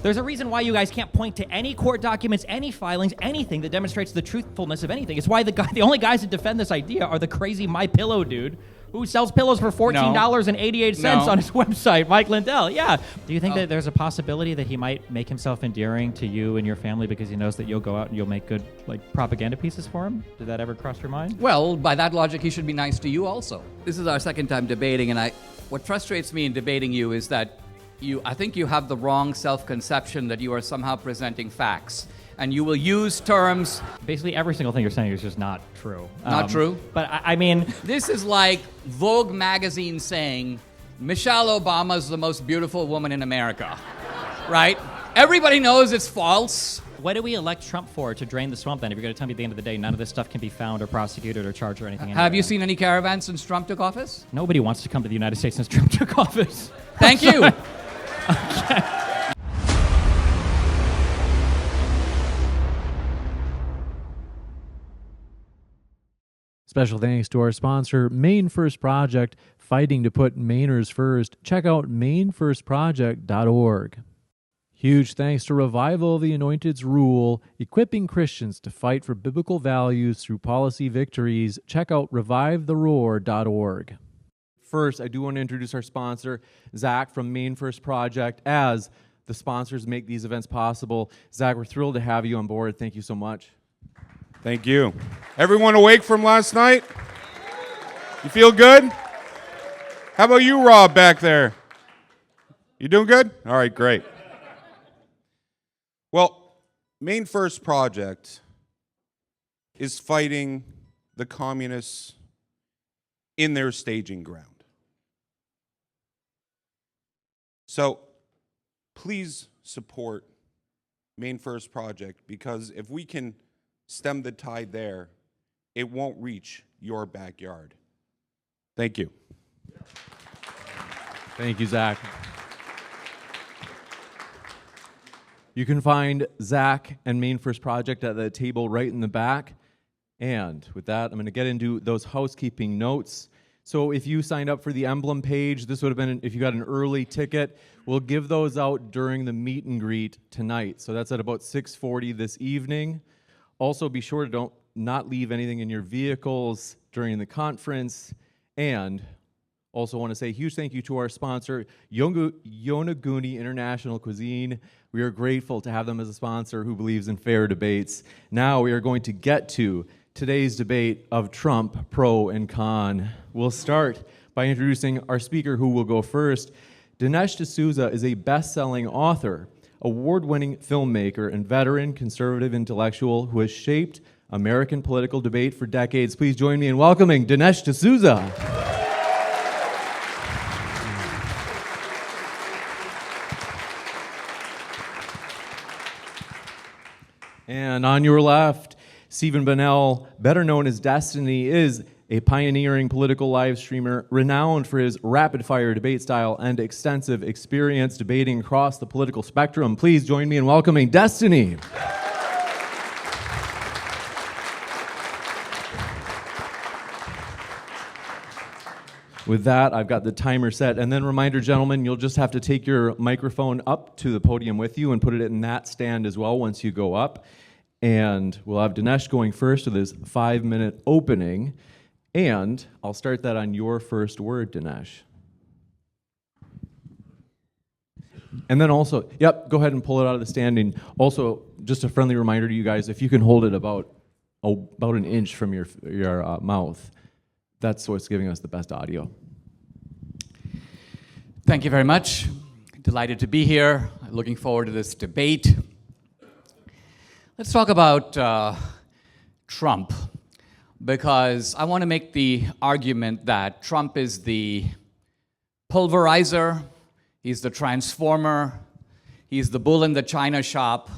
There's a reason why you guys can't point to any court documents, any filings, anything that demonstrates the truthfulness of anything. It's why the only guys that defend this idea are the crazy MyPillow dude who sells pillows for $14.88 on his website, Mike Lindell. Yeah. Do you think that there's a possibility that he might make himself endearing to you and your family because he knows that you'll go out and you'll make good propaganda pieces for him? Did that ever cross your mind? Well, by that logic, he should be nice to you also. This is our second time debating, and what frustrates me in debating you is that I think you have the wrong self-conception that you are somehow presenting facts. And you will use terms... Basically, every single thing you're saying is just not true. Not true? But I mean... This is like Vogue magazine saying, Michelle Obama is the most beautiful woman in America. Right? Everybody knows it's false. What do we elect Trump for to drain the swamp then? If you're going to tell me at the end of the day, none of this stuff can be found or prosecuted or charged or anything. Have you seen any caravans since Trump took office? Nobody wants to come to the United States since Trump took office. Thank you. Okay. Special thanks to our sponsor, Maine First Project, fighting to put Mainers first. Check out mainefirstproject.org. Huge thanks to Revival of the Anointed's Rule, equipping Christians to fight for biblical values through policy victories. Check out revivetheroar.org. First, I do want to introduce our sponsor, Zach from Maine First Project. As the sponsors make these events possible, Zach, we're thrilled to have you on board. Thank you so much. Thank you. Everyone awake from last night? You feel good? How about you, Rob, back there? You doing good? All right, great. Well, Maine First Project is fighting the communists in their staging ground. So please support Maine First Project, because if we can stem the tide there, it won't reach your backyard. Thank you. Thank you, Zach. You can find Zach and Maine First Project at the table right in the back. And with that, I'm going to get into those housekeeping notes. So if you signed up for the emblem page, this would have been, if you got an early ticket, we'll give those out during the meet and greet tonight. So that's at about 6:40 this evening. Also, be sure to not leave anything in your vehicles during the conference. And also want to say a huge thank you to our sponsor, Yonaguni International Cuisine. We are grateful to have them as a sponsor who believes in fair debates. Now we are going to get to today's debate of Trump, pro and con. We'll start by introducing our speaker who will go first. Dinesh D'Souza is a best-selling author, award-winning filmmaker, and veteran conservative intellectual who has shaped American political debate for decades. Please join me in welcoming Dinesh D'Souza. And on your left, Stephen Bunnell, better known as Destiny, is a pioneering political live streamer renowned for his rapid-fire debate style and extensive experience debating across the political spectrum. Please join me in welcoming Destiny. With that, I've got the timer set. And then reminder, gentlemen, you'll just have to take your microphone up to the podium with you and put it in that stand as well once you go up. And we'll have Dinesh going first with his 5-minute opening. And I'll start that on your first word, Dinesh. And then also, go ahead and pull it out of the standing. Also, just a friendly reminder to you guys, if you can hold it about an inch from your mouth, that's what's giving us the best audio. Thank you very much. Delighted to be here. Looking forward to this debate. Let's talk about Trump, because I want to make the argument that Trump is the pulverizer, he's the transformer, he's the bull in the china shop.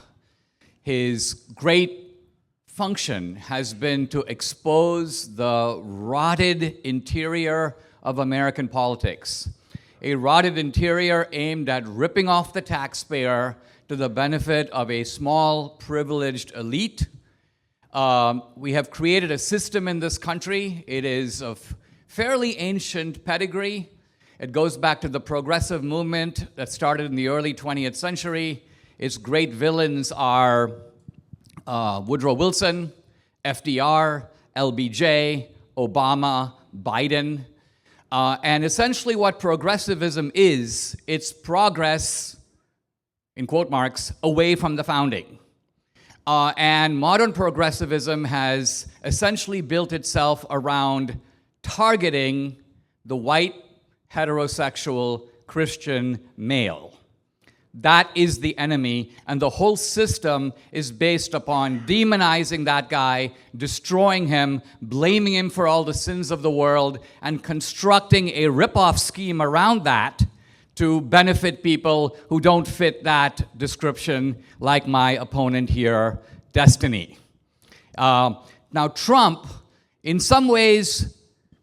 His great function has been to expose the rotted interior of American politics. A rotted interior aimed at ripping off the taxpayer to the benefit of a small, privileged elite. We have created a system in this country. It is of fairly ancient pedigree. It goes back to the progressive movement that started in the early 20th century. Its great villains are Woodrow Wilson, FDR, LBJ, Obama, Biden. And essentially what progressivism is, it's progress, in quote marks, away from the founding. And modern progressivism has essentially built itself around targeting the white, heterosexual, Christian male. That is the enemy, and the whole system is based upon demonizing that guy, destroying him, blaming him for all the sins of the world, and constructing a rip-off scheme around that to benefit people who don't fit that description, like my opponent here, Destiny. Now, Trump, in some ways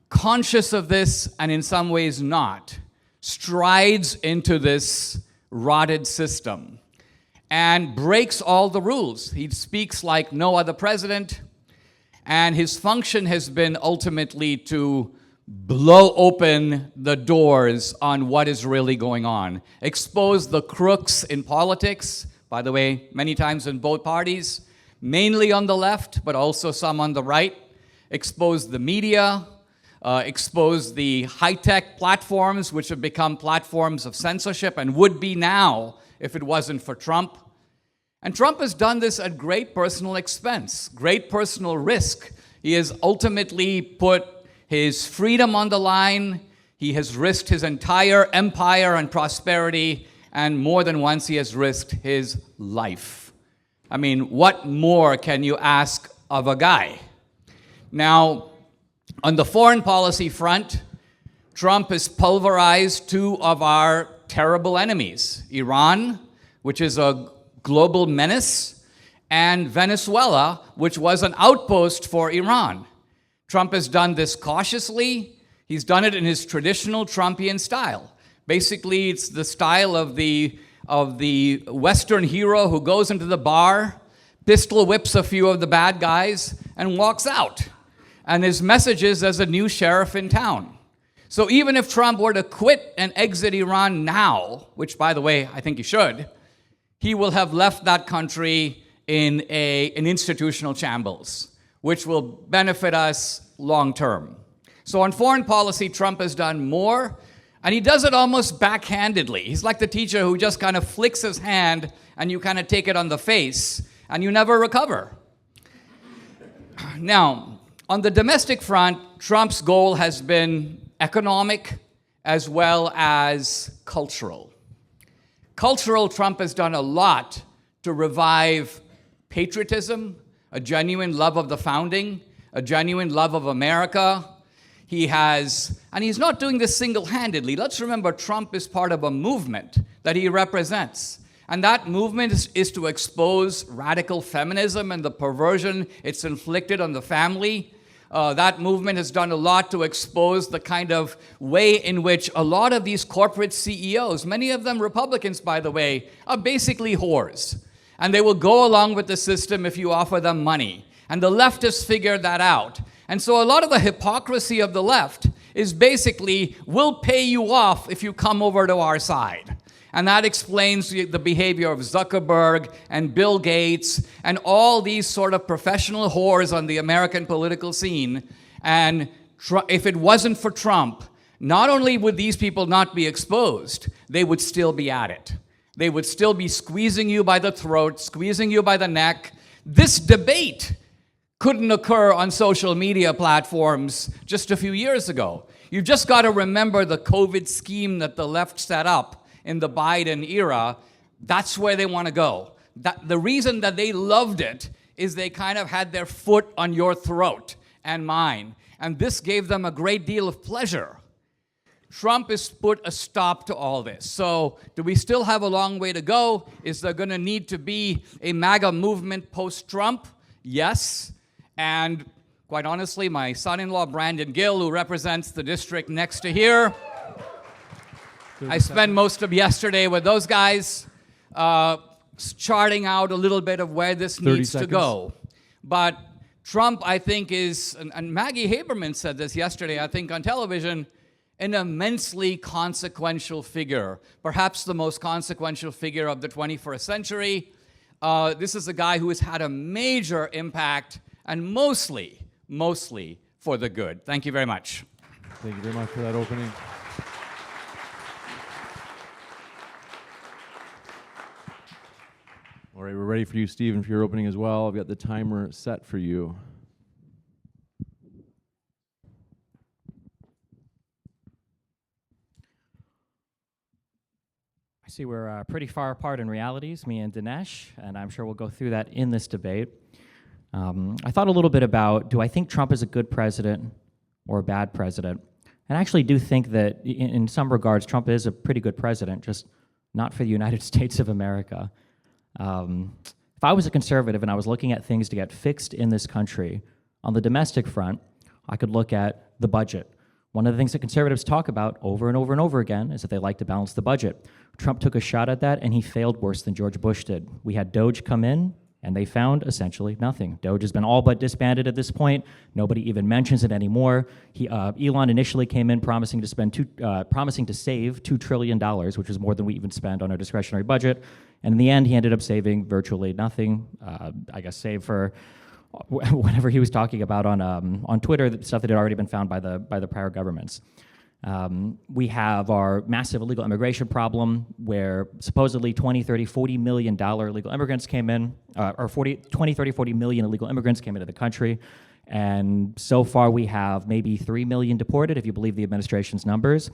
conscious of this, and in some ways not, strides into this rotted system and breaks all the rules. He speaks like no other president, and his function has been ultimately to blow open the doors on what is really going on, expose the crooks in politics, by the way, many times in both parties, mainly on the left, but also some on the right, expose the media, expose the high-tech platforms, which have become platforms of censorship and would be now if it wasn't for Trump. And Trump has done this at great personal expense, great personal risk. He has ultimately put his freedom on the line. He has risked his entire empire and prosperity, and more than once he has risked his life. I mean, what more can you ask of a guy? Now, on the foreign policy front, Trump has pulverized two of our terrible enemies, Iran, which is a global menace, and Venezuela, which was an outpost for Iran. Trump has done this cautiously. He's done it in his traditional Trumpian style. Basically, it's the style of the Western hero who goes into the bar, pistol whips a few of the bad guys, and walks out. And his message is as a new sheriff in town. So even if Trump were to quit and exit Iran now, which, by the way, I think he should, he will have left that country in an institutional shambles, which will benefit us long term. So on foreign policy, Trump has done more, and he does it almost backhandedly. He's like the teacher who just kind of flicks his hand, and you kind of take it on the face, and you never recover. Now, on the domestic front, Trump's goal has been economic as well as cultural. Cultural, Trump has done a lot to revive patriotism, a genuine love of the founding, a genuine love of America. And he's not doing this single-handedly. Let's remember, Trump is part of a movement that he represents. And that movement is to expose radical feminism and the perversion it's inflicted on the family. That movement has done a lot to expose the kind of way in which a lot of these corporate CEOs, many of them Republicans, by the way, are basically whores. And they will go along with the system if you offer them money. And the leftists figured that out. And so a lot of the hypocrisy of the left is basically, we'll pay you off if you come over to our side. And that explains the behavior of Zuckerberg and Bill Gates and all these sort of professional whores on the American political scene. And if it wasn't for Trump, not only would these people not be exposed, they would still be at it. They would still be squeezing you by the throat, squeezing you by the neck. This debate couldn't occur on social media platforms just a few years ago. You've just got to remember the COVID scheme that the left set up in the Biden era. That's where they want to go. The reason that they loved it is they kind of had their foot on your throat and mine. And this gave them a great deal of pleasure. Trump has put a stop to all this. So do we still have a long way to go? Is there going to need to be a MAGA movement post-Trump? Yes. And quite honestly, my son-in-law, Brandon Gill, who represents the district next to here, I spent most of yesterday with those guys charting out a little bit of where this needs to go. But Trump, I think, and Maggie Haberman said this yesterday, I think, on television, an immensely consequential figure, perhaps the most consequential figure of the 21st century. This is a guy who has had a major impact, and mostly for the good. Thank you very much. Thank you very much for that opening. All right, we're ready for you, Stephen, for your opening as well. I've got the timer set for you. I see we're pretty far apart in realities, me and Dinesh, and I'm sure we'll go through that in this debate. I thought a little bit about, do I think Trump is a good president or a bad president? And I actually do think that in some regards, Trump is a pretty good president, just not for the United States of America. If I was a conservative and I was looking at things to get fixed in this country, on the domestic front, I could look at the budget. One of the things that conservatives talk about over and over and over again is that they like to balance the budget. Trump took a shot at that, and he failed worse than George Bush did. We had Doge come in, and they found essentially nothing. Doge has been all but disbanded at this point. Nobody even mentions it anymore. Elon initially came in promising to save $2 trillion, which was more than we even spend on our discretionary budget. And in the end, he ended up saving virtually nothing, I guess save for whatever he was talking about on Twitter, the stuff that had already been found by the prior governments. We have our massive illegal immigration problem where supposedly 20, 30, $40 million illegal immigrants came in, or 20, 30, 40 million illegal immigrants came into the country. And so far we have maybe 3 million deported, if you believe the administration's numbers.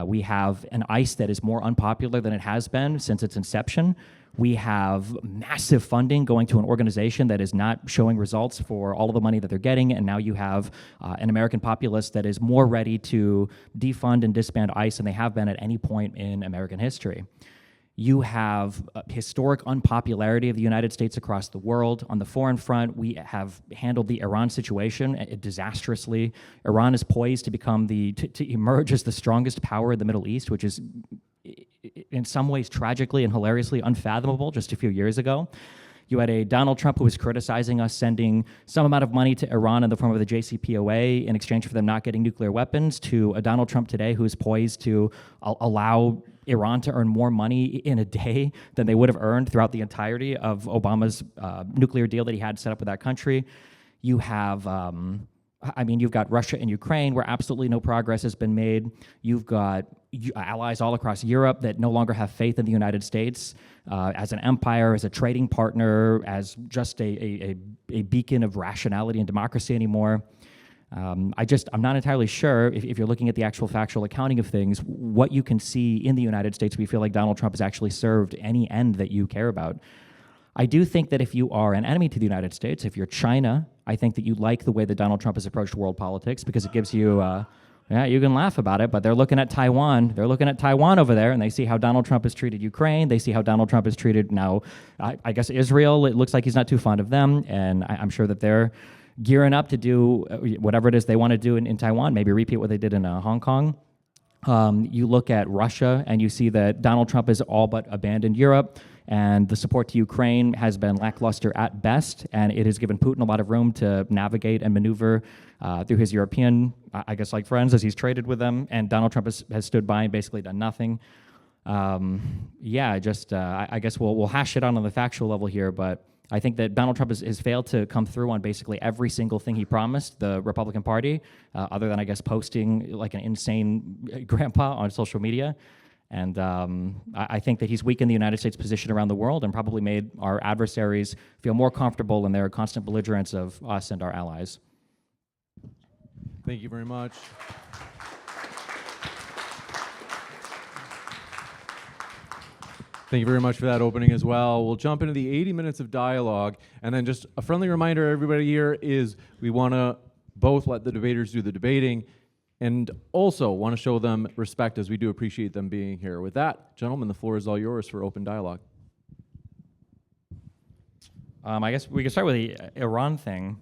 We have an ICE that is more unpopular than it has been since its inception. We have massive funding going to an organization that is not showing results for all of the money that they're getting, and now you have an American populace that is more ready to defund and disband ICE than they have been at any point in American history. You have historic unpopularity of the United States across the world. On the foreign front, we have handled the Iran situation disastrously. Iran is poised to become to emerge as the strongest power in the Middle East, which is in some ways tragically and hilariously unfathomable just a few years ago. You had a Donald Trump who was criticizing us sending some amount of money to Iran in the form of the JCPOA in exchange for them not getting nuclear weapons, to a Donald Trump today who is poised to allow Iran to earn more money in a day than they would have earned throughout the entirety of Obama's nuclear deal that he had set up with that country. You have, you've got Russia and Ukraine where absolutely no progress has been made. You've got allies all across Europe that no longer have faith in the United States as an empire, as a trading partner, as just a beacon of rationality and democracy anymore. I'm not entirely sure if you're looking at the actual factual accounting of things, what you can see in the United States where you feel like Donald Trump has actually served any end that you care about. I do think that if you are an enemy to the United States, if you're China, I think that you like the way that Donald Trump has approached world politics because it gives you, you can laugh about it, but they're looking at Taiwan. They're looking at Taiwan over there, and they see how Donald Trump has treated Ukraine. They see how Donald Trump has treated now, I guess, Israel. It looks like he's not too fond of them, and I'm sure that they're gearing up to do whatever it is they want to do in Taiwan, maybe repeat what they did in Hong Kong. You look at Russia, and you see that Donald Trump has all but abandoned Europe, and the support to Ukraine has been lackluster at best, and it has given Putin a lot of room to navigate and maneuver through his European, friends as he's traded with them, and Donald Trump has stood by and basically done nothing. I guess we'll hash it out on the factual level here, but I think that Donald Trump has failed to come through on basically every single thing he promised the Republican Party, other than, I guess, posting like an insane grandpa on social media. And I think that he's weakened the United States' position around the world and probably made our adversaries feel more comfortable in their constant belligerence of us and our allies. Thank you very much. Thank you very much for that opening as well. We'll jump into the 80 minutes of dialogue. And then just a friendly reminder, everybody here, is we want to both let the debaters do the debating and also want to show them respect as we do appreciate them being here. With that, gentlemen, the floor is all yours for open dialogue. I guess we can start with the Iran thing.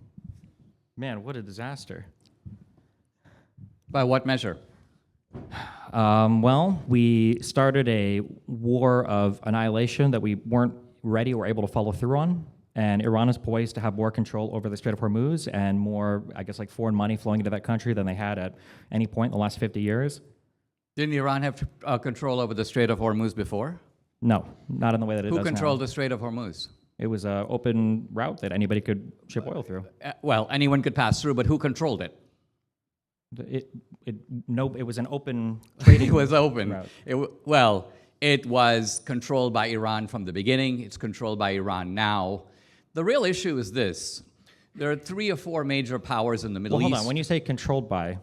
Man, what a disaster. By what measure? We started a war of annihilation that we weren't ready or able to follow through on. And Iran is poised to have more control over the Strait of Hormuz and more, I guess, like foreign money flowing into that country than they had at any point in the last 50 years. Didn't Iran have control over the Strait of Hormuz before? No, not in the way that it does Who now. controlled the Strait of Hormuz? It was an open route that anybody could ship oil through. Well, anyone could pass through, but who controlled it? It was an open trading It was open. route. It was controlled by Iran from the beginning. It's controlled by Iran now. The real issue is this. There are 3 or 4 major powers in the Middle East. Hold on. When you say controlled by,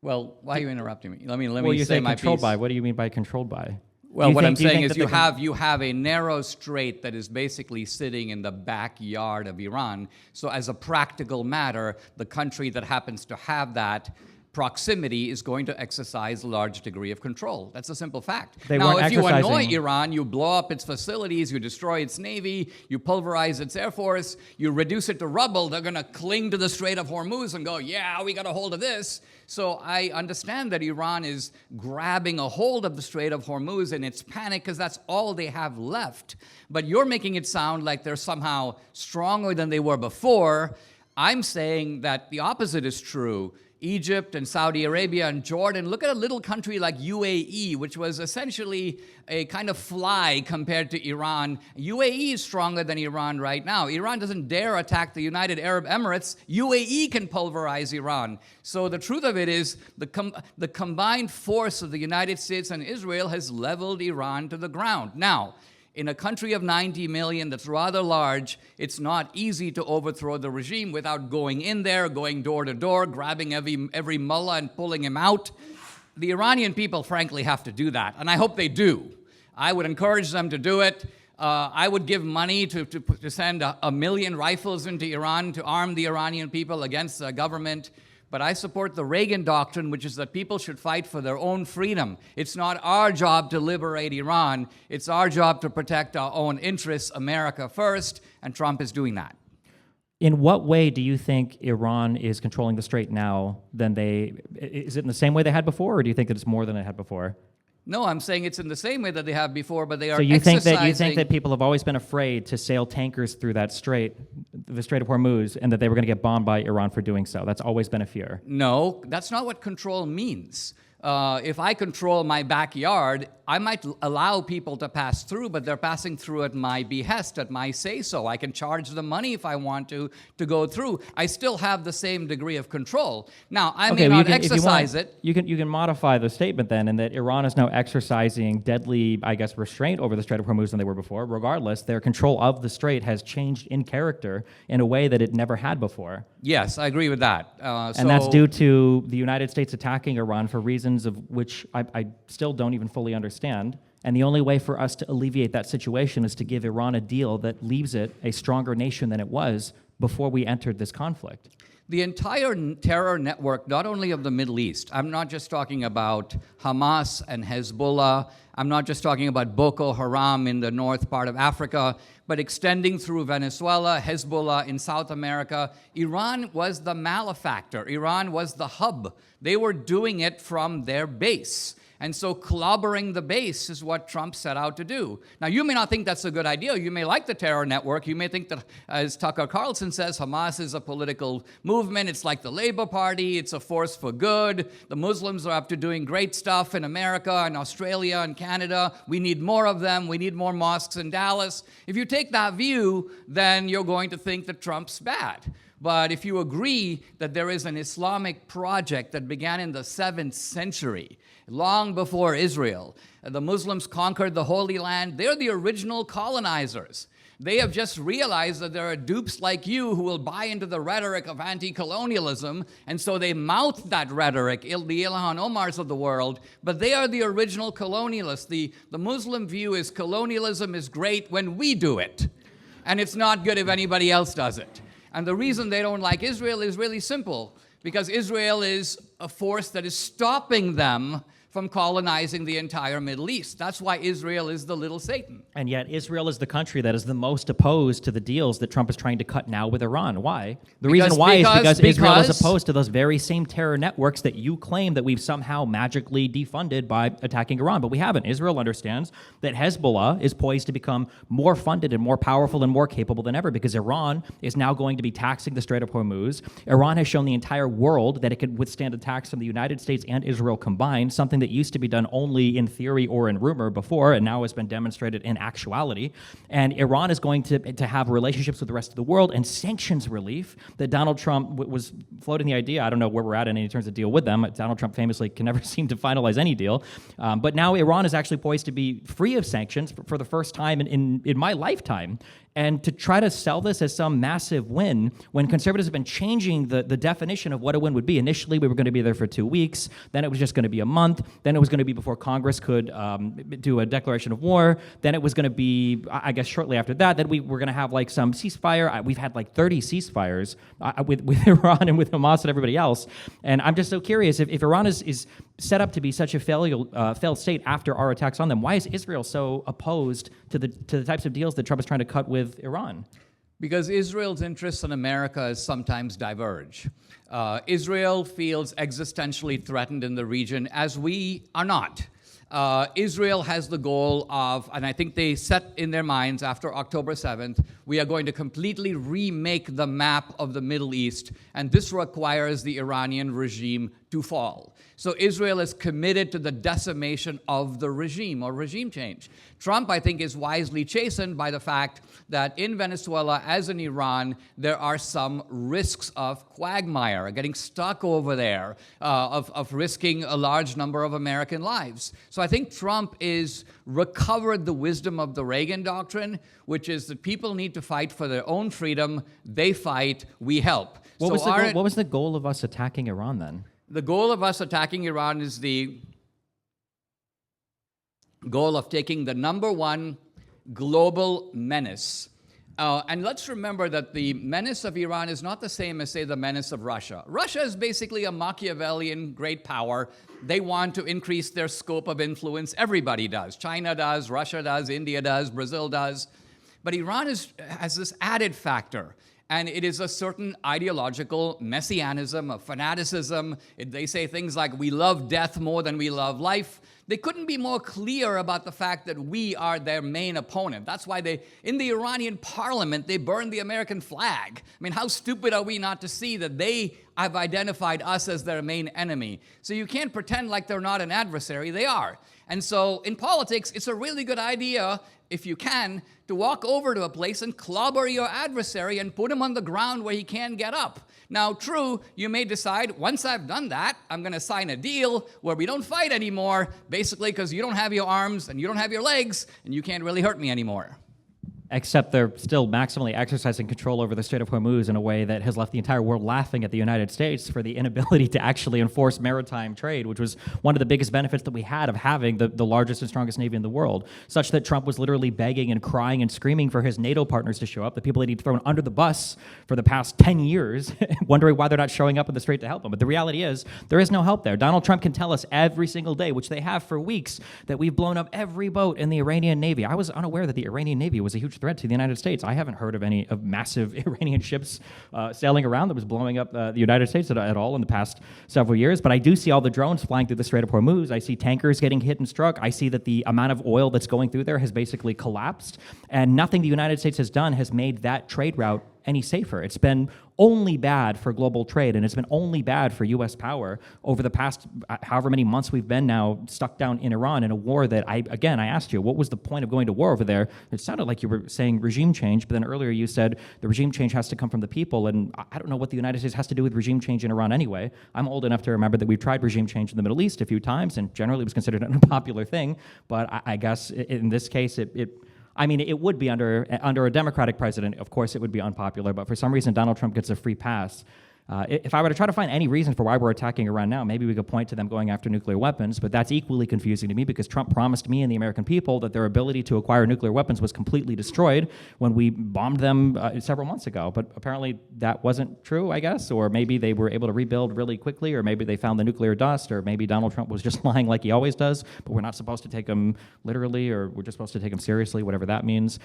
Well, why are you interrupting me? Let me you say say my controlled piece. by. What do you mean by controlled by? Well, what I'm Do you saying think is that you have a narrow strait that is basically sitting in the backyard of Iran. So as a practical matter, the country that happens to have that proximity is going to exercise a large degree of control. That's a simple fact. They now, weren't if you annoy exercising- Iran, you blow up its facilities, you destroy its navy, you pulverize its air force, you reduce it to rubble, they're going to cling to the Strait of Hormuz and go, yeah, we got a hold of this. So I understand that Iran is grabbing a hold of the Strait of Hormuz and it's panic because that's all they have left. But you're making it sound like they're somehow stronger than they were before. I'm saying that the opposite is true. Egypt and Saudi Arabia and Jordan, look at a little country like UAE, which was essentially a kind of fly compared to Iran. UAE is stronger than Iran right now. Iran doesn't dare attack the United Arab Emirates. UAE can pulverize Iran. So the truth of it is the combined force of the United States and Israel has leveled Iran to the ground. Now, in a country of 90 million that's rather large, it's not easy to overthrow the regime without going in there, going door to door, grabbing every mullah and pulling him out. The Iranian people, frankly, have to do that, and I hope they do. I would encourage them to do it. I would give money to send a million rifles into Iran to arm the Iranian people against the government. But I support the Reagan doctrine, which is that people should fight for their own freedom. It's not our job to liberate Iran. It's our job to protect our own interests, America first, and Trump is doing that. In what way do you think Iran is controlling the strait now is it in the same way they had before, or do you think that it's more than it had before? No, I'm saying it's in the same way that they have before, but they are So you think exercising... that people have always been afraid to sail tankers through that strait, the Strait of Hormuz, and that they were going to get bombed by Iran for doing so? That's always been a fear. No, that's not what control means. If I control my backyard, I might allow people to pass through, but they're passing through at my behest, at my say-so. I can charge them money if I want to go through. I still have the same degree of control. Now, I may not exercise it. You can modify the statement then, in that Iran is now exercising deadly, I guess, restraint over the Strait of Hormuz than they were before. Regardless, their control of the strait has changed in character in a way that it never had before. Yes, I agree with that. And that's due to the United States attacking Iran for reasons of which I still don't even fully understand. And the only way for us to alleviate that situation is to give Iran a deal that leaves it a stronger nation than it was before we entered this conflict. The entire terror network, not only of the Middle East, I'm not just talking about Hamas and Hezbollah, I'm not just talking about Boko Haram in the north part of Africa, but extending through Venezuela, Hezbollah in South America. Iran was the malefactor. Iran was the hub. They were doing it from their base. And so clobbering the base is what Trump set out to do. Now, you may not think that's a good idea. You may like the terror network. You may think that, as Tucker Carlson says, Hamas is a political movement. It's like the Labor Party. It's a force for good. The Muslims are up to doing great stuff in America and Australia and Canada. We need more of them. We need more mosques in Dallas. If you take that view, then you're going to think that Trump's bad. But if you agree that there is an Islamic project that began in the 7th century, long before Israel, the Muslims conquered the Holy Land, they're the original colonizers. They have just realized that there are dupes like you who will buy into the rhetoric of anti-colonialism, and so they mouth that rhetoric, the Ilhan Omars of the world, but they are the original colonialists. The Muslim view is colonialism is great when we do it, and it's not good if anybody else does it. And the reason they don't like Israel is really simple, because Israel is a force that is stopping them from colonizing the entire Middle East. That's why Israel is the little Satan. And yet Israel is the country that is the most opposed to the deals that Trump is trying to cut now with Iran. Why? The reason why is because Israel is opposed to those very same terror networks that you claim that we've somehow magically defunded by attacking Iran. But we haven't. Israel understands that Hezbollah is poised to become more funded and more powerful and more capable than ever because Iran is now going to be taxing the Strait of Hormuz. Iran has shown the entire world that it could withstand attacks from the United States and Israel combined, something that used to be done only in theory or in rumor before, and now has been demonstrated in actuality. And Iran is going to have relationships with the rest of the world and sanctions relief that Donald Trump was floating the idea. I don't know where we're at in any terms of deal with them. Donald Trump famously can never seem to finalize any deal. But now Iran is actually poised to be free of sanctions for the first time in my lifetime. And to try to sell this as some massive win when conservatives have been changing the definition of what a win would be. Initially, we were going to be there for 2 weeks. Then it was just going to be a month. Then it was going to be before Congress could do a declaration of war. Then it was going to be, I guess, shortly after that, that we were going to have like some ceasefire. We've had like 30 ceasefires with Iran and with Hamas and everybody else. And I'm just so curious, if Iran is set up to be such a failed state after our attacks on them, why is Israel so opposed to the types of deals that Trump is trying to cut with Iran? Because Israel's interests in America sometimes diverge. Israel feels existentially threatened in the region, as we are not. Israel has the goal of, and I think they set in their minds after October 7th, we are going to completely remake the map of the Middle East, and this requires the Iranian regime to fall. So Israel is committed to the decimation of the regime or regime change. Trump, I think, is wisely chastened by the fact that in Venezuela, as in Iran, there are some risks of quagmire, getting stuck over there, of risking a large number of American lives. So I think Trump is recovered the wisdom of the Reagan doctrine, which is that people need to fight for their own freedom. They fight, we help. What was the goal of us attacking Iran then? The goal of us attacking Iran is the goal of taking the #1 global menace. And let's remember that the menace of Iran is not the same as, say, the menace of Russia. Russia is basically a Machiavellian great power. They want to increase their scope of influence. Everybody does. China does, Russia does, India does, Brazil does. But Iran has this added factor. And it is a certain ideological messianism, a fanaticism. They say things like, we love death more than we love life. They couldn't be more clear about the fact that we are their main opponent. That's why in the Iranian parliament, they burned the American flag. I mean, how stupid are we not to see that they have identified us as their main enemy? So you can't pretend like they're not an adversary. They are. And so in politics, it's a really good idea, if you can, to walk over to a place and clobber your adversary and put him on the ground where he can't get up. Now, true, you may decide, once I've done that, I'm going to sign a deal where we don't fight anymore, basically because you don't have your arms and you don't have your legs and you can't really hurt me anymore. Except they're still maximally exercising control over the Strait of Hormuz in a way that has left the entire world laughing at the United States for the inability to actually enforce maritime trade, which was one of the biggest benefits that we had of having the largest and strongest navy in the world, such that Trump was literally begging and crying and screaming for his NATO partners to show up, the people that he'd thrown under the bus for the past 10 years, wondering why they're not showing up in the Strait to help him. But the reality is, there is no help there. Donald Trump can tell us every single day, which they have for weeks, that we've blown up every boat in the Iranian Navy. I was unaware that the Iranian Navy was a huge threat to the United States. I haven't heard of any of massive Iranian ships sailing around that was blowing up the United States at all in the past several years, but I do see all the drones flying through the Strait of Hormuz. I see tankers getting hit and struck. I see that the amount of oil that's going through there has basically collapsed, and nothing the United States has done has made that trade route any safer. It's been only bad for global trade, and it's been only bad for U.S. power over the past however many months we've been now stuck down in Iran in a war that I asked you, what was the point of going to war over there? It sounded like you were saying regime change, but then earlier you said the regime change has to come from the people, and I don't know what the United States has to do with regime change in Iran anyway. I'm old enough to remember that we've tried regime change in the Middle East a few times, and generally it was considered an unpopular thing, but I guess in this case it would be under a Democratic president. Of course, it would be unpopular, but for some reason, Donald Trump gets a free pass. If I were to try to find any reason for why we're attacking Iran now, maybe we could point to them going after nuclear weapons, but that's equally confusing to me because Trump promised me and the American people that their ability to acquire nuclear weapons was completely destroyed when we bombed them several months ago. But apparently that wasn't true, I guess, or maybe they were able to rebuild really quickly, or maybe they found the nuclear dust, or maybe Donald Trump was just lying like he always does, but we're not supposed to take him literally, or we're just supposed to take him seriously, whatever that means.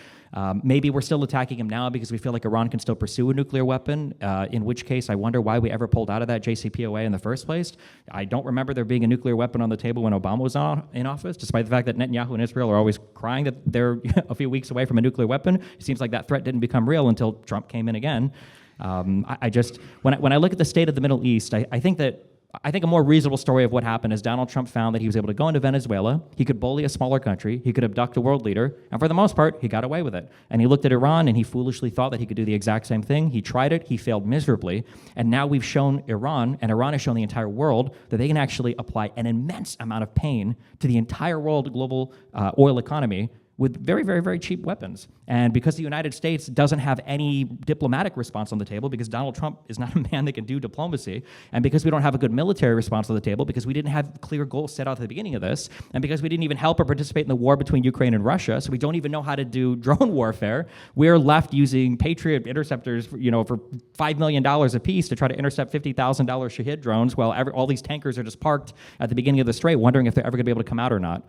Maybe we're still attacking him now because we feel like Iran can still pursue a nuclear weapon, in which case I wonder why we ever pulled out of that JCPOA in the first place. I don't remember there being a nuclear weapon on the table when Obama was in office, despite the fact that Netanyahu and Israel are always crying that they're a few weeks away from a nuclear weapon. It seems like that threat didn't become real until Trump came in again. I just, when I look at the state of the Middle East, I think a more reasonable story of what happened is Donald Trump found that he was able to go into Venezuela, he could bully a smaller country, he could abduct a world leader, and for the most part, he got away with it. And he looked at Iran and he foolishly thought that he could do the exact same thing. He tried it, he failed miserably, and now we've shown Iran, and Iran has shown the entire world, that they can actually apply an immense amount of pain to the entire world global oil economy with very, very, very cheap weapons. And because the United States doesn't have any diplomatic response on the table, because Donald Trump is not a man that can do diplomacy, and because we don't have a good military response on the table, because we didn't have clear goals set out at the beginning of this, and because we didn't even help or participate in the war between Ukraine and Russia, so we don't even know how to do drone warfare, we're left using Patriot interceptors for $5 million a piece to try to intercept $50,000 Shahid drones while all these tankers are just parked at the beginning of the strait wondering if they're ever going to be able to come out or not.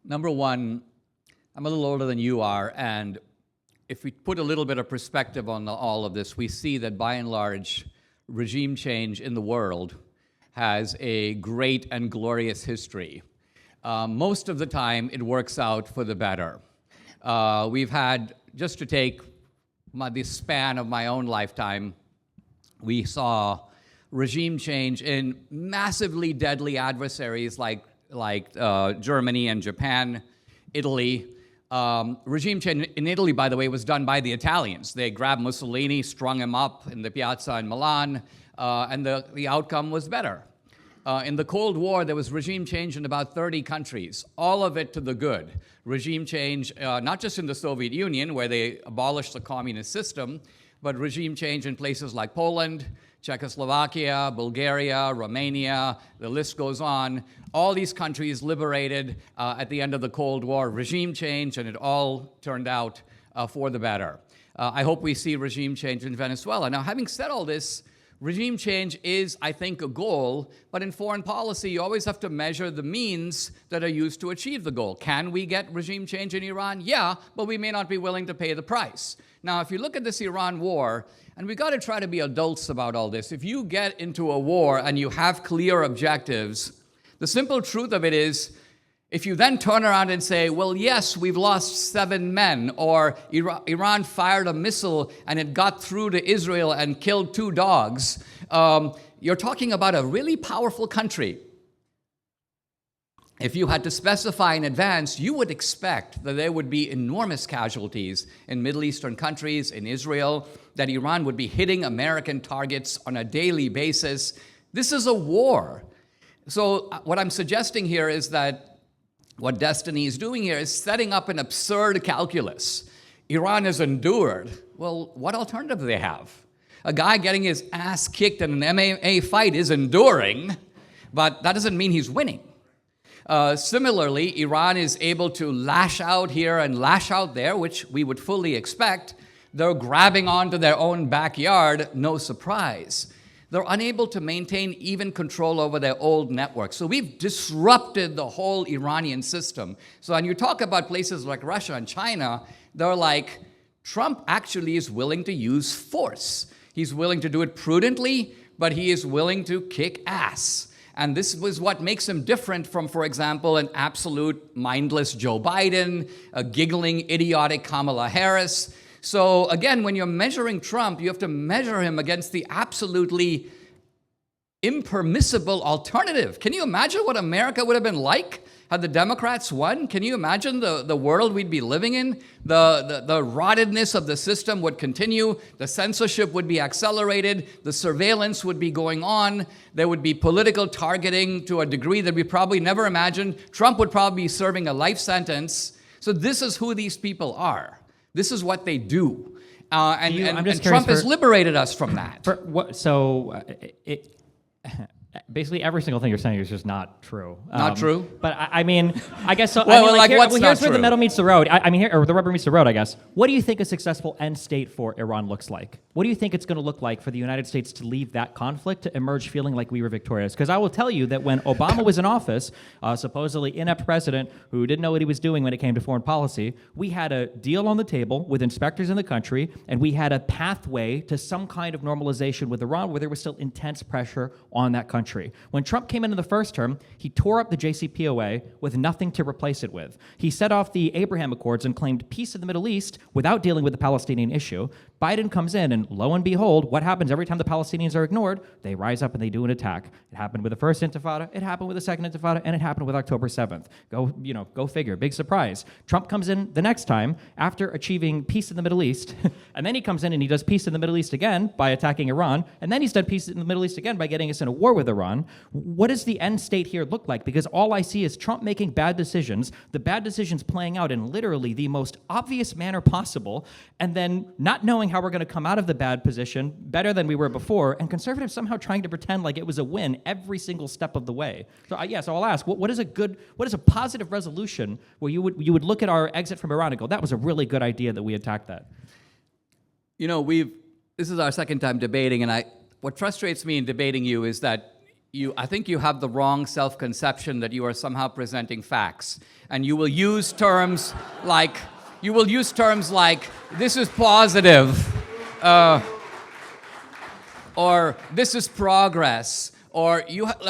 Number one, I'm a little older than you are, and if we put a little bit of perspective on all of this, we see that by and large, regime change in the world has a great and glorious history. Most of the time, it works out for the better. We've had, just to take the span of my own lifetime, we saw regime change in massively deadly adversaries like Germany and Japan, Italy. Regime change in Italy, by the way, was done by the Italians. They grabbed Mussolini, strung him up in the piazza in Milan, and the outcome was better. In the Cold War, there was regime change in about 30 countries, all of it to the good. Regime change, not just in the Soviet Union, where they abolished the communist system, but regime change in places like Poland, Czechoslovakia, Bulgaria, Romania, the list goes on. All these countries liberated at the end of the Cold War, regime change, and it all turned out for the better. I hope we see regime change in Venezuela. Now, having said all this, regime change is, I think, a goal, but in foreign policy, you always have to measure the means that are used to achieve the goal. Can we get regime change in Iran? Yeah, but we may not be willing to pay the price. Now, if you look at this Iran war, and we got to try to be adults about all this. If you get into a war and you have clear objectives, the simple truth of it is, if you then turn around and say, well, yes, we've lost 7 men, or Iran fired a missile and it got through to Israel and killed 2 dogs, you're talking about a really powerful country. If you had to specify in advance, you would expect that there would be enormous casualties in Middle Eastern countries, in Israel, that Iran would be hitting American targets on a daily basis. This is a war. So what I'm suggesting here is that what Destiny is doing here is setting up an absurd calculus. Iran has endured. Well, what alternative do they have? A guy getting his ass kicked in an MMA fight is enduring, but that doesn't mean he's winning. Similarly, Iran is able to lash out here and lash out there, which we would fully expect. They're grabbing onto their own backyard, no surprise. They're unable to maintain even control over their old network. So we've disrupted the whole Iranian system. So when you talk about places like Russia and China, they're like, Trump actually is willing to use force. He's willing to do it prudently, but he is willing to kick ass. And this was what makes him different from, for example, an absolute mindless Joe Biden, a giggling, idiotic Kamala Harris. So again, when you're measuring Trump, you have to measure him against the absolutely impermissible alternative. Can you imagine what America would have been like had the Democrats won? Can you imagine the world we'd be living in? The rottedness of the system would continue. The censorship would be accelerated. The surveillance would be going on. There would be political targeting to a degree that we probably never imagined. Trump would probably be serving a life sentence. So this is who these people are. This is what they do. And just Trump curious has liberated us from that. Basically, every single thing you're saying is just not true. Not true? But I mean, I guess so. Well, I mean, what's not here's where the true? metal meets the road. I mean, or the rubber meets the road, I guess. What do you think a successful end state for Iran looks like? What do you think it's going to look like for the United States to leave that conflict to emerge feeling like we were victorious? Because I will tell you that when Obama was in office, supposedly inept president who didn't know what he was doing when it came to foreign policy, we had a deal on the table with inspectors in the country, and we had a pathway to some kind of normalization with Iran where there was still intense pressure on that country. When Trump came into the first term, he tore up the JCPOA with nothing to replace it with. He set off the Abraham Accords and claimed peace in the Middle East without dealing with the Palestinian issue. Biden comes in, and lo and behold, what happens every time the Palestinians are ignored? They rise up and they do an attack. It happened with the first Intifada, it happened with the second Intifada, and it happened with October 7th. Go figure. Big surprise. Trump comes in the next time after achieving peace in the Middle East, and then he comes in and he does peace in the Middle East again by attacking Iran, and then he's done peace in the Middle East again by getting us in a war with Iran. What does the end state here look like? Because all I see is Trump making bad decisions, the bad decisions playing out in literally the most obvious manner possible, and then not knowing how we're going to come out of the bad position better than we were before, and conservatives somehow trying to pretend like it was a win every single step of the way. So I'll ask, what is a positive resolution where you would look at our exit from Iran and go, that was a really good idea that we attacked that? This is our second time debating, and what frustrates me in debating you is that I think you have the wrong self-conception that you are somehow presenting facts, and you will use terms like this is positive, or this is progress, or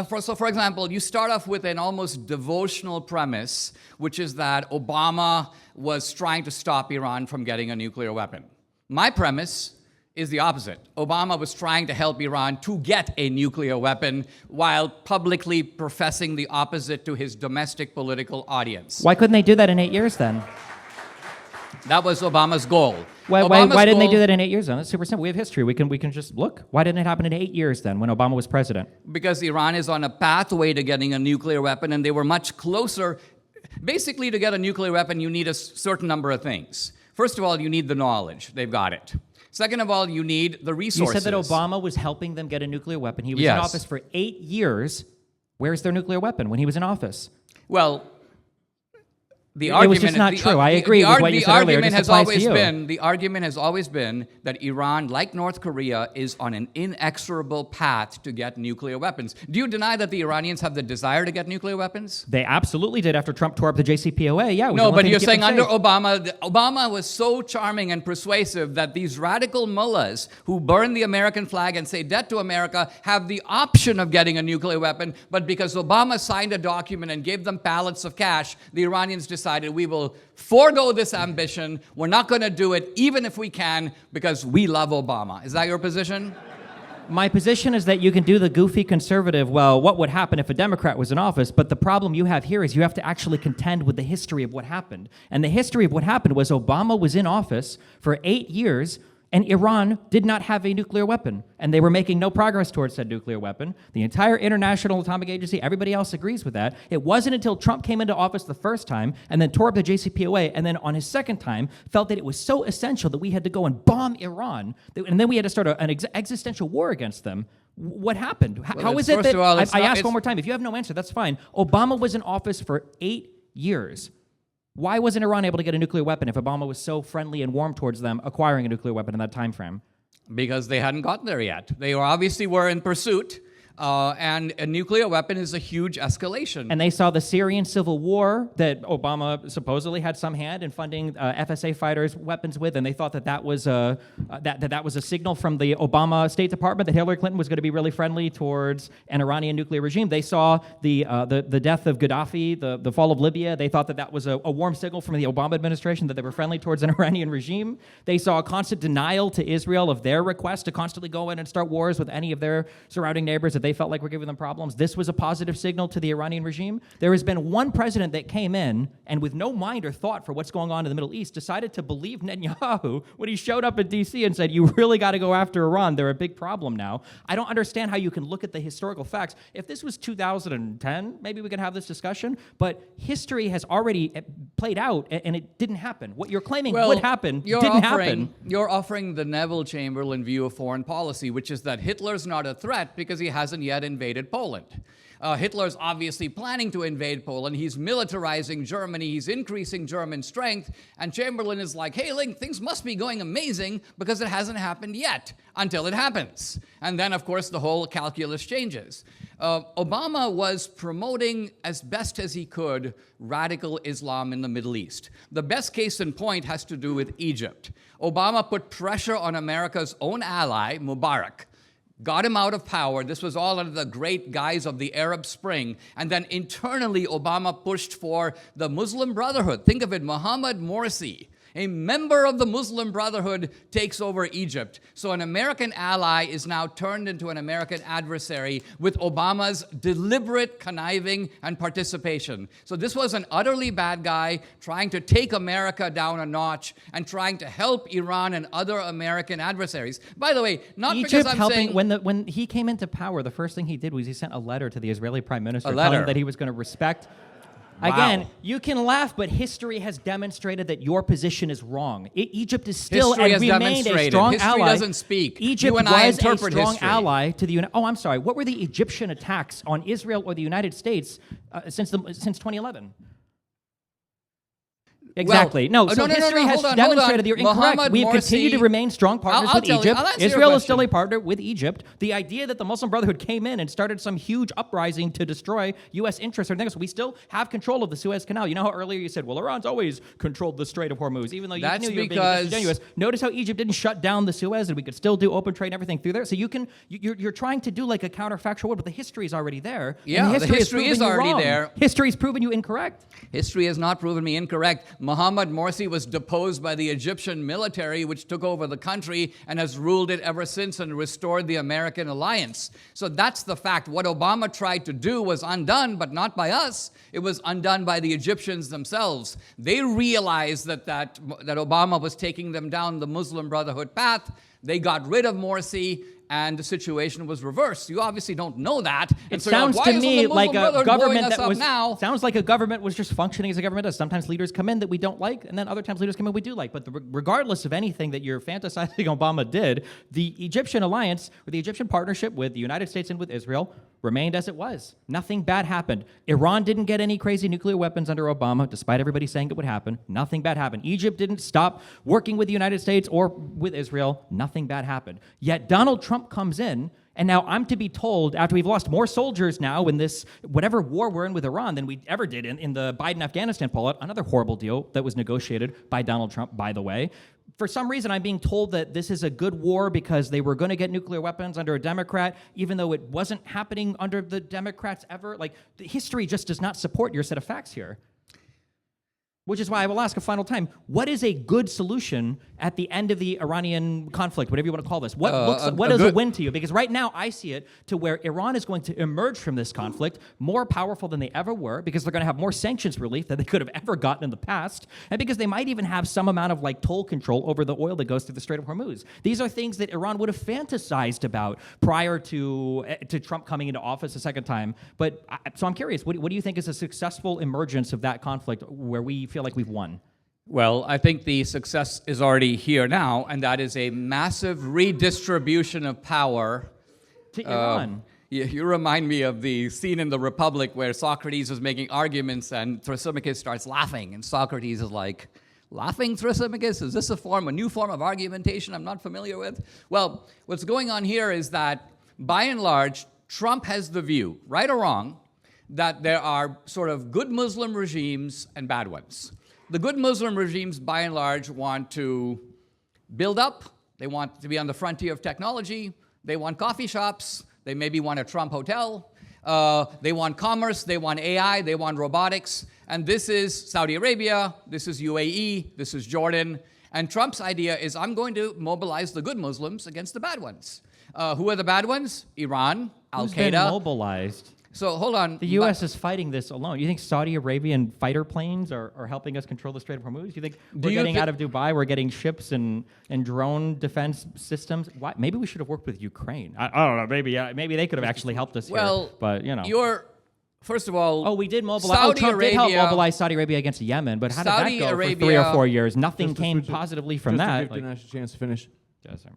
for example, you start off with an almost devotional premise, which is that Obama was trying to stop Iran from getting a nuclear weapon. My premise is the opposite. Obama was trying to help Iran to get a nuclear weapon while publicly professing the opposite to his domestic political audience. Why couldn't they do that in 8 years then? That was Obama's goal. Why didn't they do that in 8 years then? That's super simple. We have history. We can just look. Why didn't it happen in 8 years then when Obama was president? Because Iran is on a pathway to getting a nuclear weapon, and they were much closer. Basically, to get a nuclear weapon, you need a certain number of things. First of all, you need the knowledge. They've got it. Second of all, you need the resources. You said that Obama was helping them get a nuclear weapon. He was Yes. in office for 8 years. Where's their nuclear weapon when he was in office? Well, the It argument was just not true. I agree with what you said earlier. It just applies to you. The argument has always been that Iran, like North Korea, is on an inexorable path to get nuclear weapons. Do you deny that the Iranians have the desire to get nuclear weapons? They absolutely did after Trump tore up the JCPOA. Yeah. It was No, the one but thing you're to keep saying them under safe. Obama was so charming and persuasive that these radical mullahs who burn the American flag and say debt to America have the option of getting a nuclear weapon, but because Obama signed a document and gave them pallets of cash, the Iranians decided we will forego this ambition. We're not going to do it even if we can because we love Obama. Is that your position? My position is that you can do the goofy conservative, well, what would happen if a Democrat was in office? But the problem you have here is you have to actually contend with the history of what happened. And the history of what happened was Obama was in office for 8 years, and Iran did not have a nuclear weapon. And they were making no progress towards said nuclear weapon. The entire International Atomic Agency, everybody else agrees with that. It wasn't until Trump came into office the first time and then tore up the JCPOA, and then on his second time felt that it was so essential that we had to go and bomb Iran, and then we had to start an existential war against them. What happened? How is it that, I asked one more time, if you have no answer, that's fine. Obama was in office for 8 years. Why wasn't Iran able to get a nuclear weapon if Obama was so friendly and warm towards them acquiring a nuclear weapon in that time frame? Because they hadn't gotten there yet. They obviously were in pursuit, and a nuclear weapon is a huge escalation. And they saw the Syrian civil war that Obama supposedly had some hand in funding FSA fighters' weapons with, and they thought that was a signal from the Obama State Department that Hillary Clinton was going to be really friendly towards an Iranian nuclear regime. They saw the death of Gaddafi, the fall of Libya. They thought that was a warm signal from the Obama administration that they were friendly towards an Iranian regime. They saw a constant denial to Israel of their request to constantly go in and start wars with any of their surrounding neighbors that they felt like were giving them problems. This was a positive signal to the Iranian regime. There has been one president that came in and with no mind or thought for what's going on in the Middle East decided to believe Netanyahu when he showed up at D.C. and said, you really got to go after Iran. They're a big problem now. I don't understand how you can look at the historical facts. If this was 2010, maybe we could have this discussion, but history has already played out and it didn't happen. What you're claiming would happen didn't happen. You're offering the Neville Chamberlain view of foreign policy, which is that Hitler's not a threat because he hasn't yet invaded Poland. Hitler's obviously planning to invade Poland. He's militarizing Germany. He's increasing German strength. And Chamberlain is like, hey, Link, things must be going amazing because it hasn't happened yet until it happens. And then, of course, the whole calculus changes. Obama was promoting as best as he could radical Islam in the Middle East. The best case in point has to do with Egypt. Obama put pressure on America's own ally, Mubarak, got him out of power. This was all under the great guise of the Arab Spring. And then internally, Obama pushed for the Muslim Brotherhood. Think of it, Mohammed Morsi, a member of the Muslim Brotherhood, takes over Egypt. So an American ally is now turned into an American adversary with Obama's deliberate conniving and participation. So this was an utterly bad guy trying to take America down a notch and trying to help Iran and other American adversaries. By the way, not Egypt because I'm helping, saying... when he came into power, the first thing he did was he sent a letter to the Israeli prime minister A telling letter. him that he was going to respect. Wow. Again, you can laugh, but history has demonstrated that your position is wrong. Egypt is still History has and remained a demonstrated. strong History ally. doesn't speak. Egypt You and I was a interpret strong history. ally to the United. Oh, I'm sorry. What were the Egyptian attacks on Israel or the United States since 2011? Exactly. Well, so history has hold on. demonstrated that you're incorrect. Mohammed We have Morsi- continued to remain strong partners I'll with tell you. Egypt. I'll answer your Israel is still a question. partner with Egypt. The idea that the Muslim Brotherhood came in and started some huge uprising to destroy U.S. interests or things, we still have control of the Suez Canal. You know how earlier you said, well, Iran's always controlled the Strait of Hormuz, even though you That's knew you were being because- disingenuous. Notice how Egypt didn't shut down the Suez and we could still do open trade and everything through there. So you're trying to do like a counterfactual word, but the history is already there. Yeah, and the history has proven is you already wrong. there. History's proven you incorrect. History has not proven me incorrect. Mohammed Morsi was deposed by the Egyptian military, which took over the country and has ruled it ever since and restored the American alliance. So that's the fact. What Obama tried to do was undone, but not by us. It was undone by the Egyptians themselves. They realized that Obama was taking them down the Muslim Brotherhood path. They got rid of Morsi, and the situation was reversed. You obviously don't know that. It so you're sounds like, to why isn't me the Muslim like a Brotherhood government blowing us that up was now? sounds like a government was just functioning as a government does. Sometimes leaders come in that we don't like, and then other times leaders come in we do like. But regardless of anything that you're fantasizing Obama did, the Egyptian alliance or the Egyptian partnership with the United States and with Israel remained as it was. Nothing bad happened. Iran didn't get any crazy nuclear weapons under Obama, despite everybody saying it would happen. Nothing bad happened. Egypt didn't stop working with the United States or with Israel. Nothing bad happened. Yet Donald Trump comes in, and now I'm to be told, after we've lost more soldiers now in this, whatever war we're in with Iran than we ever did in the Biden-Afghanistan fallout, another horrible deal that was negotiated by Donald Trump, by the way. For some reason, I'm being told that this is a good war because they were going to get nuclear weapons under a Democrat, even though it wasn't happening under the Democrats ever. Like, the history just does not support your set of facts here. Which is why I will ask a final time, what is a good solution at the end of the Iranian conflict, whatever you want to call this? What is a win to you? Because right now I see it to where Iran is going to emerge from this conflict more powerful than they ever were, because they're going to have more sanctions relief than they could have ever gotten in the past, and because they might even have some amount of like toll control over the oil that goes through the Strait of Hormuz. These are things that Iran would have fantasized about prior to Trump coming into office a second time. So I'm curious, what do you think is a successful emergence of that conflict where we feel like we've won? Well, I think the success is already here now, and that is a massive redistribution of power To Iran. You remind me of the scene in The Republic where Socrates is making arguments and Thrasymachus starts laughing, and Socrates is like, laughing, Thrasymachus? Is this a new form of argumentation I'm not familiar with? Well, what's going on here is that, by and large, Trump has the view, right or wrong, that there are sort of good Muslim regimes and bad ones. The good Muslim regimes, by and large, want to build up. They want to be on the frontier of technology. They want coffee shops. They maybe want a Trump hotel. They want commerce. They want AI. They want robotics. And this is Saudi Arabia. This is UAE. This is Jordan. And Trump's idea is, I'm going to mobilize the good Muslims against the bad ones. Who are the bad ones? Iran, Who's been Al-Qaeda. mobilized? So hold on. The U.S. is fighting this alone. You think Saudi Arabian fighter planes are helping us control the Strait of Hormuz? You think we're getting out of Dubai, we're getting ships and drone defense systems? Why? Maybe we should have worked with Ukraine. I don't know. Maybe they could have actually helped us Well, here. But, you know. First of all, Oh, we did mobilize. Saudi Trump did help Arabia- mobilize Saudi Arabia against Yemen, but how did Saudi that go Arabia- for 3 or 4 years? Nothing Just to came switch it- positively from just that. to give Dinesh a chance to finish. Yes, sir.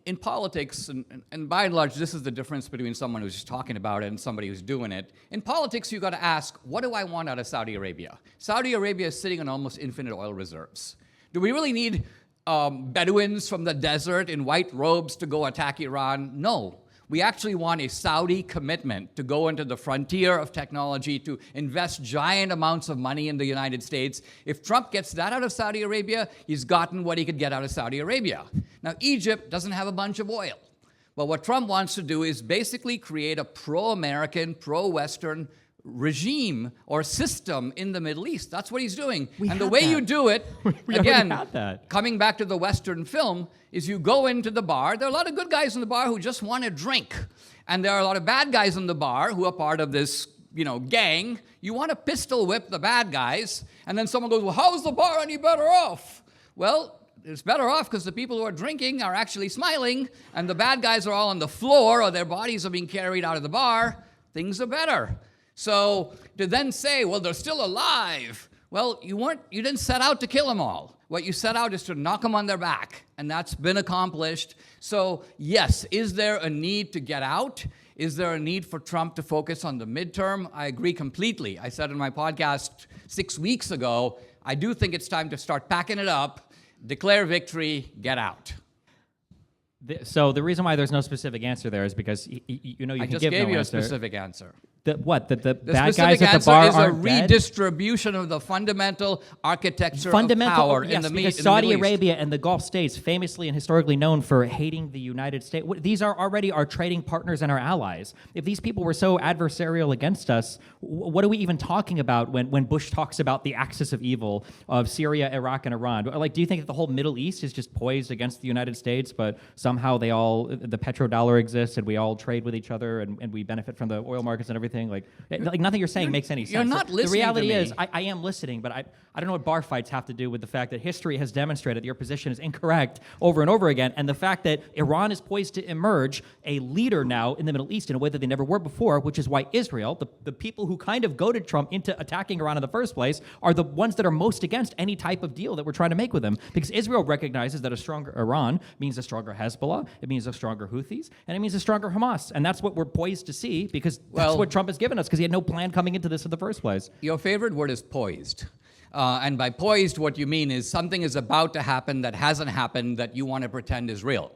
in politics, and by and large, this is the difference between someone who's just talking about it and somebody who's doing it. In politics, you got to ask, what do I want out of Saudi Arabia? Saudi Arabia is sitting on almost infinite oil reserves. Do we really need Bedouins from the desert in white robes to go attack Iran? No. We actually want a Saudi commitment to go into the frontier of technology, to invest giant amounts of money in the United States. If Trump gets that out of Saudi Arabia, he's gotten what he could get out of Saudi Arabia. Now, Egypt doesn't have a bunch of oil. But what Trump wants to do is basically create a pro-American, pro-Western regime or system in the Middle East. That's what he's doing. And the way you do it, We again, already had that. coming back to the Western film, is you go into the bar. There are a lot of good guys in the bar who just want to drink. And there are a lot of bad guys in the bar who are part of this, gang. You want to pistol whip the bad guys. And then someone goes, well, how's the bar any better off? Well, it's better off because the people who are drinking are actually smiling, and the bad guys are all on the floor or their bodies are being carried out of the bar. Things are better. So to then say, well, they're still alive. Well, you didn't set out to kill them all. What you set out is to knock them on their back, and that's been accomplished. So yes, is there a need to get out? Is there a need for Trump to focus on the midterm? I agree completely. I said in my podcast 6 weeks ago, I do think it's time to start packing it up, declare victory, get out. So the reason why there's no specific answer there is because you can I just give gave no you a answer. specific answer. The The bad specific guys at the answer bar is a aren't dead? redistribution of the fundamental architecture of power in the because in the Saudi Middle East. Arabia and the Gulf states, famously and historically known for hating the United States, these are already our trading partners and our allies. If these people were so adversarial against us, what are we even talking about when Bush talks about the axis of evil of Syria, Iraq, and Iran? Like, do you think that the whole Middle East is just poised against the United States, but somehow the petrodollar exists and we all trade with each other and we benefit from the oil markets and everything? Like nothing you're saying makes any sense. You're not listening The reality to me. is, I am listening, but I don't know what bar fights have to do with the fact that history has demonstrated that your position is incorrect over and over again, and the fact that Iran is poised to emerge a leader now in the Middle East in a way that they never were before, which is why Israel, the people who kind of goaded Trump into attacking Iran in the first place, are the ones that are most against any type of deal that we're trying to make with them, because Israel recognizes that a stronger Iran means a stronger Hezbollah, it means a stronger Houthis, and it means a stronger Hamas, and that's what we're poised to see, because that's what Trump has given us, because he had no plan coming into this in the first place. Your favorite word is poised. And by poised, what you mean is something is about to happen that hasn't happened that you want to pretend is real.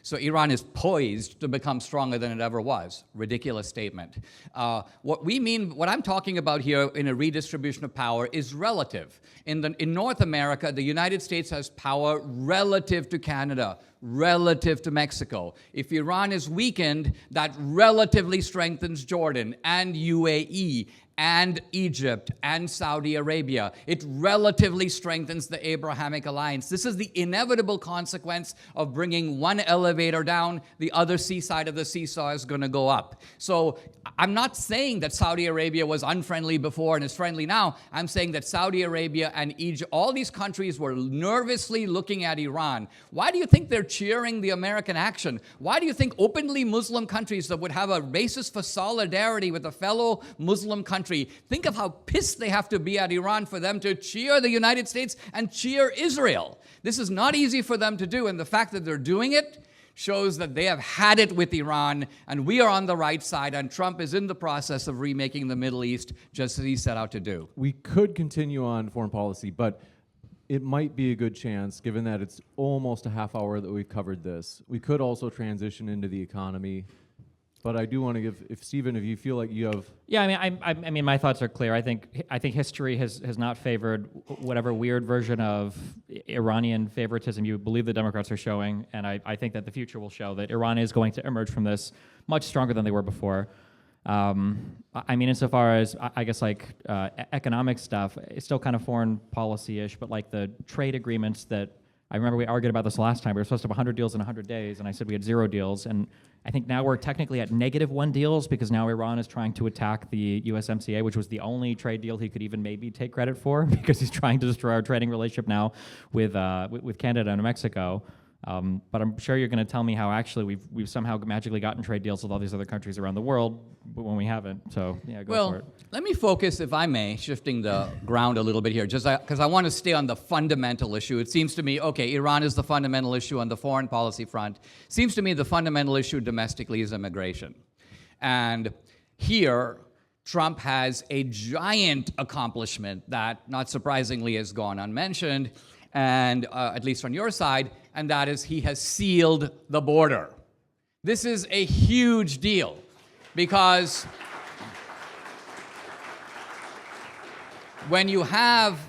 So Iran is poised to become stronger than it ever was. Ridiculous statement. What I'm talking about here in a redistribution of power is relative. In North America, the United States has power relative to Canada, relative to Mexico. If Iran is weakened, that relatively strengthens Jordan and UAE and Egypt and Saudi Arabia. It relatively strengthens the Abrahamic alliance. This is the inevitable consequence of bringing one elevator down, the other side of the seesaw is going to go up. So I'm not saying that Saudi Arabia was unfriendly before and is friendly now. I'm saying that Saudi Arabia and Egypt, all these countries were nervously looking at Iran. Why do you think they're cheering the American action? Why do you think openly Muslim countries that would have a basis for solidarity with a fellow Muslim country, think of how pissed they have to be at Iran for them to cheer the United States and cheer Israel. This is not easy for them to do, and the fact that they're doing it shows that they have had it with Iran, and we are on the right side, and Trump is in the process of remaking the Middle East just as he set out to do. We could continue on foreign policy, but it might be a good chance, given that it's almost a half hour that we've covered this. We could also transition into the economy. But I do want to give, Stephen, if you feel like you have... Yeah, I mean, my thoughts are clear. I think history has not favored whatever weird version of Iranian favoritism you believe the Democrats are showing, and I think that the future will show that Iran is going to emerge from this much stronger than they were before. I mean, insofar as I guess like economic stuff, it's still kind of foreign policy-ish, but like the trade agreements that I remember we argued about this last time. We were supposed to have 100 deals in 100 days, and I said we had 0 deals. And I think now we're technically at -1 deals because now Iran is trying to attack the USMCA, which was the only trade deal he could even maybe take credit for because he's trying to destroy our trading relationship now with Canada and Mexico. But I'm sure you're going to tell me how actually we've somehow magically gotten trade deals with all these other countries around the world, but when we haven't. So yeah, go for it. Let me focus, if I may, shifting the ground a little bit here, just because I want to stay on the fundamental issue. It seems to me, okay, Iran is the fundamental issue on the foreign policy front. Seems to me the fundamental issue domestically is immigration. And here, Trump has a giant accomplishment that, not surprisingly, has gone unmentioned, and at least on your side, and that is he has sealed the border. This is a huge deal because when you have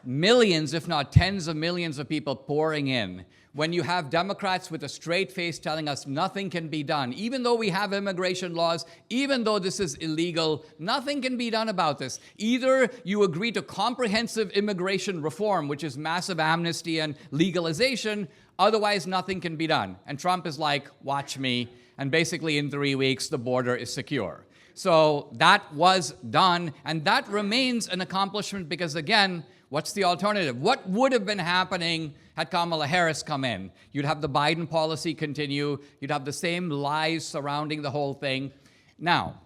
millions, if not tens of millions of people pouring in, when you have Democrats with a straight face telling us nothing can be done, even though we have immigration laws, even though this is illegal, nothing can be done about this. Either you agree to comprehensive immigration reform, which is massive amnesty and legalization, otherwise nothing can be done. And Trump is like, watch me, and basically in 3 weeks the border is secure. So that was done, and that remains an accomplishment because, again, what's the alternative? What would have been happening had Kamala Harris come in? You'd have the Biden policy continue. You'd have the same lies surrounding the whole thing. Now,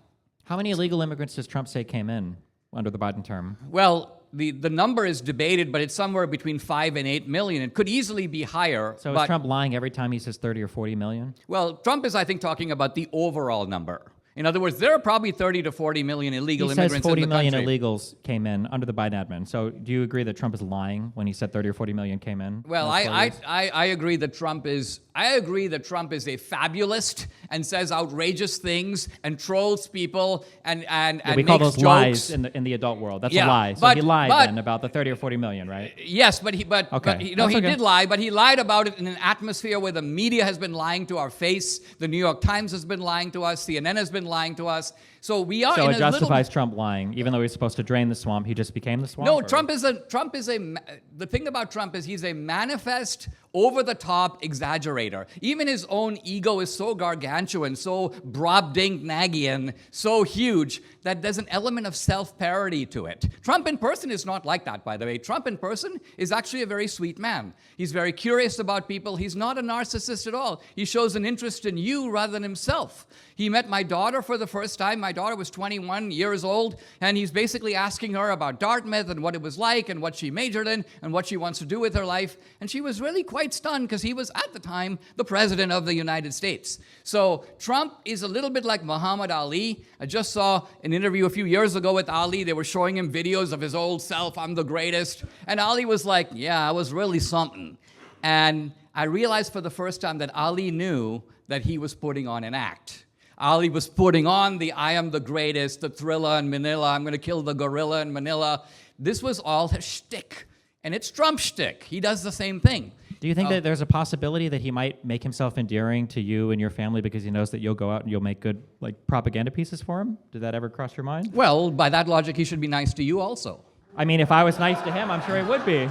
how many illegal immigrants does Trump say came in under the Biden term? Well, the number is debated, but it's somewhere between 5 and 8 million. It could easily be higher. So is Trump lying every time he says 30 or 40 million? Well, Trump is, I think, talking about the overall number. In other words, there are probably 30 to 40 million illegal immigrants in the country. He says 40 million illegals came in under the Biden admin. So do you agree that Trump is lying when he said 30 or 40 million came in? Well, I agree that Trump is a fabulist and says outrageous things and trolls people and we makes call those jokes. Lies in the adult world. That's a lie. So he lied then about the 30 or 40 million, right? Yes, but he did lie, but he lied about it in an atmosphere where the media has been lying to our face, the New York Times has been lying to us, CNN has been lying to us. So we are. So it justifies Trump lying, even though he's supposed to drain the swamp. He just became the swamp. No, Trump is the thing about Trump is he's a manifest, over-the-top exaggerator. Even his own ego is so gargantuan, so Brobdingnagian, so huge that there's an element of self-parody to it. Trump in person is not like that, by the way. Trump in person is actually a very sweet man. He's very curious about people. He's not a narcissist at all. He shows an interest in you rather than himself. He met my daughter for the first time. My daughter was 21 years old, and he's basically asking her about Dartmouth and what it was like and what she majored in and what she wants to do with her life. And she was really quite stunned because he was, at the time, the president of the United States. So Trump is a little bit like Muhammad Ali. I just saw an interview a few years ago with Ali. They were showing him videos of his old self, I'm the greatest. And Ali was like, yeah, I was really something. And I realized for the first time that Ali knew that he was putting on an act. Ali was putting on the I am the greatest, the thriller in Manila, I'm going to kill the gorilla in Manila. This was all his shtick. And it's Trump's shtick. He does the same thing. Do you think that there's a possibility that he might make himself endearing to you and your family because he knows that you'll go out and you'll make good propaganda pieces for him? Did that ever cross your mind? Well, by that logic, he should be nice to you also. I mean, if I was nice to him, I'm sure he would be.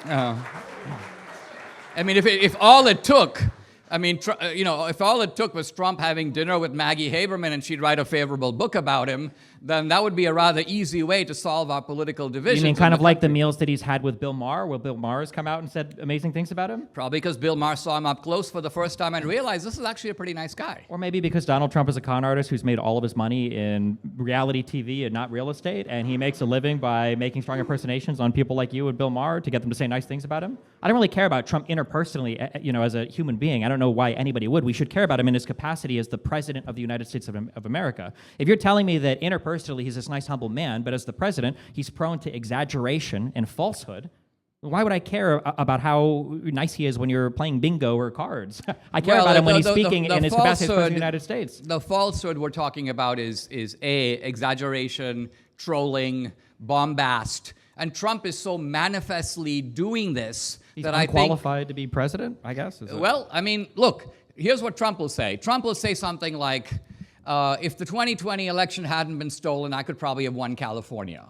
I mean, if all it took... if all it took was Trump having dinner with Maggie Haberman and she'd write a favorable book about him, then that would be a rather easy way to solve our political divisions. You mean kind of like the meals that he's had with Bill Maher, where Bill Maher has come out and said amazing things about him? Probably because Bill Maher saw him up close for the first time and realized this is actually a pretty nice guy. Or maybe because Donald Trump is a con artist who's made all of his money in reality TV and not real estate, and he makes a living by making strong impersonations on people like you and Bill Maher to get them to say nice things about him. I don't really care about Trump interpersonally, as a human being. I don't know why anybody would. We should care about him in his capacity as the president of the United States of America. If you're telling me that interpersonally he's this nice, humble man, but as the president, he's prone to exaggeration and falsehood, why would I care about how nice he is when you're playing bingo or cards? I care about him when he's speaking in his capacity as president of the United States. The falsehood we're talking about is exaggeration, trolling, bombast. And Trump is so manifestly doing this that I think... He's unqualified to be president, I guess? Well, I mean, look, here's what Trump will say. Trump will say something like, if the 2020 election hadn't been stolen, I could probably have won California.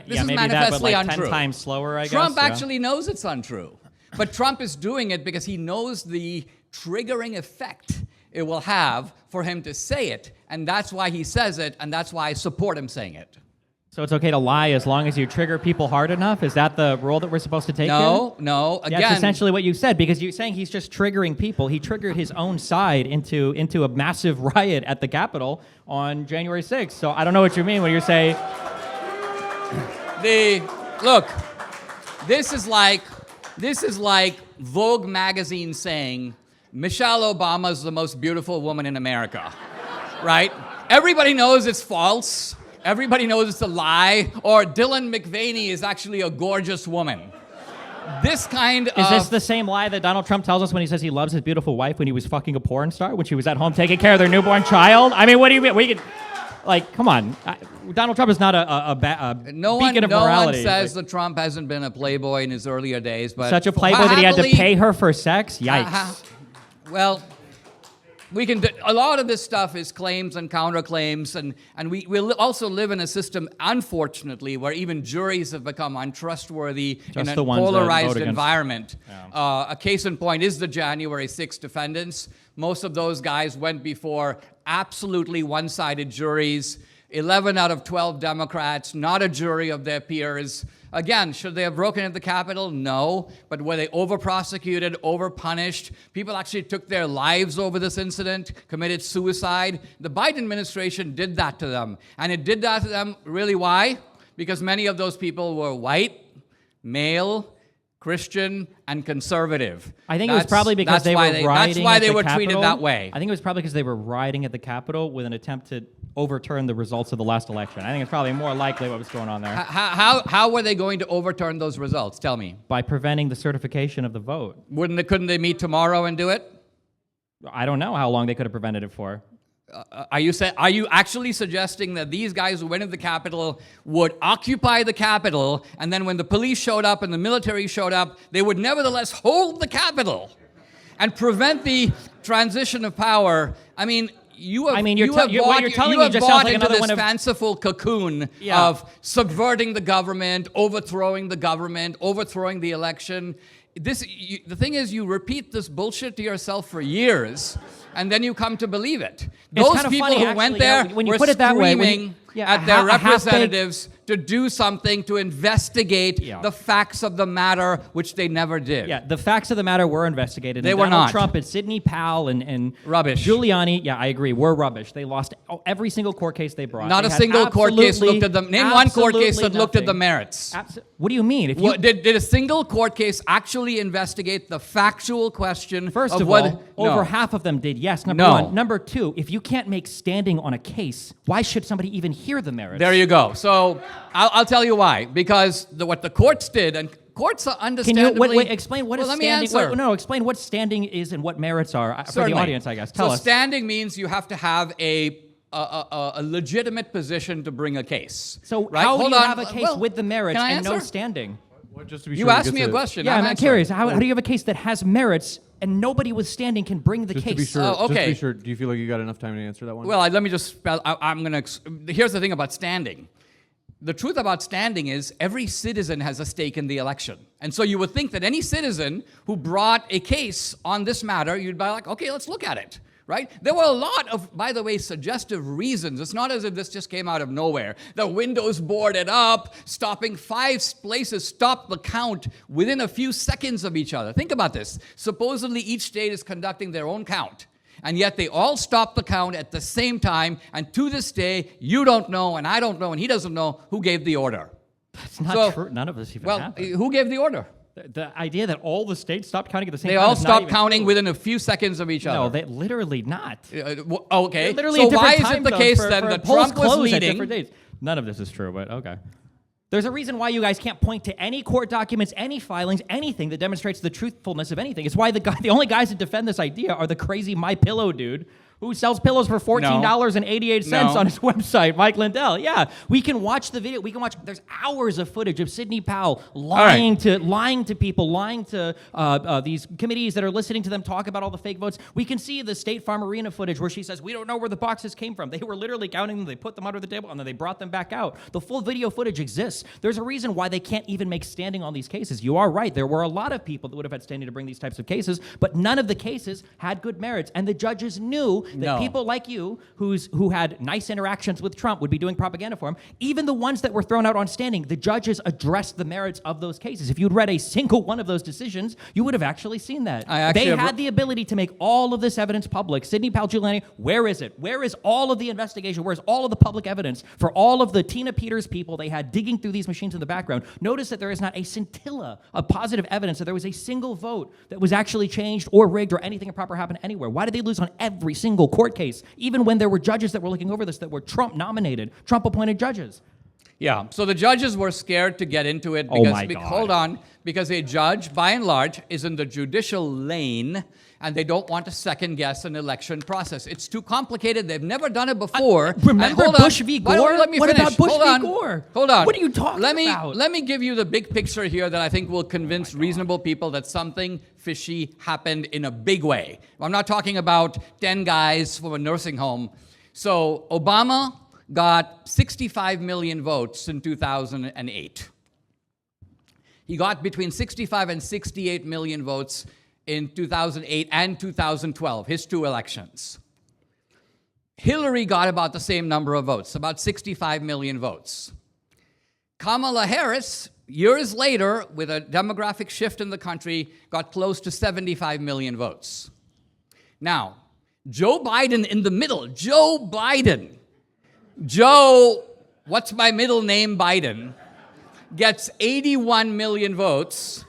This is maybe manifestly that, but like untrue. 10 times slower, I guess. Trump yeah. actually knows it's untrue. But Trump is doing it because he knows the triggering effect it will have for him to say it. And that's why he says it, and that's why I support him saying it. So it's okay to lie as long as you trigger people hard enough? Is that the rule that we're supposed to take No, here? no. Yeah, Again, that's essentially what you said, because you're saying he's just triggering people. He triggered his own side into a massive riot at the Capitol on January 6th. So I don't know what you mean when you say... Look, this is like Vogue magazine saying Michelle Obama is the most beautiful woman in America, right? Everybody knows it's false. Everybody knows it's a lie. Or Dylan McVaney is actually a gorgeous woman. This kind of... Is this the same lie that Donald Trump tells us when he says he loves his beautiful wife when he was fucking a porn star, when she was at home taking care of their newborn child? I mean, what do you mean? We could... Like, come on. Donald Trump is not a beacon of morality. No one says that Trump hasn't been a playboy in his earlier days, but... Such a playboy that he had to pay her for sex? Yikes. Well, we can... A lot of this stuff is claims and counterclaims, and we also live in a system, unfortunately, where even juries have become untrustworthy in a polarized environment. Yeah. A case in point is the January 6th defendants. Most of those guys went before absolutely one-sided juries. 11 out of 12 Democrats, not a jury of their peers. Again, should they have broken into the Capitol? No. But were they over-prosecuted, over-punished? People actually took their lives over this incident, committed suicide. The Biden administration did that to them. And it did that to them, really why? Because many of those people were white, male, Christian, and conservative. I think it was probably because they were rioting at the Capitol. That's why they were treated that way. I think it was probably because they were rioting at the Capitol with an attempt to overturn the results of the last election. I think it's probably more likely what was going on there. How were they going to overturn those results? Tell me. By preventing the certification of the vote. Couldn't they meet tomorrow and do it? I don't know how long they could have prevented it for. Are you actually suggesting that these guys who went into the Capitol would occupy the Capitol, and then when the police showed up and the military showed up, they would nevertheless hold the Capitol and prevent the transition of power? I mean, you have bought into this fanciful cocoon of subverting the government, overthrowing the election. The thing is, you repeat this bullshit to yourself for years, and then you come to believe it. Those people who went there were screaming at their representatives to do something, to investigate the facts of the matter, which they never did. Yeah, the facts of the matter were investigated. They were Donald not. Trump and Sidney Powell and rubbish. Giuliani, yeah, I agree, were rubbish. They lost every single court case they brought. Not a single court case looked at them. Name one court case that looked at the merits. What do you mean? Did a single court case actually investigate the factual question? First of all, over half of them did, yes. Number one. Number two, if you can't make standing on a case, why should somebody even hear the merits? There you go. So I'll tell you why. Because what the courts did, and courts are understandably... Can you explain what is standing? Let me answer. Explain what standing is and what merits are for the audience, I guess. Tell us. Standing means you have to have a legitimate position to bring a case. So how do you have a case with the merits and no standing? Well, just to be You sure asked me a question. Yeah, I'm curious. How do you have a case that has merits and nobody with standing can bring the Just case? to be sure, Oh, okay. just to be sure, do you feel like you got enough time to answer that one? Well, let me just spell. Here's the thing about standing. The truth about standing is every citizen has a stake in the election. And so you would think that any citizen who brought a case on this matter, you'd be like, okay, let's look at it, right? There were a lot of, by the way, suggestive reasons. It's not as if this just came out of nowhere. The windows boarded up, stopping 5 places, stopped the count within a few seconds of each other. Think about this. Supposedly each state is conducting their own count. And yet they all stopped the count at the same time, and to this day, you don't know, and I don't know, and he doesn't know who gave the order. That's not true. None of this even happened. Who gave the order? The idea that all the states stopped counting at the same They time. all is not stopped even counting true. within a few seconds of each other. No, they literally not. Okay. Literally so at different why is time it the zones case for then that polls Trump was close at leading? different days? None of this is true, but okay. There's a reason why you guys can't point to any court documents, any filings, anything that demonstrates the truthfulness of anything. It's why the only guys that defend this idea are the crazy My Pillow dude who sells pillows for $14.88 No. on his website, Mike Lindell. Yeah, we can watch the video. We can watch. There's hours of footage of Sidney Powell lying to people, lying to these committees that are listening to them talk about all the fake votes. We can see the State Farm Arena footage where she says, we don't know where the boxes came from. They were literally counting them. They put them under the table, and then they brought them back out. The full video footage exists. There's a reason why they can't even make standing on these cases. You are right. There were a lot of people that would have had standing to bring these types of cases, but none of the cases had good merits. And the judges knew that people like you, who had nice interactions with Trump, would be doing propaganda for him. Even the ones that were thrown out on standing, the judges addressed the merits of those cases. If you'd read a single one of those decisions, you would have actually seen that. They had the ability to make all of this evidence public. Sidney Powell, Giuliani, where is it? Where is all of the investigation? Where's all of the public evidence for all of the Tina Peters people they had digging through these machines in the background? Notice that there is not a scintilla of positive evidence that there was a single vote that was actually changed or rigged or anything improper happened anywhere. Why did they lose on every single court case, even when there were judges that were looking over this that were Trump-nominated, Trump-appointed judges? Yeah, so the judges were scared to get into it because a judge, by and large, is in the judicial lane, and they don't want to second-guess an election process. It's too complicated. They've never done it before. Remember Bush v. Gore? Let me what finish. about Bush v. Gore? Hold on. What are you talking about? Let me give you the big picture here that I think will convince reasonable people that something fishy happened in a big way. I'm not talking about 10 guys from a nursing home. So Obama got 65 million votes in 2008. He got between 65 and 68 million votes in 2008 and 2012, his two elections. Hillary got about the same number of votes, about 65 million votes. Kamala Harris, years later, with a demographic shift in the country, got close to 75 million votes. Now, Joe Biden in the middle, Joe, what's my middle name, Biden, gets 81 million votes,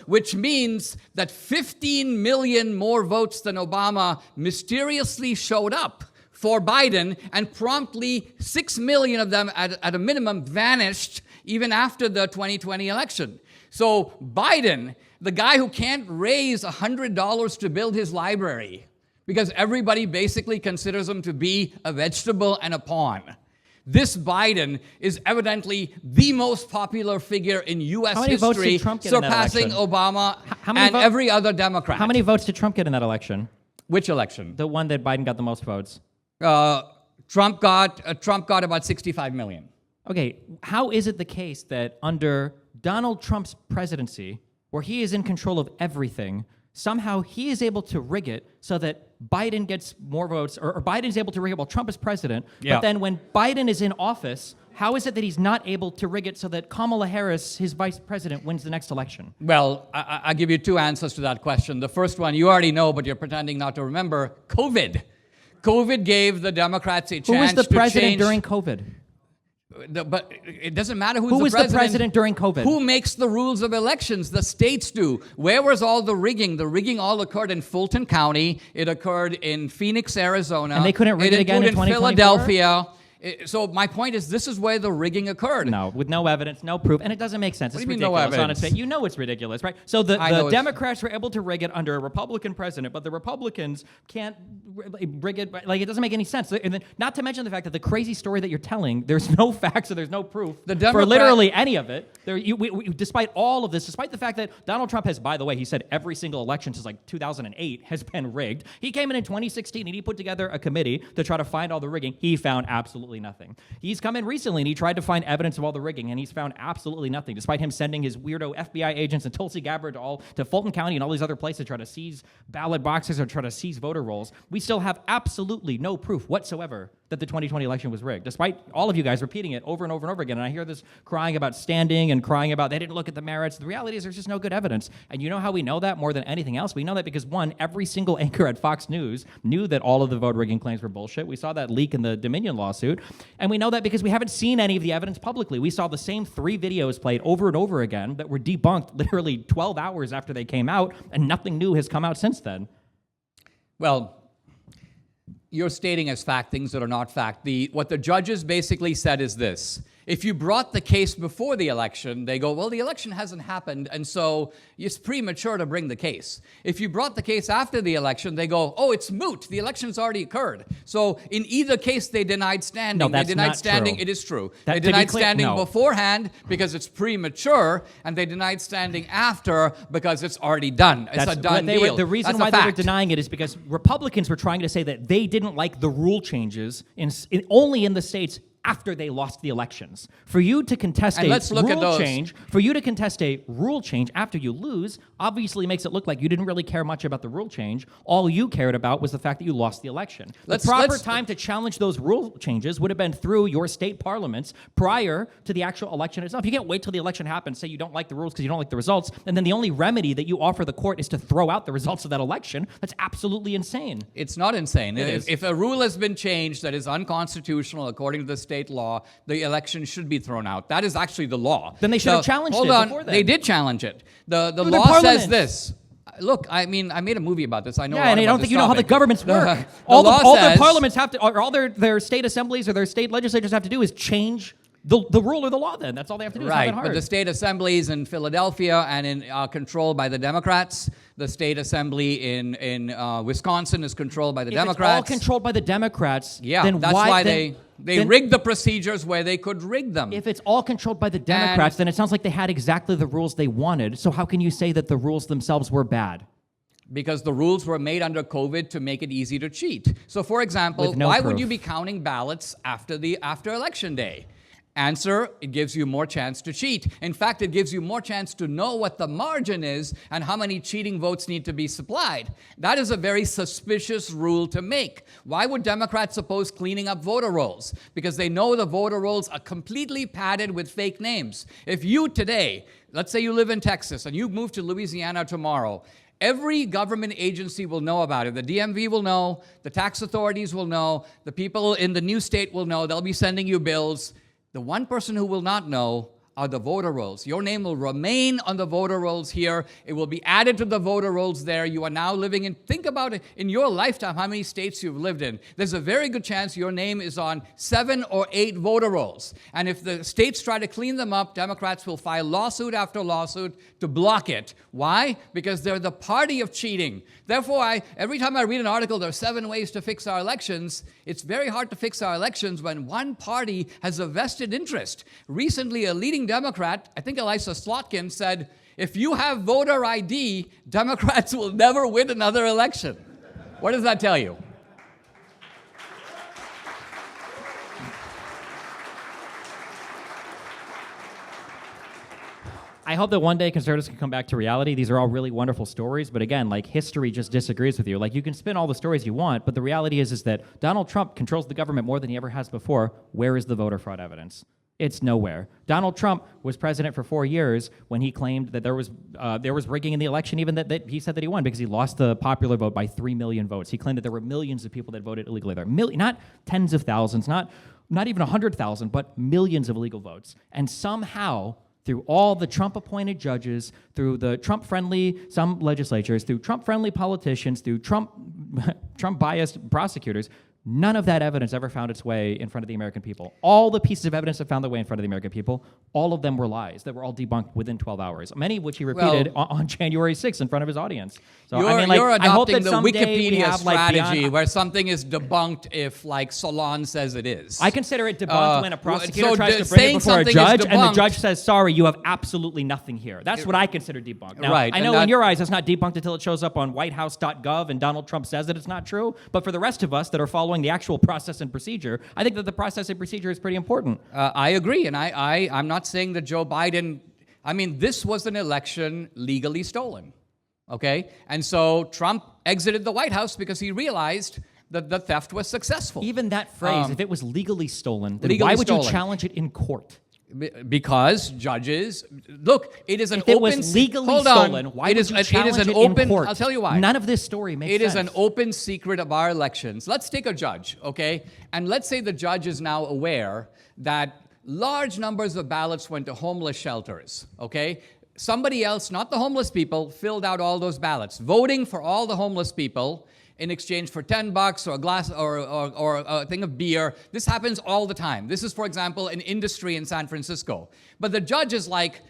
which means that 15 million more votes than Obama mysteriously showed up for Biden, and promptly 6 million of them, at a minimum, vanished even after the 2020 election. So Biden, the guy who can't raise $100 to build his library, because everybody basically considers him to be a vegetable and a pawn. This Biden is evidently the most popular figure in U.S. history, surpassing Obama and every other Democrat. How many votes did Trump get in that election? Which election? The one that Biden got the most votes. Trump got about 65 million. Okay, how is it the case that under Donald Trump's presidency, where he is in control of everything, somehow he is able to rig it so that Biden gets more votes, or Biden is able to rig it while Trump is president, but then when Biden is in office, how is it that he's not able to rig it so that Kamala Harris, his vice president, wins the next election? Well, I'll give you two answers to that question. The first one, you already know, but you're pretending not to remember, COVID. COVID gave the Democrats a chance to change... Who was the president during COVID? But it doesn't matter who was the president during COVID. Who makes the rules of elections? The states do. Where was all the rigging? The rigging all occurred in Fulton County. It occurred in Phoenix, Arizona. And they couldn't rig it again in 2024? Philadelphia. So my point is, this is where the rigging occurred. No, with no evidence, no proof, and it doesn't make sense. What it's do you mean, ridiculous no on its face. You know it's ridiculous, right? So the Democrats were able to rig it under a Republican president, but the Republicans can't rig it. Like, it doesn't make any sense. And then, not to mention the fact that the crazy story that you're telling, there's no facts or there's no proof for literally any of it. Despite all of this, despite the fact that Donald Trump has, by the way, he said every single election since like 2008 has been rigged. He came in 2016 and he put together a committee to try to find all the rigging. He found absolutely nothing. He's come in recently and he tried to find evidence of all the rigging, and he's found absolutely nothing, despite him sending his weirdo FBI agents and Tulsi Gabbard to Fulton County and all these other places to try to seize ballot boxes or try to seize voter rolls. We still have absolutely no proof whatsoever that the 2020 election was rigged, despite all of you guys repeating it over and over and over again. And I hear this crying about standing and crying about they didn't look at the merits. The reality is there's just no good evidence. And you know how we know that more than anything else? We know that because, one, every single anchor at Fox News knew that all of the vote rigging claims were bullshit. We saw that leak in the Dominion lawsuit. And we know that because we haven't seen any of the evidence publicly. We saw the same 3 videos played over and over again that were debunked literally 12 hours after they came out, and nothing new has come out since then. Well, you're stating as fact things that are not fact. What the judges basically said is this. If you brought the case before the election, they go, well, the election hasn't happened, and so it's premature to bring the case. If you brought the case after the election, they go, oh, it's moot. The election's already occurred. So in either case, they denied standing. No, that's they denied not standing. true. It is true. That- They to be denied clear, standing no. beforehand because it's premature, and they denied standing after because it's already done. It's a done deal. The reason That's why a they were fact. denying it is because Republicans were trying to say that they didn't like the rule changes only in the states after they lost the elections. For you to contest And let's look at those. for you to contest a rule change after you lose, obviously makes it look like you didn't really care much about the rule change. All you cared about was the fact that you lost the election. The proper time to challenge those rule changes would have been through your state parliaments prior to the actual election itself. You can't wait till the election happens, say you don't like the rules because you don't like the results, and then the only remedy that you offer the court is to throw out the results of that election. That's absolutely insane. It's not insane. It is. If a rule has been changed that is unconstitutional according to the state law, the election should be thrown out. That is actually the law. Then they should have challenged hold it on. before then. They did challenge it. The Through their law says parliament. this. Look, I mean, I made a movie about this. I know. Yeah, a lot and I about don't this think you know how the topic. governments work. The all law their says- parliaments have to, or all their state assemblies or their state legislatures have to do is change the rule or the law. Then that's all they have to do. It's not Right, that hard. but the state assemblies in Philadelphia and in controlled by the Democrats. The state assembly in Wisconsin is controlled by the if Democrats. it's all controlled by the Democrats, Yeah, then that's why they then- rigged the procedures where they could rig them. If it's all controlled by the Democrats, then it sounds like they had exactly the rules they wanted. So how can you say that the rules themselves were bad? Because the rules were made under COVID to make it easy to cheat. So, for example, With no why would proof. you be counting ballots after election day? Answer, it gives you more chance to cheat. In fact, it gives you more chance to know what the margin is and how many cheating votes need to be supplied. That is a very suspicious rule to make. Why would Democrats oppose cleaning up voter rolls? Because they know the voter rolls are completely padded with fake names. If you today, let's say you live in Texas and you move to Louisiana tomorrow, every government agency will know about it. The DMV will know, the tax authorities will know, the people in the new state will know, they'll be sending you bills. The one person who will not know are the voter rolls. Your name will remain on the voter rolls here. It will be added to the voter rolls there. You are now living in, think about it, in your lifetime, how many states you've lived in. There's a very good chance your name is on 7 or 8 voter rolls. And if the states try to clean them up, Democrats will file lawsuit after lawsuit to block it. Why? Because they're the party of cheating. Therefore, every time I read an article, there are 7 ways to fix our elections, it's very hard to fix our elections when one party has a vested interest. Recently, a leading Democrat, I think Elisa Slotkin, said, if you have voter ID, Democrats will never win another election. What does that tell you? I hope that one day conservatives can come back to reality. These are all really wonderful stories, but again, like history just disagrees with you. Like you can spin all the stories you want, but the reality is that Donald Trump controls the government more than he ever has before. Where is the voter fraud evidence? It's nowhere. Donald Trump was president for 4 years when he claimed that there was rigging in the election, even that he said that he won because he lost the popular vote by 3 million votes. He claimed that there were millions of people that voted illegally there. Not tens of thousands, not even 100,000, but millions of illegal votes. And somehow, through all the Trump-appointed judges, through the Trump-friendly, some legislatures, through Trump-friendly politicians, through Trump-biased prosecutors, none of that evidence ever found its way in front of the American people. All the pieces of evidence that found their way in front of the American people, all of them were lies that were all debunked within 12 hours, many of which he repeated on January 6th in front of his audience. So, You're I hope adopting that the someday we Wikipedia have, like, strategy beyond- where something is debunked if, like, Salon says it is. I consider it debunked when a prosecutor so tries to bring saying it before a something is judge, and the debunked- judge says, sorry, you have absolutely nothing here. That's what I consider debunked. Now, Right, I and know that- in your eyes it's not debunked until it shows up on whitehouse.gov and Donald Trump says that it's not true, but for the rest of us that are following the actual process and procedure, I think that the process and procedure is pretty important. I agree, and I'm not saying that Joe Biden, I mean, this was an election legally stolen, okay? And so Trump exited the White House because he realized that the theft was successful. Even that phrase, if it was legally stolen, then legally why would stolen. you challenge it in court? Because judges, look, it is an If it open. was legally hold on. stolen, why it would is, you it challenge is an it open. in court? I'll tell you why. None of this story makes It sense. is an open secret of our elections. Let's take a judge, okay? And let's say the judge is now aware that large numbers of ballots went to homeless shelters, okay? Somebody else, not the homeless people, filled out all those ballots, voting for all the homeless people in exchange for $10 or a glass or a thing of beer. This happens all the time. This is, for example, an industry in San Francisco. But the judge is like,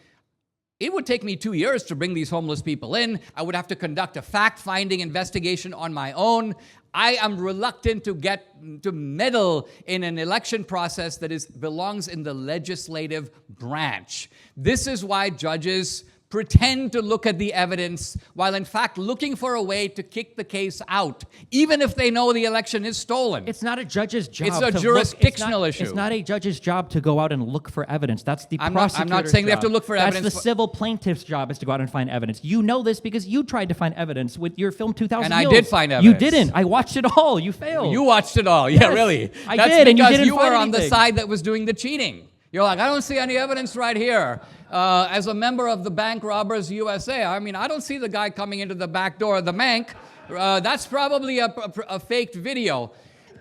it would take me 2 years to bring these homeless people in. I would have to conduct a fact-finding investigation on my own. I am reluctant to meddle in an election process that belongs in the legislative branch. This is why judges pretend to look at the evidence while in fact looking for a way to kick the case out, even if they know the election is stolen. It's not a judge's job. It's a to jurisdictional issue. It's not a judge's job to go out and look for evidence. That's the I'm prosecutor's not saying they have to job. look for That's evidence. the civil plaintiff's job is to go out and find evidence. You know this because you tried to find evidence with your film 2000 And I Mules. did find You evidence. didn't. I watched it all. You failed. You watched it all. Yeah, Yes, really. I That's did, and you because didn't you find were on the anything. side that was doing the cheating. You're like, I don't see any evidence right here. As a member of the Bank Robbers USA, I mean, I don't see the guy coming into the back door of the bank. That's probably a faked video.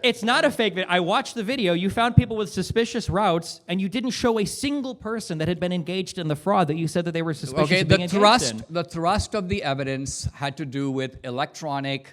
It's not a fake video. I watched the video. You found people with suspicious routes, and you didn't show a single person that had been engaged in the fraud that you said that they were suspicious Okay, of being engaged in. the thrust of the evidence had to do with electronic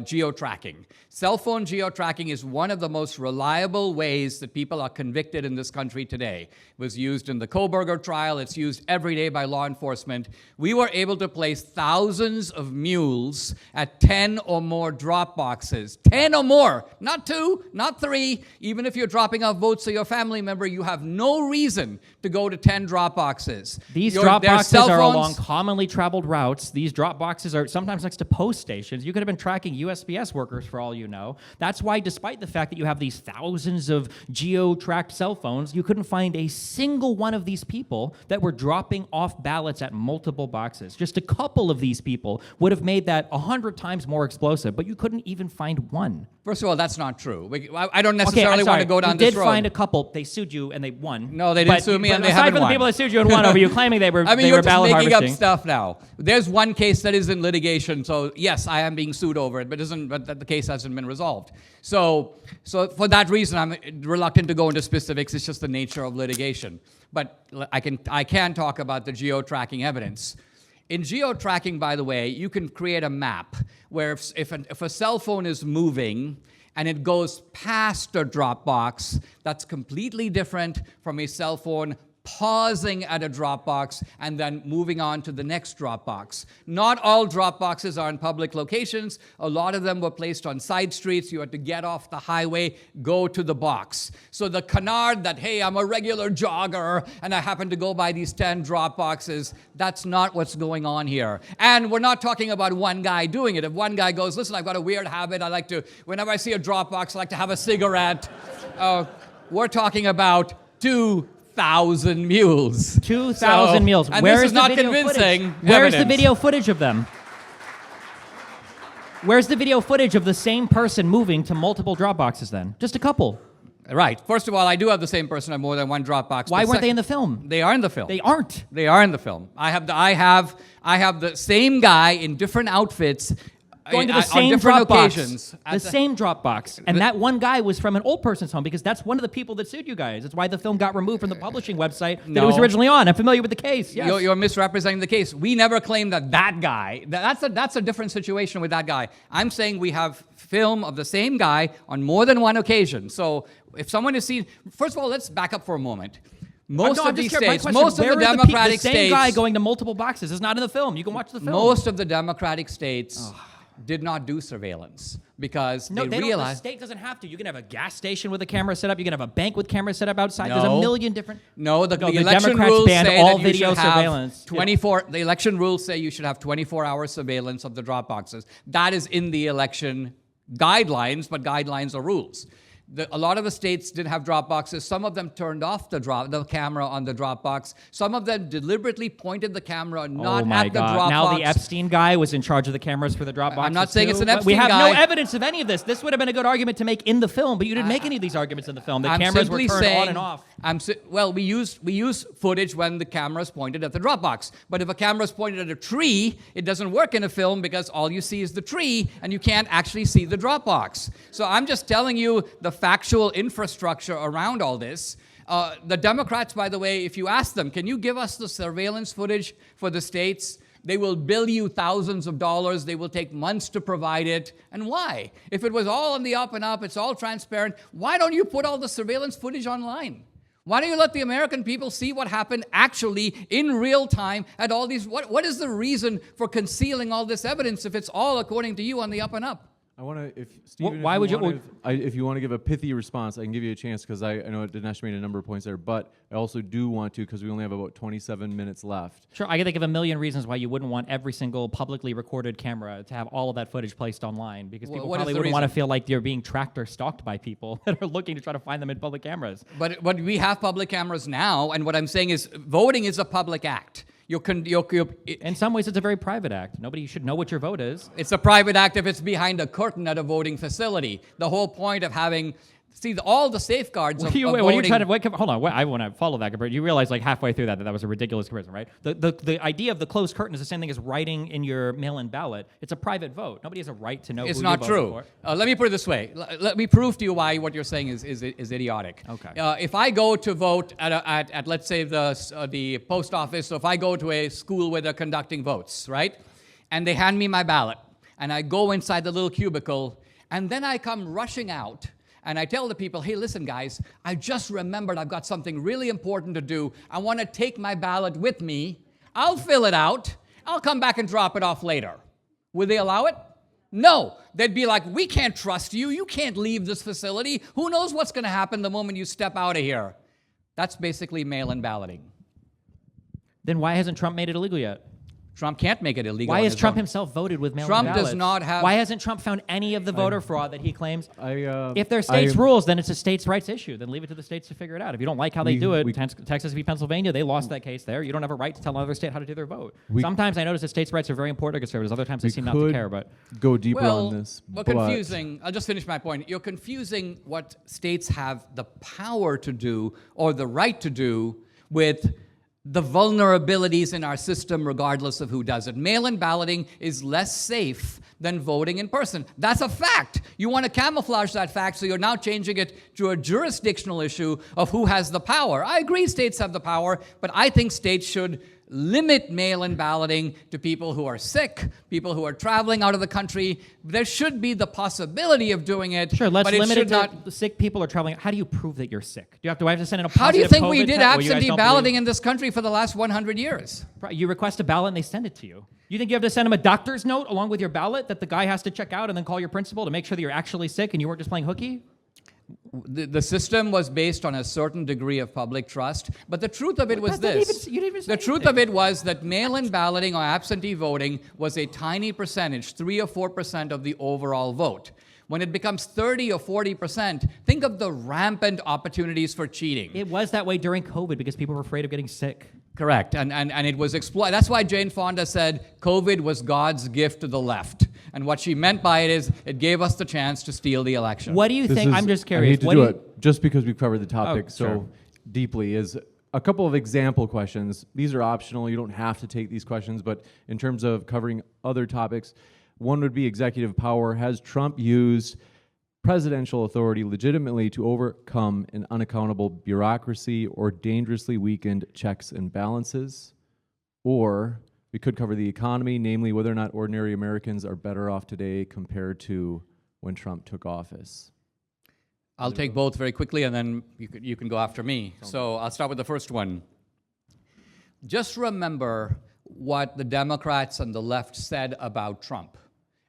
geo-tracking. Cell phone geo-tracking is one of the most reliable ways that people are convicted in this country today. It was used in the Koberger trial. It's used every day by law enforcement. We were able to place thousands of mules at 10 or more drop boxes. 10 or more, not 2, not 3. Even if you're dropping off votes to your family member, you have no reason to go to 10 drop boxes. These drop boxes cell are phones- along commonly traveled routes. These drop boxes are sometimes next to post stations. You could have been tracking USPS workers for all you know. That's why, despite the fact that you have these thousands of geo-tracked cell phones, you couldn't find a single one of these people that were dropping off ballots at multiple boxes. Just a couple of these people would have made that 100 times more explosive, but you couldn't even find one. First of all, that's not true. I don't Okay, necessarily I'm want to sorry. go down you this did road. find a couple. They sued you and they won. No, they didn't sue me and they aside haven't from the won. people that sued you and won over you claiming they were I mean, they you're were just ballot making harvesting. up stuff now. There's one case that is in litigation, so yes, I am being sued over it, but the case hasn't been resolved. So for that reason, I'm reluctant to go into specifics. It's just the nature of litigation. But I can talk about the geo-tracking evidence. In geo-tracking, by the way, you can create a map where if a cell phone is moving and it goes past a drop box, that's completely different from a cell phone pausing at a drop box and then moving on to the next drop box. Not all drop boxes are in public locations. A lot of them were placed on side streets. You had to get off the highway, go to the box. So the canard that, hey, I'm a regular jogger and I happen to go by these 10 drop boxes, that's not what's going on here. And we're not talking about one guy doing it. If one guy goes, listen, I've got a weird habit. I like to, whenever I see a drop box, I like to have a cigarette. We're talking about 2,000 mules. 2,000 mules. And Where this is is the not video convincing footage? Where's the evidence. video footage of them? Where's the video footage of the same person moving to multiple drop boxes then? Just a couple. Right. First of all, I do have the same person on more than one drop box. Why but weren't they in the film? They are in the film. They aren't. They are in the film. I have the same guy in different outfits Going to the on same different drop box. occasions. The same drop box. And that one guy was from an old person's home because that's one of the people that sued you guys. That's why the film got removed from the publishing website that it was No. originally on. I'm familiar with the case. Yes. You're misrepresenting the case. We never claimed that guy. That's a different situation with that guy. I'm saying we have film of the same guy on more than one occasion. So if someone is seen, first of all, let's back up for a moment. Most I'm of these just curious. states, My question, most of where the are Democratic the same states, guy going to multiple boxes is not in the film. You can watch the film. most of the Democratic states did not do surveillance because No, they they don't. The realized. state doesn't have to. You can have a gas station with a camera set up. You can have a bank with cameras set up outside. There's a No. million different. No, the election Democrats rules banned say all that you video should have surveillance. 24. The election rules say you should have 24-hour surveillance of the drop boxes. That is in the election guidelines, but guidelines are rules. A lot of the states did have drop boxes. Some of them turned off the camera on the drop box. Some of them deliberately pointed the camera not Oh my at the God. drop Now box. the Epstein guy was in charge of the cameras for the drop boxes. I'm not saying too. it's an But we Epstein have no guy. evidence of any of this. This would have been a good argument to make in the film, but you didn't make any of these arguments in the film. The I'm cameras were simply turned saying, on and off. We use footage when the camera is pointed at the drop box. But if a camera is pointed at a tree, it doesn't work in a film because all you see is the tree and you can't actually see the drop box. So I'm just telling you the factual infrastructure around all this. The Democrats, by the way, if you ask them, can you give us the surveillance footage for the states? They will bill you thousands of dollars. They will take months to provide it. And why? If it was all on the up and up, it's all transparent, why don't you put all the surveillance footage online? Why don't you let the American people see what happened actually in real time at all these? What is the reason for concealing all this evidence if it's all according to you on the up and up? I want to, if Stephen, Why would you? if you want to give a pithy response, I can give you a chance because I know Dinesh made a number of points there, but I also do want to because we only have about 27 minutes left. Sure, I can think of a million reasons why you wouldn't want every single publicly recorded camera to have all of that footage placed online because people what is probably the wouldn't want to reason? feel like they're being tracked or stalked by people that are looking to try to find them in public cameras. But we have public cameras now, and what I'm saying is voting is a public act. In some ways, it's a very private act. Nobody should know what your vote is. It's a private act if it's behind a curtain at a voting facility. The whole point of having, all the safeguards of When voting. you're trying to hold on, I want to follow that comparison. You realize like halfway through that was a ridiculous comparison, right? The idea of the closed curtain is the same thing as writing in your mail-in ballot. It's a private vote. Nobody has a right to know. It's who not you're voting true. for. Let me put it this way. Let me prove to you why what you're saying is idiotic. Okay. If I go to vote at let's say the post office, so if I go to a school where they're conducting votes, right, and they hand me my ballot, and I go inside the little cubicle, and then I come rushing out. And I tell the people, hey, listen, guys, I just remembered I've got something really important to do. I want to take my ballot with me. I'll fill it out. I'll come back and drop it off later. Would they allow it? No. They'd be like, we can't trust you. You can't leave this facility. Who knows what's going to happen the moment you step out of here? That's basically mail-in balloting. Then why hasn't Trump made it illegal yet? Trump can't make it illegal. Why on has his Trump own. himself voted with mail-in Trump ballots? does not have- Why hasn't Trump found any of the voter fraud that he claims? If they're I- states' rules, then it's a states' rights issue. Then leave it to the states to figure it out. If you don't like how they do it, Texas v. Pennsylvania, they lost that case there. You don't have a right to tell another state how to do their vote. Sometimes I notice that states' rights are very important to conservatives. Other times they seem not to care. But go deeper Well, on this. we're but confusing. I'll just finish my point. You're confusing what states have the power to do or the right to do with the vulnerabilities in our system regardless of who does it. Mail-in balloting is less safe than voting in person. That's a fact. You want to camouflage that fact, so you're now changing it to a jurisdictional issue of who has the power. I agree states have the power, but I think states should limit mail-in balloting to people who are sick, people who are traveling out of the country. There should be the possibility of doing it. sure, let's but it limit should it not. to sick people are traveling. How do you prove that you're sick? Do I have to send in a How do you positive think we COVID did test? Well, you guys absentee don't balloting believe- in this country for the last 100 years? You request a ballot and they send it to you. You think you have to send them a doctor's note along with your ballot that the guy has to check out and then call your principal to make sure that you're actually sick and you weren't just playing hooky? The system was based on a certain degree of public trust, but the truth of it was That didn't this. even- you didn't even say The truth anything. of it was that mail-in balloting or absentee voting was a tiny percentage, 3 or 4% of the overall vote. When it becomes 30 or 40%, think of the rampant opportunities for cheating. It was that way during COVID because people were afraid of getting sick. Correct, and it was exploited. That's why Jane Fonda said COVID was God's gift to the left. And what she meant by it is it gave us the chance to steal the election. What do you this think? is- I'm just I curious. hate to What do you- it just because we've covered the topic so sure. deeply. Is a couple of example questions. These are optional. You don't have to take these questions, but in terms of covering other topics, one would be executive power. Has Trump used presidential authority legitimately to overcome an unaccountable bureaucracy or dangerously weakened checks and balances? Or we could cover the economy, namely whether or not ordinary Americans are better off today compared to when Trump took office. I'll take both very quickly, and then you can go after me. So I'll start with the first one. Just remember what the Democrats and the left said about Trump,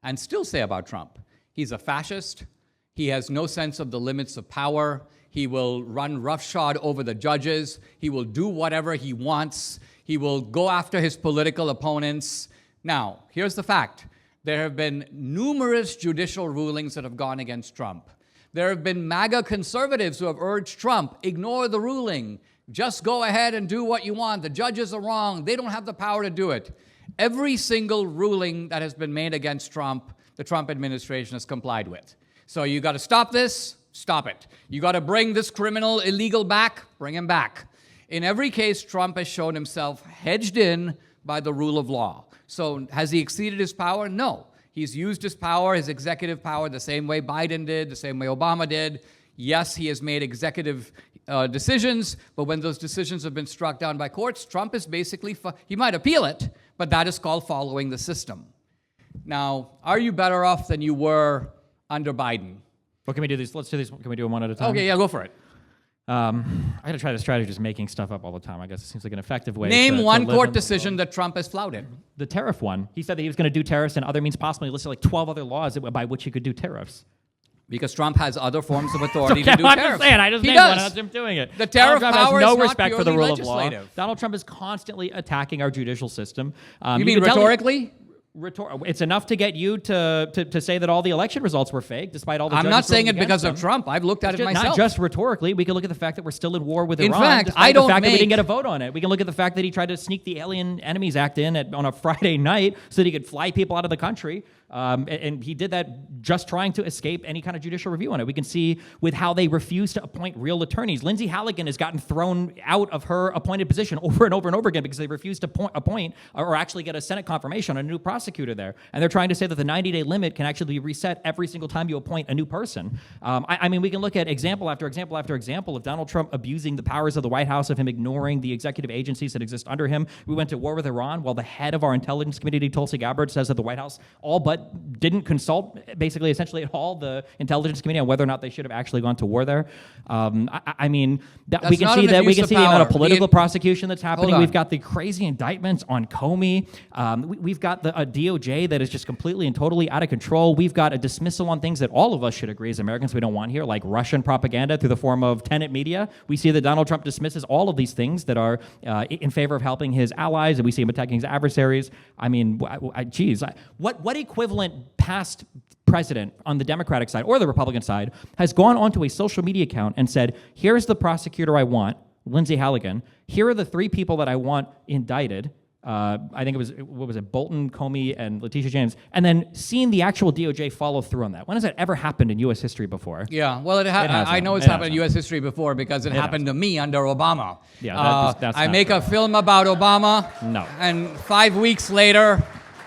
and still say about Trump. He's a fascist. He has no sense of the limits of power. He will run roughshod over the judges. He will do whatever he wants. He will go after his political opponents. Now, here's the fact. There have been numerous judicial rulings that have gone against Trump. There have been MAGA conservatives who have urged Trump, ignore the ruling. Just go ahead and do what you want. The judges are wrong. They don't have the power to do it. Every single ruling that has been made against Trump, the Trump administration has complied with. So you got to stop this, stop it. You got to bring this criminal illegal back, bring him back. In every case, Trump has shown himself hedged in by the rule of law. So has he exceeded his power? No. He's used his power, his executive power, the same way Biden did, the same way Obama did. Yes, he has made executive decisions, but when those decisions have been struck down by courts, Trump is basically, he might appeal it, But that is called following the system. Now, are you better off than you were under Biden? Well, can we do these? Let's do these. Can we do them one at a time? Okay, yeah, go for it. I gotta try the strategy of just making stuff up all the time. I guess it seems like an effective way. Name to one live court in the decision world. that Trump has flouted. The tariff one. He said that he was going to do tariffs and other means possible. He listed like 12 other laws by which he could do tariffs. Because Trump has other forms of authority Okay, to do I'm tariffs. just saying. I just He named one. does. That's him doing it. The tariff Donald Trump power has no is not respect for the purely rule of law. legislative. Donald Trump is constantly attacking our judicial system. You mean can tell rhetorically? It's enough to get you to say that all the election results were fake, despite all the. I'm judges not saying ruling it because of against them. Trump. I've looked at it myself. Not just rhetorically. We can look at the fact that we're still at war with In Iran. fact, despite I don't the fact that we make- didn't get a vote on it. We can look at the fact that he tried to sneak the Alien Enemies Act in on a Friday night so that he could fly people out of the country. And he did that just trying to escape any kind of judicial review on it. We can see with how they refuse to appoint real attorneys. Lindsay Halligan has gotten thrown out of her appointed position over and over and over again because they refuse to appoint or actually get a Senate confirmation on a new prosecutor there. And they're trying to say that the 90-day limit can actually be reset every single time you appoint a new person. I mean, we can look at example after example after example of Donald Trump abusing the powers of the White House, of him ignoring the executive agencies that exist under him. We went to war with Iran while the head of our intelligence committee, Tulsi Gabbard, says that the White House all but didn't consult, basically, essentially at all, the intelligence committee on whether or not they should have actually gone to war there. I mean, we can not see an that we abuse can of see the amount of power. political prosecution that's happening. on. We've got the crazy indictments on Comey. We've got a DOJ that is just completely and totally out of control. We've got a dismissal on things that all of us should agree as Americans we don't want here, like Russian propaganda through the form of tenant media. We see that Donald Trump dismisses all of these things that are in favor of helping his allies, and we see him attacking his adversaries. I mean, geez, what equivalent past president on the Democratic side or the Republican side has gone onto a social media account and said, here's the prosecutor I want, Lindsay Halligan. Here are the 3 people that I want indicted. I think it was, what was it, Bolton, Comey, and Letitia James, and then seeing the actual DOJ follow through on that. When has that ever happened in U.S. history before? Yeah, well, hasn't. I know it's It happened in hasn't. U.S. history before because it happened to me under Obama. Yeah, that's I not make true. a film about Obama. No. And 5 weeks later,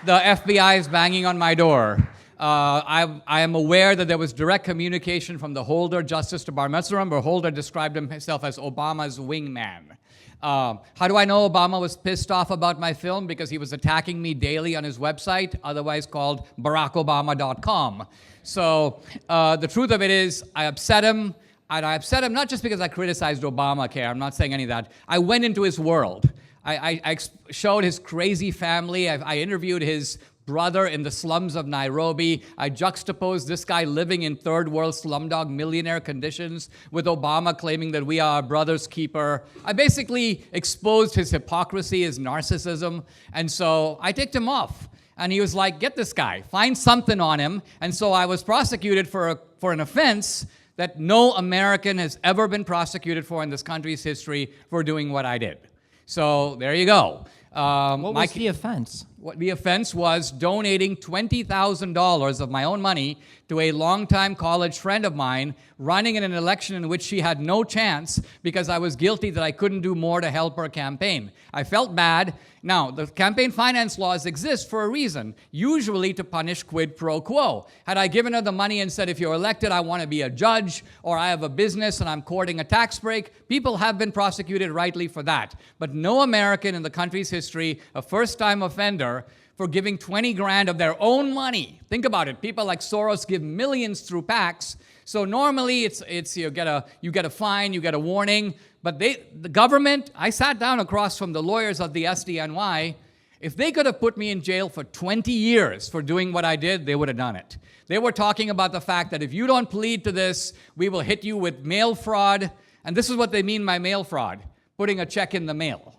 the FBI is banging on my door. I am aware that there was direct communication from the Holder Justice to Bar Mitzvah, where Holder described himself as Obama's wingman. How do I know Obama was pissed off about my film? Because he was attacking me daily on his website, otherwise called BarackObama.com. So the truth of it is, I upset him. And I upset him not just because I criticized Obamacare. I'm not saying any of that. I went into his world. I showed his crazy family. I interviewed his brother in the slums of Nairobi. I juxtaposed this guy living in third world slumdog millionaire conditions with Obama claiming that we are our brother's keeper. I basically exposed his hypocrisy, his narcissism, and so I ticked him off. And he was like, get this guy, find something on him. And so I was prosecuted for an offense that no American has ever been prosecuted for in this country's history for doing what I did. So there you go. What was the offense? What the offense was donating $20,000 of my own money to a longtime college friend of mine running in an election in which she had no chance because I was guilty that I couldn't do more to help her campaign. I felt bad. Now, the campaign finance laws exist for a reason, usually to punish quid pro quo. Had I given her the money and said, if you're elected, I want to be a judge, or I have a business and I'm courting a tax break, people have been prosecuted rightly for that. But no American in the country's history, a first-time offender, for giving 20 grand of their own money. Think about it. People like Soros give millions through PACs. So normally it's you get a fine, you get a warning. But the government, I sat down across from the lawyers of the SDNY. If they could have put me in jail for 20 years for doing what I did, they would have done it. They were talking about the fact that if you don't plead to this, we will hit you with mail fraud. And this is what they mean by mail fraud, putting a check in the mail.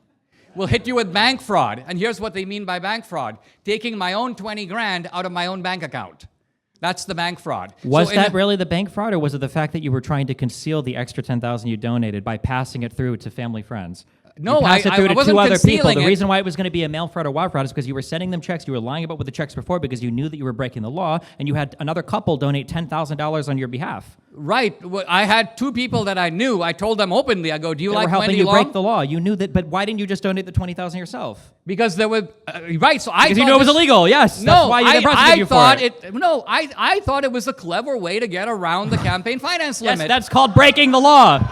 We'll hit you with bank fraud. And here's what they mean by bank fraud. Taking my own 20 grand out of my own bank account. That's the bank fraud. Was that really the bank fraud, or was it the fact that you were trying to conceal the extra $10,000 you donated by passing it through to family friends? No, you passed it through to wasn't 2 other people. concealing The it. reason why it was going to be a mail fraud or wire fraud is because you were sending them checks. You were lying about what the checks were for because you knew that you were breaking the law, and you had another couple donate $10,000 on your behalf. Right. Well, I had 2 people that I knew. I told them openly, I go, do you They like were helping Wendy you Long? break the law. You knew that, but why didn't you just donate the $20,000 yourself? Because there were, right, so I Because you thought knew it was this- illegal, yes. No, That's why you didn't prosecute you for it. I thought it was a clever way to get around the campaign finance Yes, limit. that's called breaking the law.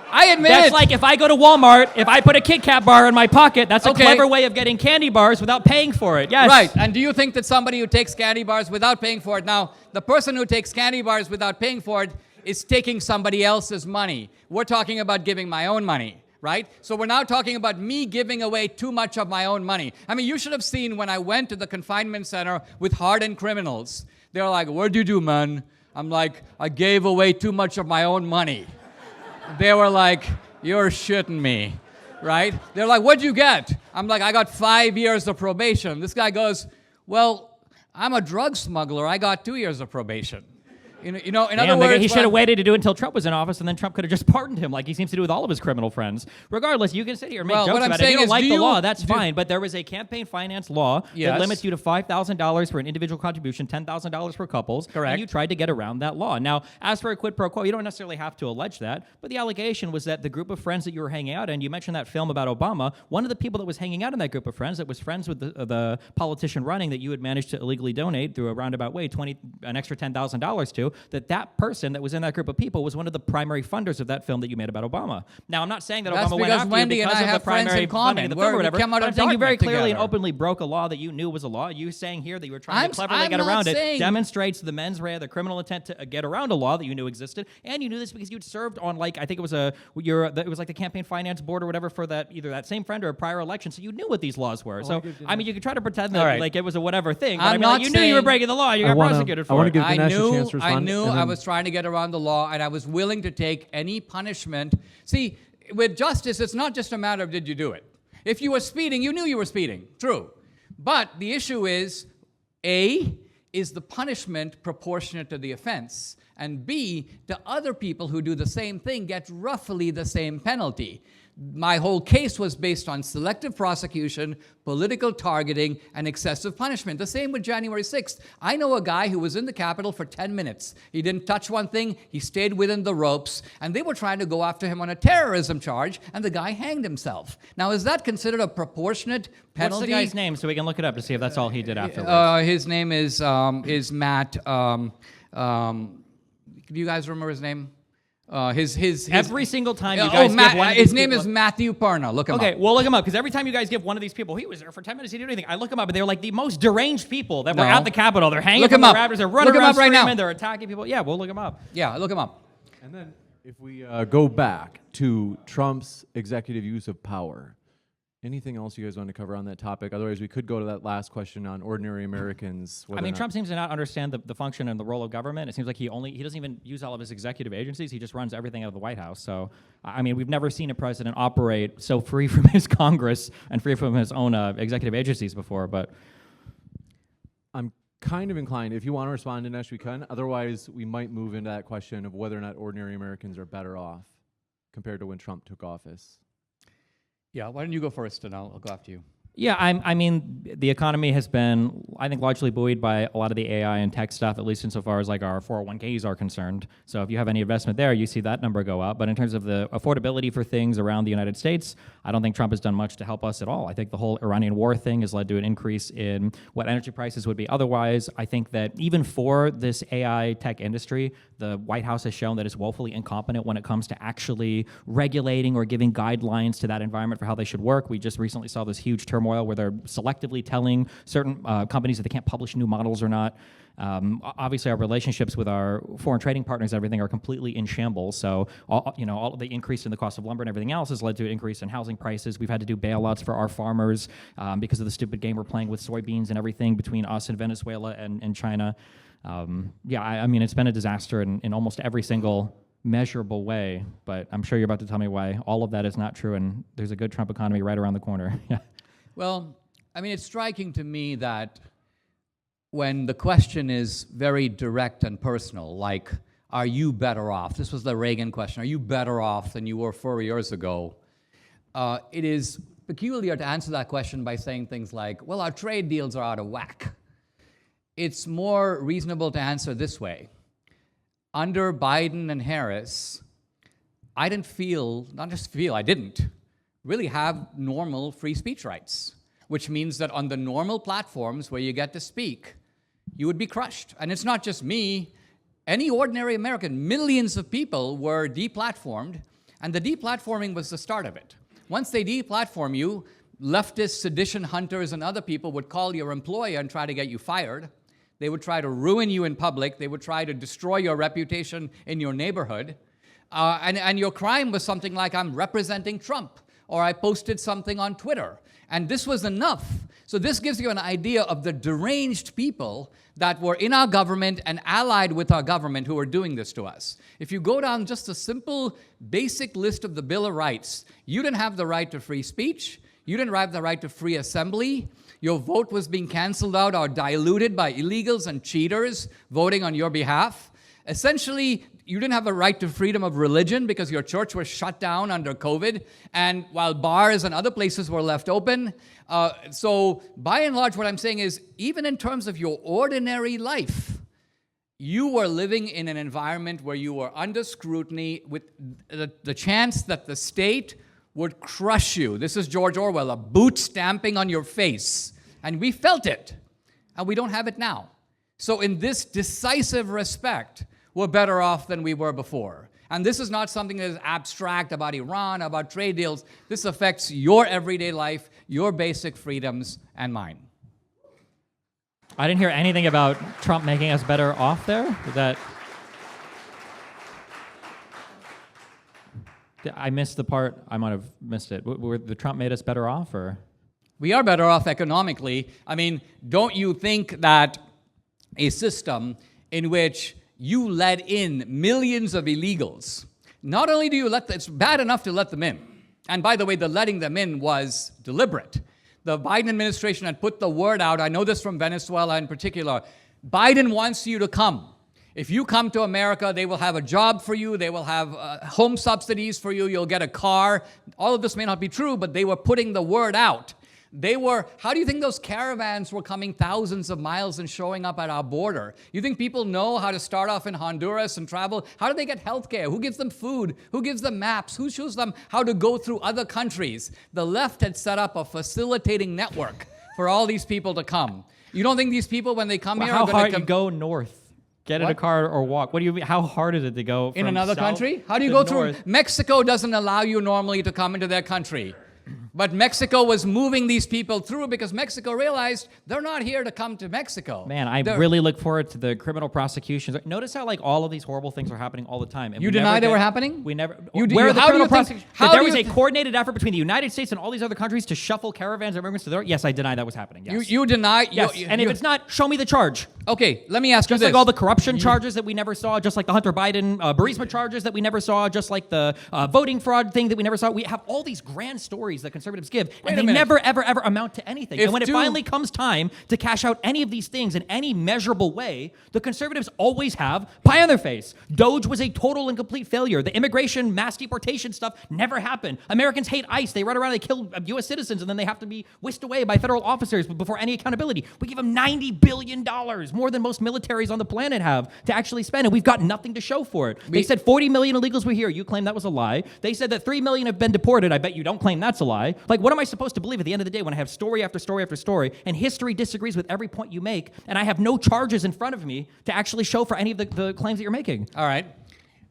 I admit That's it. like if I go to Walmart, if I put a Kit Kat bar in my pocket, that's a Okay. clever way of getting candy bars without paying for it. Yes. Right. And do you think that somebody who takes candy bars without paying for it, now, the person who takes candy bars without paying for it is taking somebody else's money. We're talking about giving my own money, right? So we're now talking about me giving away too much of my own money. I mean, you should have seen when I went to the confinement center with hardened criminals. They're like, what'd you do, man? I'm like, I gave away too much of my own money. They were like, you're shitting me, right? They're like, what'd you get? I'm like, I got 5 years of probation. This guy goes, well, I'm a drug smuggler. I got 2 years of probation. You know, in other words, he should have waited to do it until Trump was in office, and then Trump could have just pardoned him like he seems to do with all of his criminal friends. Regardless, you can sit here and make Well, jokes what I'm about it. If you saying don't is, like the law, that's fine. But there was a campaign finance law that Yes. limits you to $5,000 for an individual contribution, $10,000 for couples. Correct. And you tried to get around that law. Now, as for a quid pro quo, you don't necessarily have to allege that. But the allegation was that the group of friends that you were hanging out in, you mentioned that film about Obama, one of the people that was hanging out in that group of friends that was friends with the politician running that you had managed to illegally donate through a roundabout way, an extra $10,000 to, that person that was in that group of people was one of the primary funders of that film that you made about Obama. Now, I'm not saying that That's Obama went because after Wendy you and because I of the have friends primary in funding of the film or common. whatever. We came out But of I'm saying you very darkness clearly and together. openly broke a law that you knew was a law. You saying here that you were trying I'm- to cleverly I'm get not around it saying- demonstrates the mens rea, the criminal intent to get around a law that you knew existed, and you knew this because you'd served on, like, I think it was it was like the campaign finance board or whatever for that, either that same friend or a prior election, so you knew what these laws were. So I mean, you could try to pretend that All right. like it was a whatever thing, but I'm I mean, not like, you knew you were saying- breaking the law. You I got wanna- prosecuted I for wanna it. give I Dinesh a knew, chance to I respond, knew and I then- was trying to get around the law, and I was willing to take any punishment. See, with justice, it's not just a matter of did you do it. If you were speeding, you knew you were speeding. True. But the issue is, A, is the punishment proportionate to the offense? And B, do other people who do the same thing get roughly the same penalty? My whole case was based on selective prosecution, political targeting, and excessive punishment. The same with January 6th. I know a guy who was in the Capitol for 10 minutes. He didn't touch one thing. He stayed within the ropes, and they were trying to go after him on a terrorism charge, and the guy hanged himself. Now, is that considered a proportionate penalty? What's the guy's name so we can look it up to see if that's all he did afterwards? His name is Matt. Do you guys remember his name? His Every single time you Oh, guys Matt, give one of his these name people- is Matthew Perna. Look him Okay, up. well, look him up, because every time you guys give one of these people, he was there for 10 minutes, he didn't do anything. I look him up, and they're like the most deranged people that were No. at the Capitol. They're hanging Look from him the up. rafters, they're running Look him around up right now. screaming, they're attacking people. Yeah, we'll look him up. Yeah, look him up. And then if we go back to Trump's executive use of power, anything else you guys want to cover on that topic? Otherwise, we could go to that last question on ordinary Americans. I mean, Trump seems to not understand the function and the role of government. It seems like he doesn't even use all of his executive agencies. He just runs everything out of the White House. So, I mean, we've never seen a president operate so free from his Congress and free from his own executive agencies before. But I'm kind of inclined, if you want to respond, Dinesh, we can. Otherwise, we might move into that question of whether or not ordinary Americans are better off compared to when Trump took office. Yeah, why don't you go first, and I'll go after you. yeah, I mean, the economy has been, I think, largely buoyed by a lot of the AI and tech stuff, at least insofar as like our 401ks are concerned. So if you have any investment there, you see that number go up. But in terms of the affordability for things around the United States, I don't think Trump has done much to help us at all. I think the whole Iranian war thing has led to an increase in what energy prices would be otherwise. I think that even for this AI tech industry, the White House has shown that it's woefully incompetent when it comes to actually regulating or giving guidelines to that environment for how they should work. We just recently saw this huge turmoil where they're selectively telling certain companies that they can't publish new models or not. Obviously, our relationships with our foreign trading partners, everything, are completely in shambles. So, all of the increase in the cost of lumber and everything else has led to an increase in housing prices. We've had to do bailouts for our farmers because of the stupid game we're playing with soybeans and everything between us and Venezuela and China. I mean, it's been a disaster in almost every single measurable way. But I'm sure you're about to tell me why all of that is not true, and there's a good Trump economy right around the corner. Yeah. Well, I mean, it's striking to me that when the question is very direct and personal, like, are you better off? This was the Reagan question. Are you better off than you were 4 years ago? It is peculiar to answer that question by saying things like, well, our trade deals are out of whack. It's more reasonable to answer this way. Under Biden and Harris, I didn't really have normal free speech rights, which means that on the normal platforms where you get to speak, you would be crushed. And it's not just me. Any ordinary American, millions of people were deplatformed, And the deplatforming was the start of it. Once they deplatform you, leftist sedition hunters and other people would call your employer and try to get you fired. They would try to ruin you in public. They would try to destroy your reputation in your neighborhood. And your crime was something like, I'm representing Trump, or I posted something on Twitter. And this was enough. So this gives you an idea of the deranged people that were in our government and allied with our government who were doing this to us. If you go down just a simple, basic list of the Bill of Rights, you didn't have the right to free speech. You didn't have the right to free assembly. Your vote was being canceled out or diluted by illegals and cheaters voting on your behalf. Essentially, you didn't have a right to freedom of religion because your church was shut down under COVID, and while bars and other places were left open. So by and large, what I'm saying is, even in terms of your ordinary life, you were living in an environment where you were under scrutiny with the chance that the state would crush you. This is George Orwell, a boot stamping on your face. And we felt it, and we don't have it now. So in this decisive respect, we're better off than we were before. And this is not something that is abstract about Iran, about trade deals. This affects your everyday life, your basic freedoms, and mine. I didn't hear anything about Trump making us better off there. Is that... I missed the part. I might have missed it. Were the Trump made us better off, or? We are better off economically. I mean, don't you think that a system in which you let in millions of illegals, not only do you it's bad enough to let them in. And by the way, the letting them in was deliberate. The Biden administration had put the word out, I know this from Venezuela in particular, Biden wants you to come. If you come to America, they will have a job for you, they will have home subsidies for you, you'll get a car. All of this may not be true, but they were putting the word out. How do you think those caravans were coming thousands of miles and showing up at our border? You think people know how to start off in Honduras and travel? How do they get health care? Who gives them food? Who gives them maps? Who shows them how to go through other countries? The left had set up a facilitating network for all these people to come. You don't think these people, when they come here, are going to come... How hard you go north? Get in a car or walk. What do you mean? How hard is it to go from in another south country? How do you to go north? through? Mexico doesn't allow you normally to come into their country. But Mexico was moving these people through because Mexico realized they're not here to come to Mexico. Man, I really look forward to the criminal prosecutions. Notice how all of these horrible things are happening all the time. And you deny they were happening? We never. Where are the criminal prosecutions? There was a coordinated effort between the United States and all these other countries to shuffle caravans of immigrants to their... Yes, I deny that was happening. Yes. You deny... Yes, and if it's not, show me the charge. Okay, let me ask you this. Just like all the corruption charges that we never saw, just like the Hunter Biden Burisma charges that we never saw, just like the voting fraud thing that we never saw. We have all these grand stories that conservatives give, and they never, ever, ever amount to anything. And when it finally comes time to cash out any of these things in any measurable way, the conservatives always have pie on their face. Doge was a total and complete failure. The immigration, mass deportation stuff never happened. Americans hate ICE. They run around, they kill U.S. citizens, and then they have to be whisked away by federal officers before any accountability. We give them $90 billion, more than most militaries on the planet have to actually spend, and we've got nothing to show for it. They said 40 million illegals were here. You claim that was a lie. They said that 3 million have been deported. I bet you don't claim that's a lie. What am I supposed to believe at the end of the day when I have story after story after story, and history disagrees with every point you make, and I have no charges in front of me to actually show for any of the claims that you're making? All right.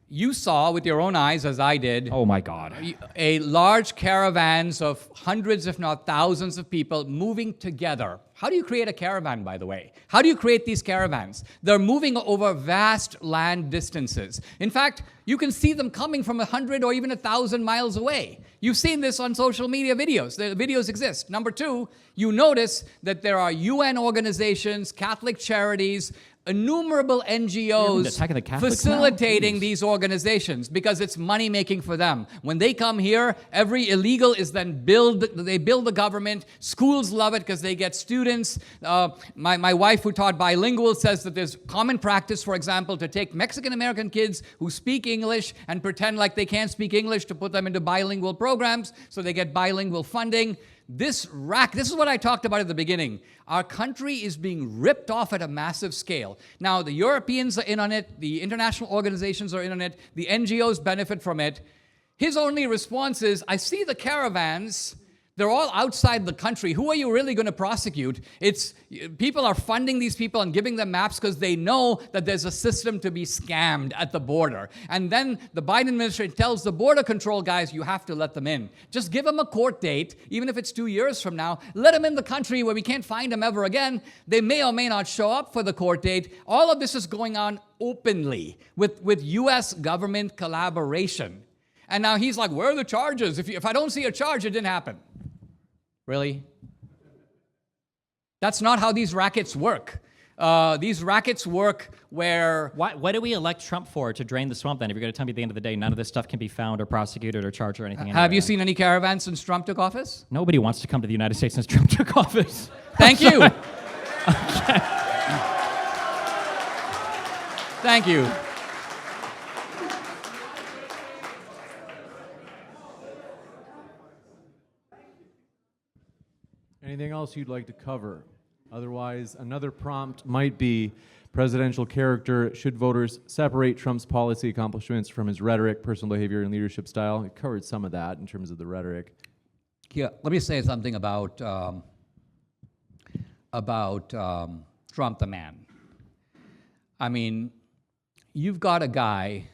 You saw with your own eyes, as I did, oh my God, a large caravans of hundreds, if not thousands of people moving together. How do you create a caravan, by the way? How do you create these caravans? They're moving over vast land distances. In fact, you can see them coming from 100 or even 1,000 miles away. You've seen this on social media videos. The videos exist. Number two, you notice that there are UN organizations, Catholic charities, innumerable NGOs facilitating these organizations because it's money making for them. When they come here, every illegal is then they build the government. Schools love it because they get students. My wife, who taught bilingual, says that there's common practice, for example, to take Mexican American kids who speak English and pretend like they can't speak English to put them into bilingual programs so they get bilingual funding. This is what I talked about at the beginning. Our country is being ripped off at a massive scale. Now, the Europeans are in on it. The international organizations are in on it. The NGOs benefit from it. His only response is, I see the caravans, They're all outside the country. Who are you really going to prosecute? People are funding these people and giving them maps because they know that there's a system to be scammed at the border. And then the Biden administration tells the border control guys, you have to let them in. Just give them a court date, even if it's 2 years from now. Let them in the country where we can't find them ever again. They may or may not show up for the court date. All of this is going on openly with U.S. government collaboration. And now he's like, where are the charges? If I don't see a charge, it didn't happen. Really? That's not how these rackets work. These rackets work where... What do we elect Trump for, to drain the swamp then? If you're going to tell me at the end of the day none of this stuff can be found or prosecuted or charged or anything. Have you seen any caravans since Trump took office? Nobody wants to come to the United States since Trump took office. Thank you. Okay. Thank you. Anything else you'd like to cover? Otherwise, another prompt might be presidential character. Should voters separate Trump's policy accomplishments from his rhetoric, personal behavior, and leadership style? We covered some of that in terms of the rhetoric. Yeah, let me say something about Trump the man. I mean, you've got a guy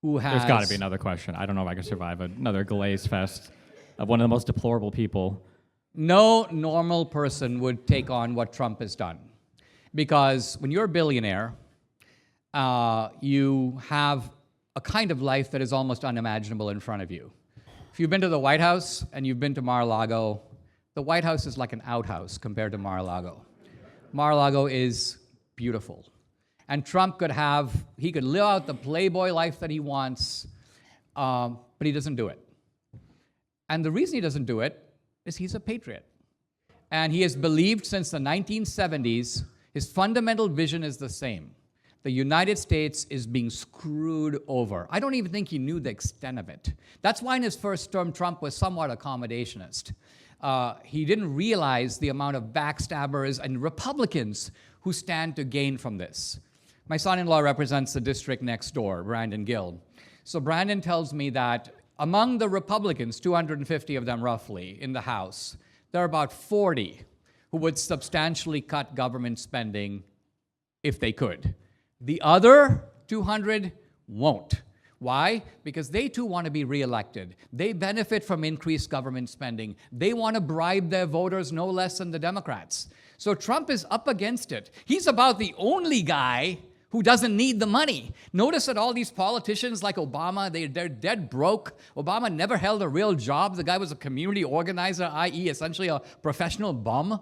who has... There's got to be another question. I don't know if I can survive another glaze fest of one of the most deplorable people. No normal person would take on what Trump has done. Because when you're a billionaire, you have a kind of life that is almost unimaginable in front of you. If you've been to the White House and you've been to Mar-a-Lago, the White House is like an outhouse compared to Mar-a-Lago. Mar-a-Lago is beautiful. And Trump could live out the playboy life that he wants, but he doesn't do it. And the reason he doesn't do it is he's a patriot. And he has believed since the 1970s, his fundamental vision is the same. The United States is being screwed over. I don't even think he knew the extent of it. That's why in his first term, Trump was somewhat accommodationist. He didn't realize the amount of backstabbers and Republicans who stand to gain from this. My son-in-law represents the district next door, Brandon Gill. So Brandon tells me that among the Republicans, 250 of them roughly in the House, there are about 40 who would substantially cut government spending if they could. The other 200 won't. Why? Because they too want to be reelected. They benefit from increased government spending. They want to bribe their voters no less than the Democrats. So Trump is up against it. He's about the only guy who doesn't need the money. Notice that all these politicians like Obama, they're dead broke. Obama never held a real job. The guy was a community organizer, i.e. essentially a professional bum.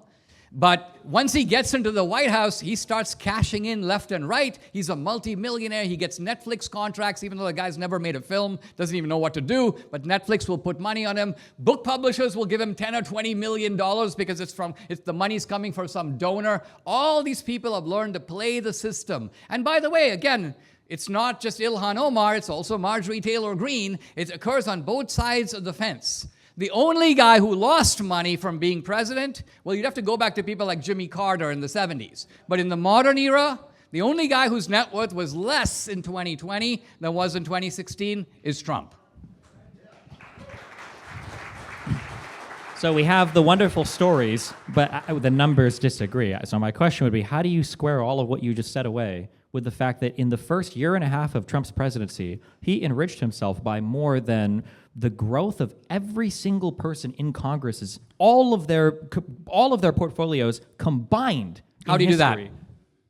But once he gets into the White House, he starts cashing in left and right. He's a multi-millionaire. He gets Netflix contracts, even though the guy's never made a film, doesn't even know what to do, but Netflix will put money on him. Book publishers will give him $10 or $20 million because the money's coming from some donor. All these people have learned to play the system. And by the way, again, it's not just Ilhan Omar, it's also Marjorie Taylor Greene. It occurs on both sides of the fence. The only guy who lost money from being president, well, you'd have to go back to people like Jimmy Carter in the 70s. But in the modern era, the only guy whose net worth was less in 2020 than was in 2016 is Trump. So we have the wonderful stories, but the numbers disagree. So my question would be, how do you square all of what you just said away with the fact that in the first year and a half of Trump's presidency, he enriched himself by more than the growth of every single person in Congress's all of their portfolios combined? How do you do that?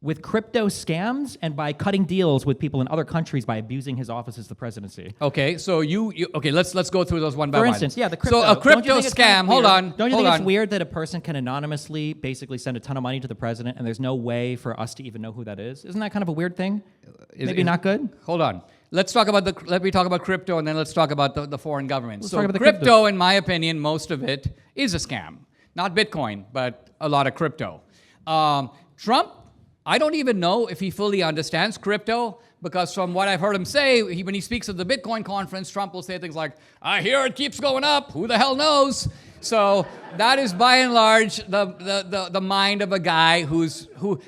With crypto scams and by cutting deals with people in other countries by abusing his office as the presidency. Okay, so okay, let's go through those one by one. For instance, yeah, the crypto. So a crypto scam, hold on. Don't you think it's weird that a person can anonymously basically send a ton of money to the president and there's no way for us to even know who that is? Isn't that kind of a weird thing? Maybe not good? Hold on. Let me talk about crypto and then let's talk about the foreign governments. Let's talk about the crypto, in my opinion, most of it is a scam. Not Bitcoin, but a lot of crypto. Trump, I don't even know if he fully understands crypto, because from what I've heard him say, when he speaks at the Bitcoin conference, Trump will say things like, I hear it keeps going up, who the hell knows? So that is by and large the mind of a guy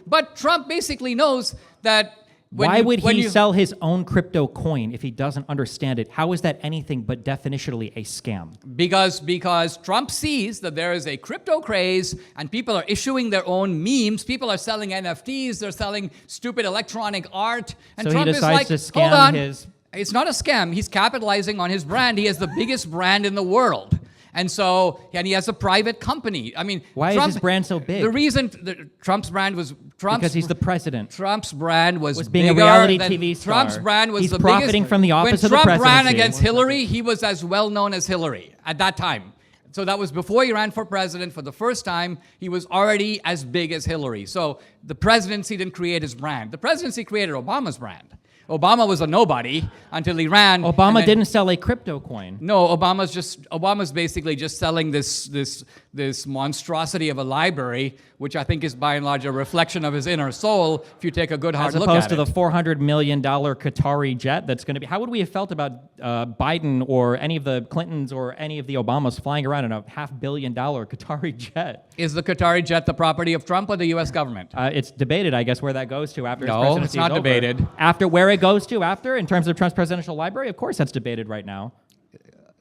but Trump basically knows that Why would he sell his own crypto coin if he doesn't understand it? How is that anything but definitionally a scam? Because Trump sees that there is a crypto craze and people are issuing their own memes. People are selling NFTs. They're selling stupid electronic art. And So Trump he is decides like, to scam hold on. his... It's not a scam. He's capitalizing on his brand. He has the biggest brand in the world. And he has a private company. I mean, Why is his brand so big? The reason Trump's brand was Because he's the president. Trump's brand was being a bigger reality than- TV star. Trump's brand was He's the profiting biggest. from the office of the When Trump ran presidency. against Hillary, he was as well known as Hillary at that time. So that was before he ran for president. For the first time, he was already as big as Hillary. So the presidency didn't create his brand. The presidency created Obama's brand. Obama was a nobody until he ran. Obama didn't sell a crypto coin. No, Obama's basically just selling this monstrosity of a library, which I think is by and large a reflection of his inner soul. If you take a good hard As look at it, opposed to the $400 million Qatari jet that's going to be... How would we have felt about Biden or any of the Clintons or any of the Obamas flying around in a $500 million Qatari jet? Is the Qatari jet the property of Trump or the U.S. government? It's debated, I guess, where that goes to after his No, presidency it's not is over. debated. After where it goes to after, in terms of Trump's presidential library, of course that's debated right now.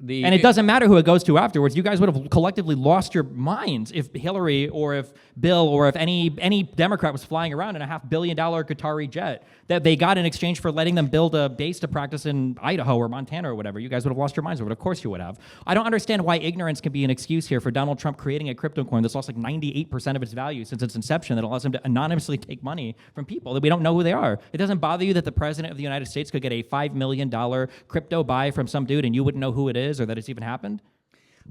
And it doesn't matter who it goes to afterwards. You guys would have collectively lost your minds if Hillary or if Bill or if any Democrat was flying around in a $500 million Qatari jet that they got in exchange for letting them build a base to practice in Idaho or Montana or whatever. You guys would have lost your minds over it. Of course you would have. I don't understand why ignorance can be an excuse here for Donald Trump creating a crypto coin that's lost like 98% of its value since its inception that allows him to anonymously take money from people that we don't know who they are. It doesn't bother you that the president of the United States could get a $5 million crypto buy from some dude and you wouldn't know who it is or that it's even happened?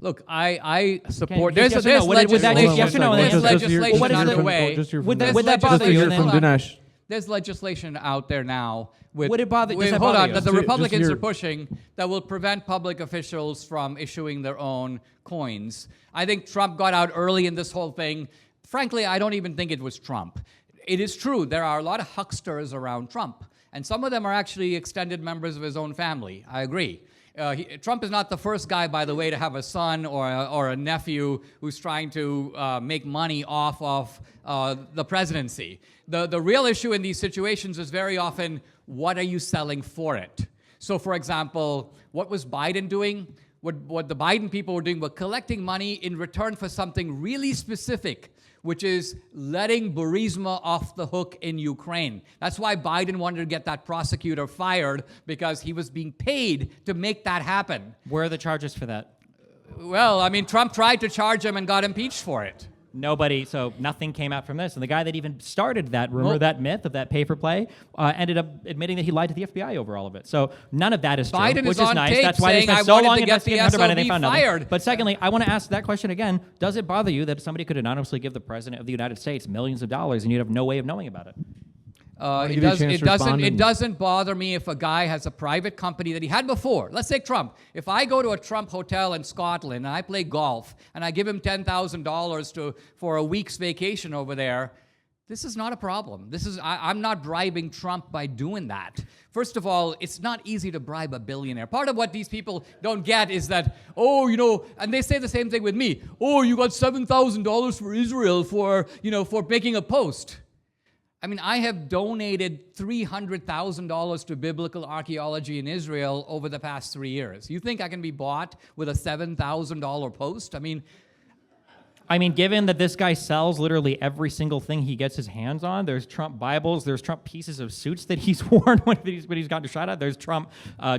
Look, I support. Okay, There's yes or no? Would that legislation. yes or no? There's Just legislation what is it- underway. Would that bother you? Just from Dinesh. There's legislation out there now. With, Would it bother- does that hold bother on, you? that the Just Republicans your- are pushing that will prevent public officials from issuing their own coins. I think Trump got out early in this whole thing. Frankly, I don't even think it was Trump. It is true, there are a lot of hucksters around Trump, and some of them are actually extended members of his own family. I agree. Trump is not the first guy, by the way, to have a son or a nephew who's trying to make money off of the presidency. The real issue in these situations is very often, what are you selling for it? So, for example, what was Biden doing? What the Biden people were doing were collecting money in return for something really specific, which is letting Burisma off the hook in Ukraine. That's why Biden wanted to get that prosecutor fired, because he was being paid to make that happen. Where are the charges for that? Well, I mean, Trump tried to charge him and got impeached for it. So nothing came out from this. And the guy that even started that rumor, Nope. that myth of that pay for play, ended up admitting that he lied to the FBI over all of it. So none of that is true, Biden which is is on nice. tape That's why they saying, spent "I so wanted long to get the investigating Hunter Biden and they SOB found nothing." fired. But secondly, I want to ask that question again. Does it bother you that somebody could anonymously give the president of the United States millions of dollars and you'd have no way of knowing about it? give you a chance to respond It and- doesn't bother me if a guy has a private company that he had before. Let's take Trump. If I go to a Trump hotel in Scotland and I play golf and I give him $10,000 for a week's vacation over there, this is not a problem. I'm not bribing Trump by doing that. First of all, it's not easy to bribe a billionaire. Part of what these people don't get is that, and they say the same thing with me. Oh, you got $7,000 for Israel for making a post. I mean, I have donated $300,000 to biblical archaeology in Israel over the past 3 years. You think I can be bought with a $7,000 post? I mean, given that this guy sells literally every single thing he gets his hands on, there's Trump Bibles, there's Trump pieces of suits that he's worn when he's gotten shot at, there's Trump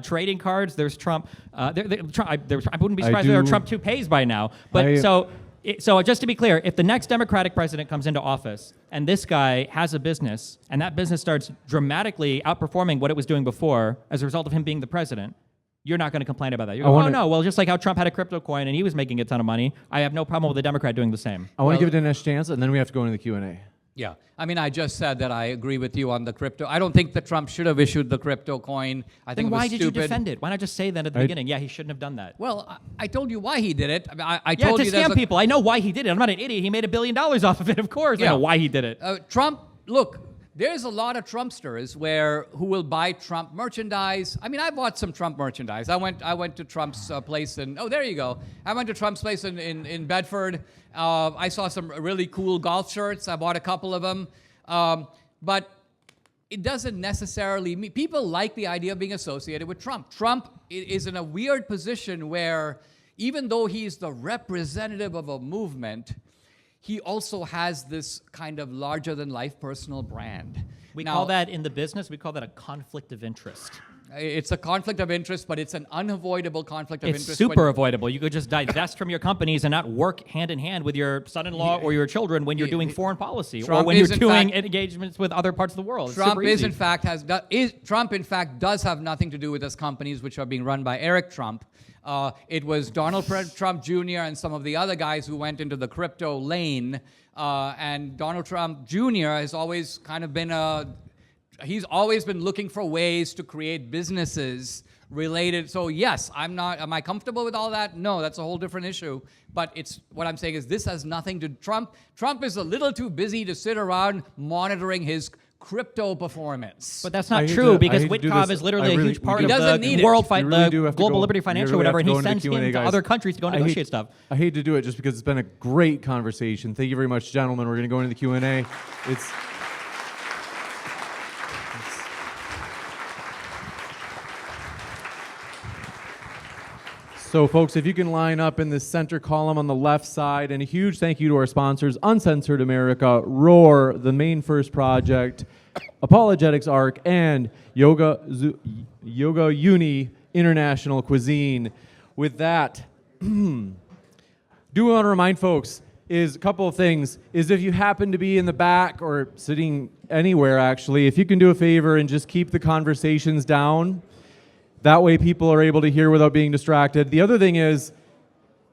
trading cards, there's Trump, I wouldn't be surprised if there are Trump toupees by now. But so just to be clear, if the next Democratic president comes into office and this guy has a business and that business starts dramatically outperforming what it was doing before as a result of him being the president, you're not going to complain about that. You're going, no, well, just like how Trump had a crypto coin and he was making a ton of money, I have no problem with a Democrat doing the same. I want to give Dinesh a chance, and then we have to go into the Q&A. yeah. I mean, I just said that I agree with you on the crypto. I don't think that Trump should have issued the crypto coin. I think Then it was why did stupid. you defend it? Why not just say that at the beginning? Yeah, he shouldn't have done that. Well, I told you why he did it. I Yeah, told to you there's scam people. I know why he did it. I'm not an idiot. He made $1 billion off of it, of course. I Yeah. know why he did it. Trump, look, there's a lot of Trumpsters who will buy Trump merchandise. I mean, I bought some Trump merchandise. I went to Trump's place there you go. I went to Trump's place in Bedford. I saw some really cool golf shirts. I bought a couple of them. But it doesn't necessarily mean people like the idea of being associated with Trump. Trump is in a weird position where even though he's the representative of a movement, he also has this kind of larger-than-life personal brand. We call that in the business, we call that a conflict of interest. It's a conflict of interest, but it's an unavoidable conflict of interest. It's super avoidable. You could just divest from your companies and not work hand in hand with your son-in-law or your children when you're doing foreign policy or when you're doing engagements with other parts of the world. Trump in fact does have nothing to do with those companies which are being run by Eric Trump. It was Donald Trump Jr. and some of the other guys who went into the crypto lane. And Donald Trump Jr. has always kind of been he's always been looking for ways to create businesses related. So yes, am I comfortable with all that? No, that's a whole different issue. But what I'm saying is this has nothing to Trump. Trump is a little too busy to sit around monitoring his crypto performance. But that's not true because Witkov is literally a huge part of the world fight, the Global Liberty Financial, whatever, and he sends him to other countries to go negotiate stuff. I hate to do it just because it's been a great conversation. Thank you very much, gentlemen. We're going to go into the Q&A. So, folks, if you can line up in the center column on the left side, and a huge thank you to our sponsors, Uncensored America, Roar, the Maine First Project, Apologetics Ark, and Yoga Uni International Cuisine. With that, do want to remind folks is a couple of things. Is if you happen to be in the back or sitting anywhere, actually, if you can do a favor and just keep the conversations down. That way people are able to hear without being distracted. The other thing is,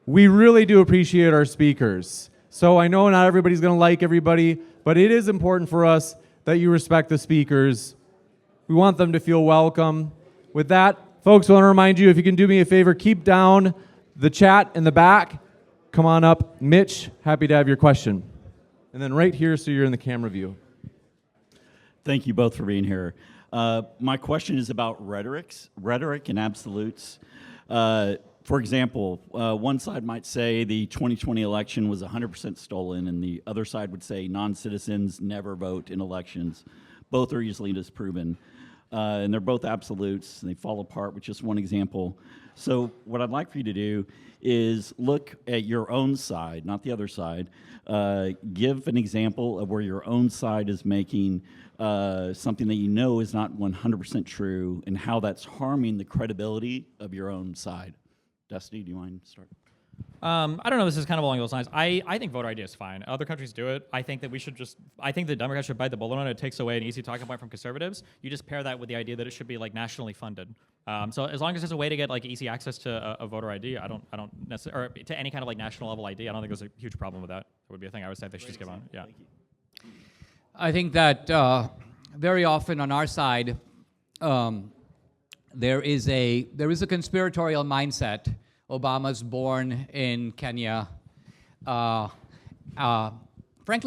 we really do appreciate our speakers. So I know not everybody's going to like everybody, but it is important for us that you respect the speakers. We want them to feel welcome. With that, folks, I want to remind you, if you can do me a favor, keep down the chat in the back. Come on up. Mitch, happy to have your question. And then right here so you're in the camera view. Thank you both for being here. My question is about rhetoric and absolutes. For example, one side might say the 2020 election was 100% stolen, and the other side would say non-citizens never vote in elections. Both are easily disproven, and they're both absolutes, and they fall apart with just one example. So what I'd like for you to do is look at your own side, not the other side. Give an example of where your own side is making something that you know is not 100% true, and how that's harming the credibility of your own side. Dusty, do you mind to start? I don't know. This is kind of along those lines. I think voter ID is fine. Other countries do it. I think that I think the Democrats should bite the bullet on it. It takes away an easy talking point from conservatives. You just pair that with the idea that it should be like nationally funded. So as long as there's a way to get like easy access to a voter ID, I don't necessarily, or to any kind of like national level ID, I don't think there's a huge problem with that. That would be a thing I would say they should just give on. Yeah. I think that very often on our side, there is a conspiratorial mindset. Obama's born in Kenya. Frankly,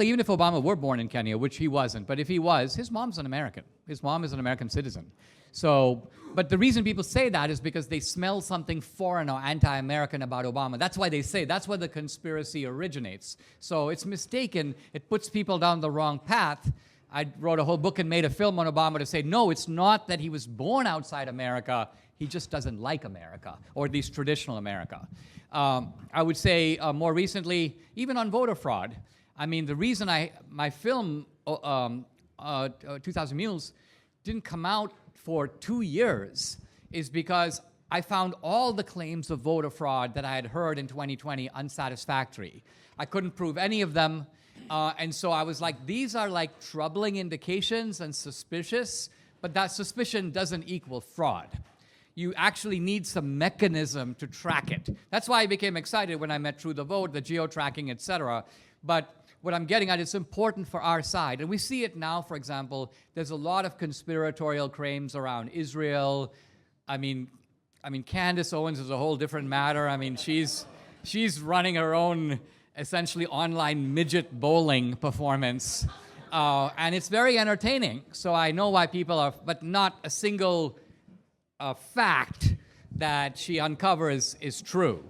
even if Obama were born in Kenya, which he wasn't, but if he was, his mom's an American. His mom is an American citizen. So, but the reason people say that is because they smell something foreign or anti-American about Obama. That's why they say, that's where the conspiracy originates. So it's mistaken. It puts people down the wrong path. I wrote a whole book and made a film on Obama to say, no, it's not that he was born outside America. He just doesn't like America, or at least traditional America. I would say more recently, even on voter fraud, I mean, the reason my film, 2,000 Mules, didn't come out for 2 years is because I found all the claims of voter fraud that I had heard in 2020 unsatisfactory. I couldn't prove any of them. And so I was like, these are like troubling indications and suspicious, but that suspicion doesn't equal fraud. You actually need some mechanism to track it. That's why I became excited when I met True the Vote, the geo-tracking, etc. But what I'm getting at, it's important for our side. And we see it now, for example, there's a lot of conspiratorial claims around Israel. I mean, Candace Owens is a whole different matter. I mean, she's running her own, essentially, online midget bowling performance. And it's very entertaining. So I know why people are, but not a single fact that she uncovers is true.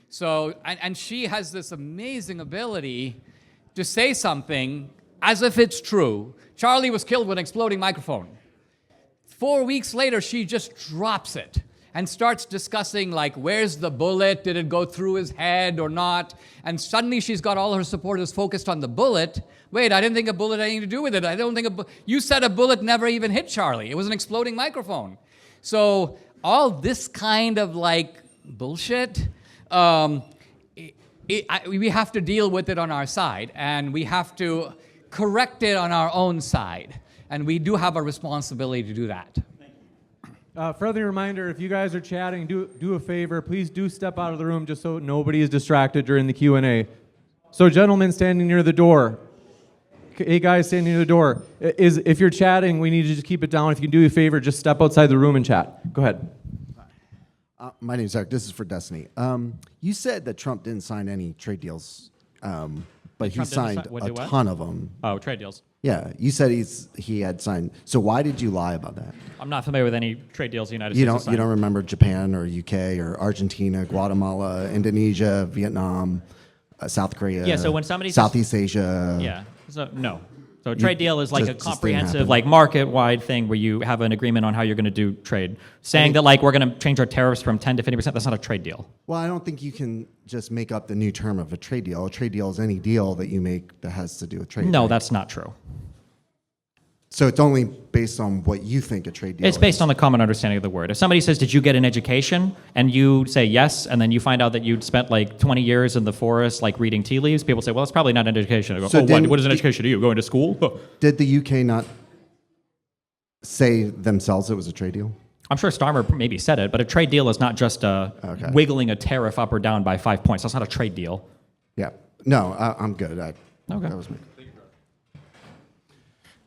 So, and she has this amazing ability to say something as if it's true. Charlie was killed with an exploding microphone. 4 weeks later, she just drops it and starts discussing, like, where's the bullet? Did it go through his head or not? And suddenly she's got all her supporters focused on the bullet. Wait, I didn't think a bullet had anything to do with it. I don't think you said a bullet never even hit Charlie. It was an exploding microphone. So all this kind of, like, bullshit, we have to deal with it on our side, and we have to correct it on our own side. And we do have a responsibility to do that. Friendly reminder, if you guys are chatting, do a favor. Please do step out of the room just so nobody is distracted during the Q&A. So gentlemen standing near the door, hey guys standing near the door, if you're chatting, we need you to just keep it down. If you can do a favor, just step outside the room and chat. Go ahead. My name's Eric. This is for Destiny. You said that Trump didn't sign any trade deals, but he signed a ton of them. Oh, trade deals. Yeah, you said he had signed. So why did you lie about that? I'm not familiar with any trade deals the United States has signed. You don't remember Japan or UK or Argentina, Guatemala, Indonesia, Vietnam, South Korea? Yeah. So when somebody Southeast Asia. Yeah. So no. So a trade deal is like a just didn't comprehensive, happen. like market-wide thing where you have an agreement on how you're going to do trade. Saying that like we're going to change our tariffs from 10 to 50%, that's not a trade deal. Well, I don't think you can just make up the new term of a trade deal. A trade deal is any deal that you make that has to do with trade. No, right? that's not true. So it's only based on what you think a trade deal is. It's based on the common understanding of the word. If somebody says, did you get an education? And you say yes, and then you find out that you'd spent like 20 years in the forest like reading tea leaves, people say, well, it's probably not an education. I go, So what is an education to you? Going to school? Did the UK not say themselves it was a trade deal? I'm sure Starmer maybe said it, but a trade deal is not just Okay. wiggling a tariff up or down by 5 points. That's not a trade deal. Yeah. No, I'm good. Okay. That was me.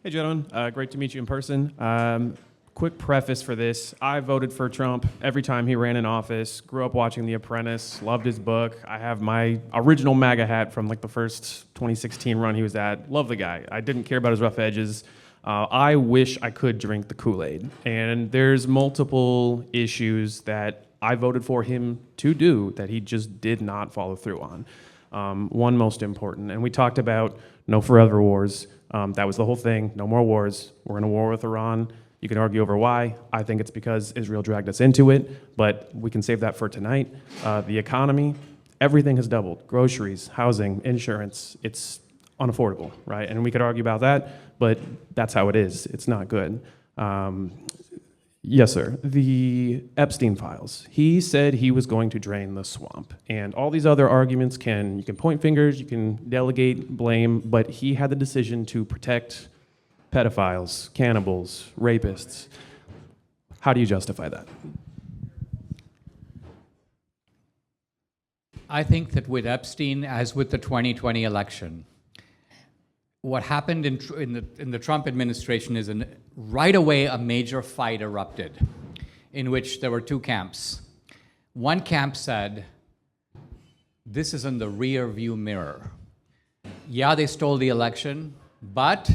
Hey, gentlemen. Great to meet you in person. Quick preface for this. I voted for Trump every time he ran in office. Grew up watching The Apprentice. Loved his book. I have my original MAGA hat from like the first 2016 run he was at. Love the guy. I didn't care about his rough edges. I wish I could drink the Kool-Aid. And there's multiple issues that I voted for him to do that he just did not follow through on. One most important. And we talked about no forever wars. That was the whole thing. No more wars. We're in a war with Iran. You can argue over why. I think it's because Israel dragged us into it, but we can save that for tonight. The economy, everything has doubled. Groceries, housing, insurance, it's unaffordable, right? And we could argue about that, but that's how it is. It's not good. Yes, sir. The Epstein files. He said he was going to drain the swamp. And all these other arguments you can point fingers, you can delegate blame, but he had the decision to protect pedophiles, cannibals, rapists. How do you justify that? I think that with Epstein, as with the 2020 election, what happened in the Trump administration is right away a major fight erupted in which there were two camps. One camp said, this is in the rear view mirror. Yeah, they stole the election, but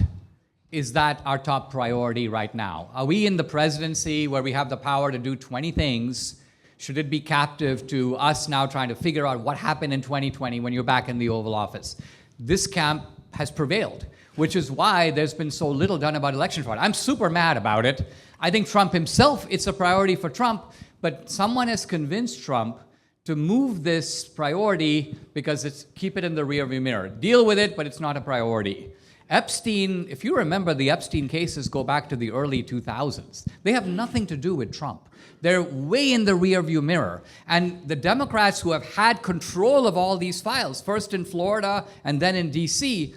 is that our top priority right now? Are we in the presidency where we have the power to do 20 things? Should it be captive to us now trying to figure out what happened in 2020 when you're back in the Oval Office? This camp has prevailed, which is why there's been so little done about election fraud. I'm super mad about it. I think Trump himself, it's a priority for Trump, but someone has convinced Trump to move this priority because it's keep it in the rearview mirror. Deal with it, but it's not a priority. Epstein, if you remember, the Epstein cases go back to the early 2000s. They have nothing to do with Trump. They're way in the rearview mirror. And the Democrats who have had control of all these files, first in Florida and then in DC,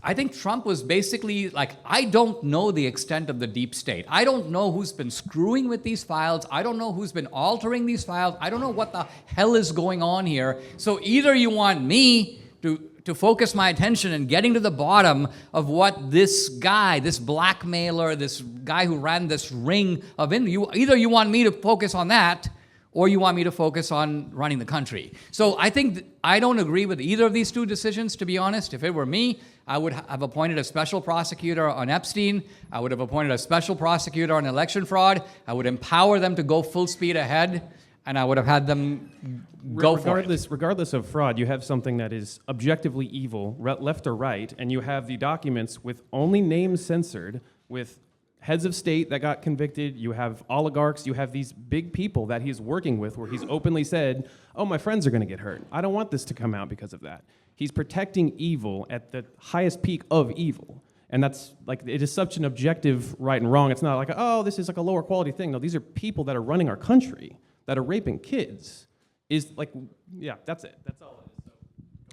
I think Trump was basically like, I don't know the extent of the deep state. I don't know who's been screwing with these files. I don't know who's been altering these files. I don't know what the hell is going on here. So either you want me to focus my attention in getting to the bottom of what this guy, this blackmailer, this guy who ran this ring of either you want me to focus on that, or you want me to focus on running the country. So I think I don't agree with either of these two decisions, to be honest. If it were me, I would have appointed a special prosecutor on Epstein. I would have appointed a special prosecutor on election fraud. I would empower them to go full speed ahead. and I would have had them go for it. Regardless of fraud, you have something that is objectively evil, left or right, and you have the documents with only names censored, with heads of state that got convicted, you have oligarchs, you have these big people that he's working with where he's openly said, oh, my friends are going to get hurt. I don't want this to come out because of that. He's protecting evil at the highest peak of evil. And that's like, it is such an objective right and wrong. It's not like, oh, this is like a lower quality thing. No, these are people that are running our country, that are raping kids. Is like, yeah, that's it. That's all it is.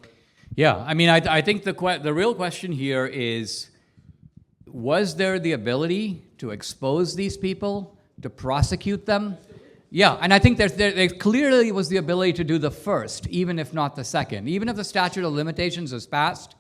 So, Yeah, I mean, I think the real question here is, was there the ability to expose these people, to prosecute them? Yeah, and I think there clearly was the ability to do the first, even if not the second. Even if the statute of limitations is passed.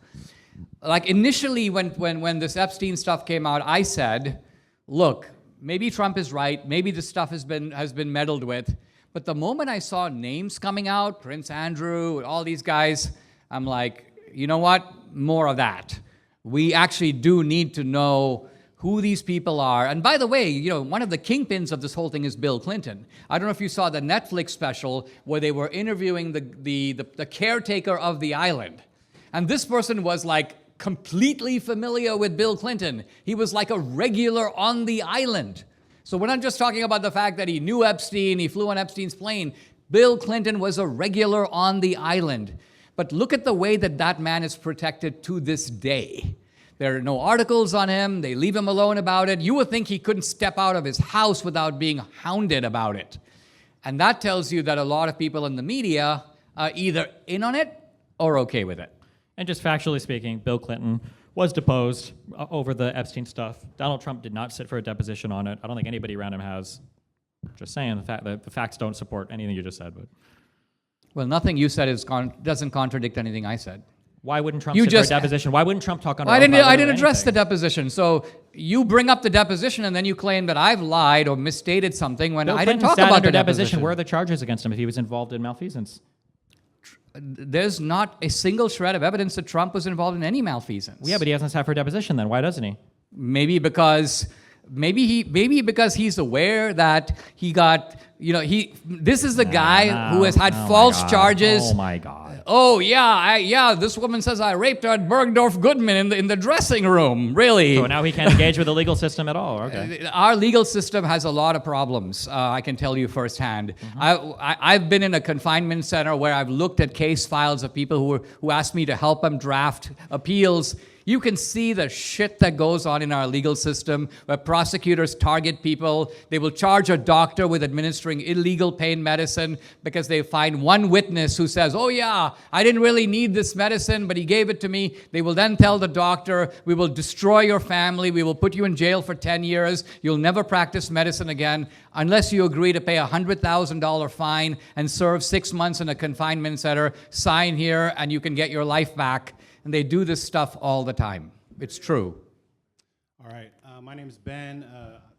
Like initially when this Epstein stuff came out, I said, look, maybe Trump is right, maybe this stuff has been meddled with. But the moment I saw names coming out, Prince Andrew, all these guys, I'm like, you know what? More of that. We actually do need to know who these people are. And by the way, you know, one of the kingpins of this whole thing is Bill Clinton. I don't know if you saw the Netflix special where they were interviewing the caretaker of the island. And this person was like completely familiar with Bill Clinton. He was like a regular on the island. So we're not just talking about the fact that he knew Epstein, he flew on Epstein's plane. Bill Clinton was a regular on the island. But look at the way that man is protected to this day. There are no articles on him. They leave him alone about it. You would think he couldn't step out of his house without being hounded about it. And that tells you that a lot of people in the media are either in on it or okay with it. And just factually speaking, Bill Clinton was deposed over the Epstein stuff. Donald Trump did not sit for a deposition on it. I don't think anybody around him has. Just saying, the facts don't support anything you just said. But well, nothing you said doesn't contradict anything I said. Why wouldn't Trump sit for a deposition? Why wouldn't Trump talk on? I didn't address the deposition. So you bring up the deposition and then you claim that I've lied or misstated something when I didn't talk about the deposition. Where are the charges against him if he was involved in malfeasance? There's not a single shred of evidence that Trump was involved in any malfeasance. Yeah, but he hasn't sat for a deposition then. Why doesn't he? Maybe because he's aware that he got, this is the guy who has had false charges. Oh my God. Oh yeah, this woman says I raped her at Bergdorf Goodman in the dressing room. Really? So now he can't engage with the legal system at all. Okay. Our legal system has a lot of problems. I can tell you firsthand. I've been in a confinement center where I've looked at case files of people who asked me to help them draft appeals. You can see the shit that goes on in our legal system where prosecutors target people. They will charge a doctor with administering illegal pain medicine because they find one witness who says, oh yeah, I didn't really need this medicine, but he gave it to me. They will then tell the doctor, we will destroy your family. We will put you in jail for 10 years. You'll never practice medicine again unless you agree to pay a $100,000 fine and serve 6 months in a confinement center. Sign here and you can get your life back. And they do this stuff all the time. It's true. All right. My name's Ben.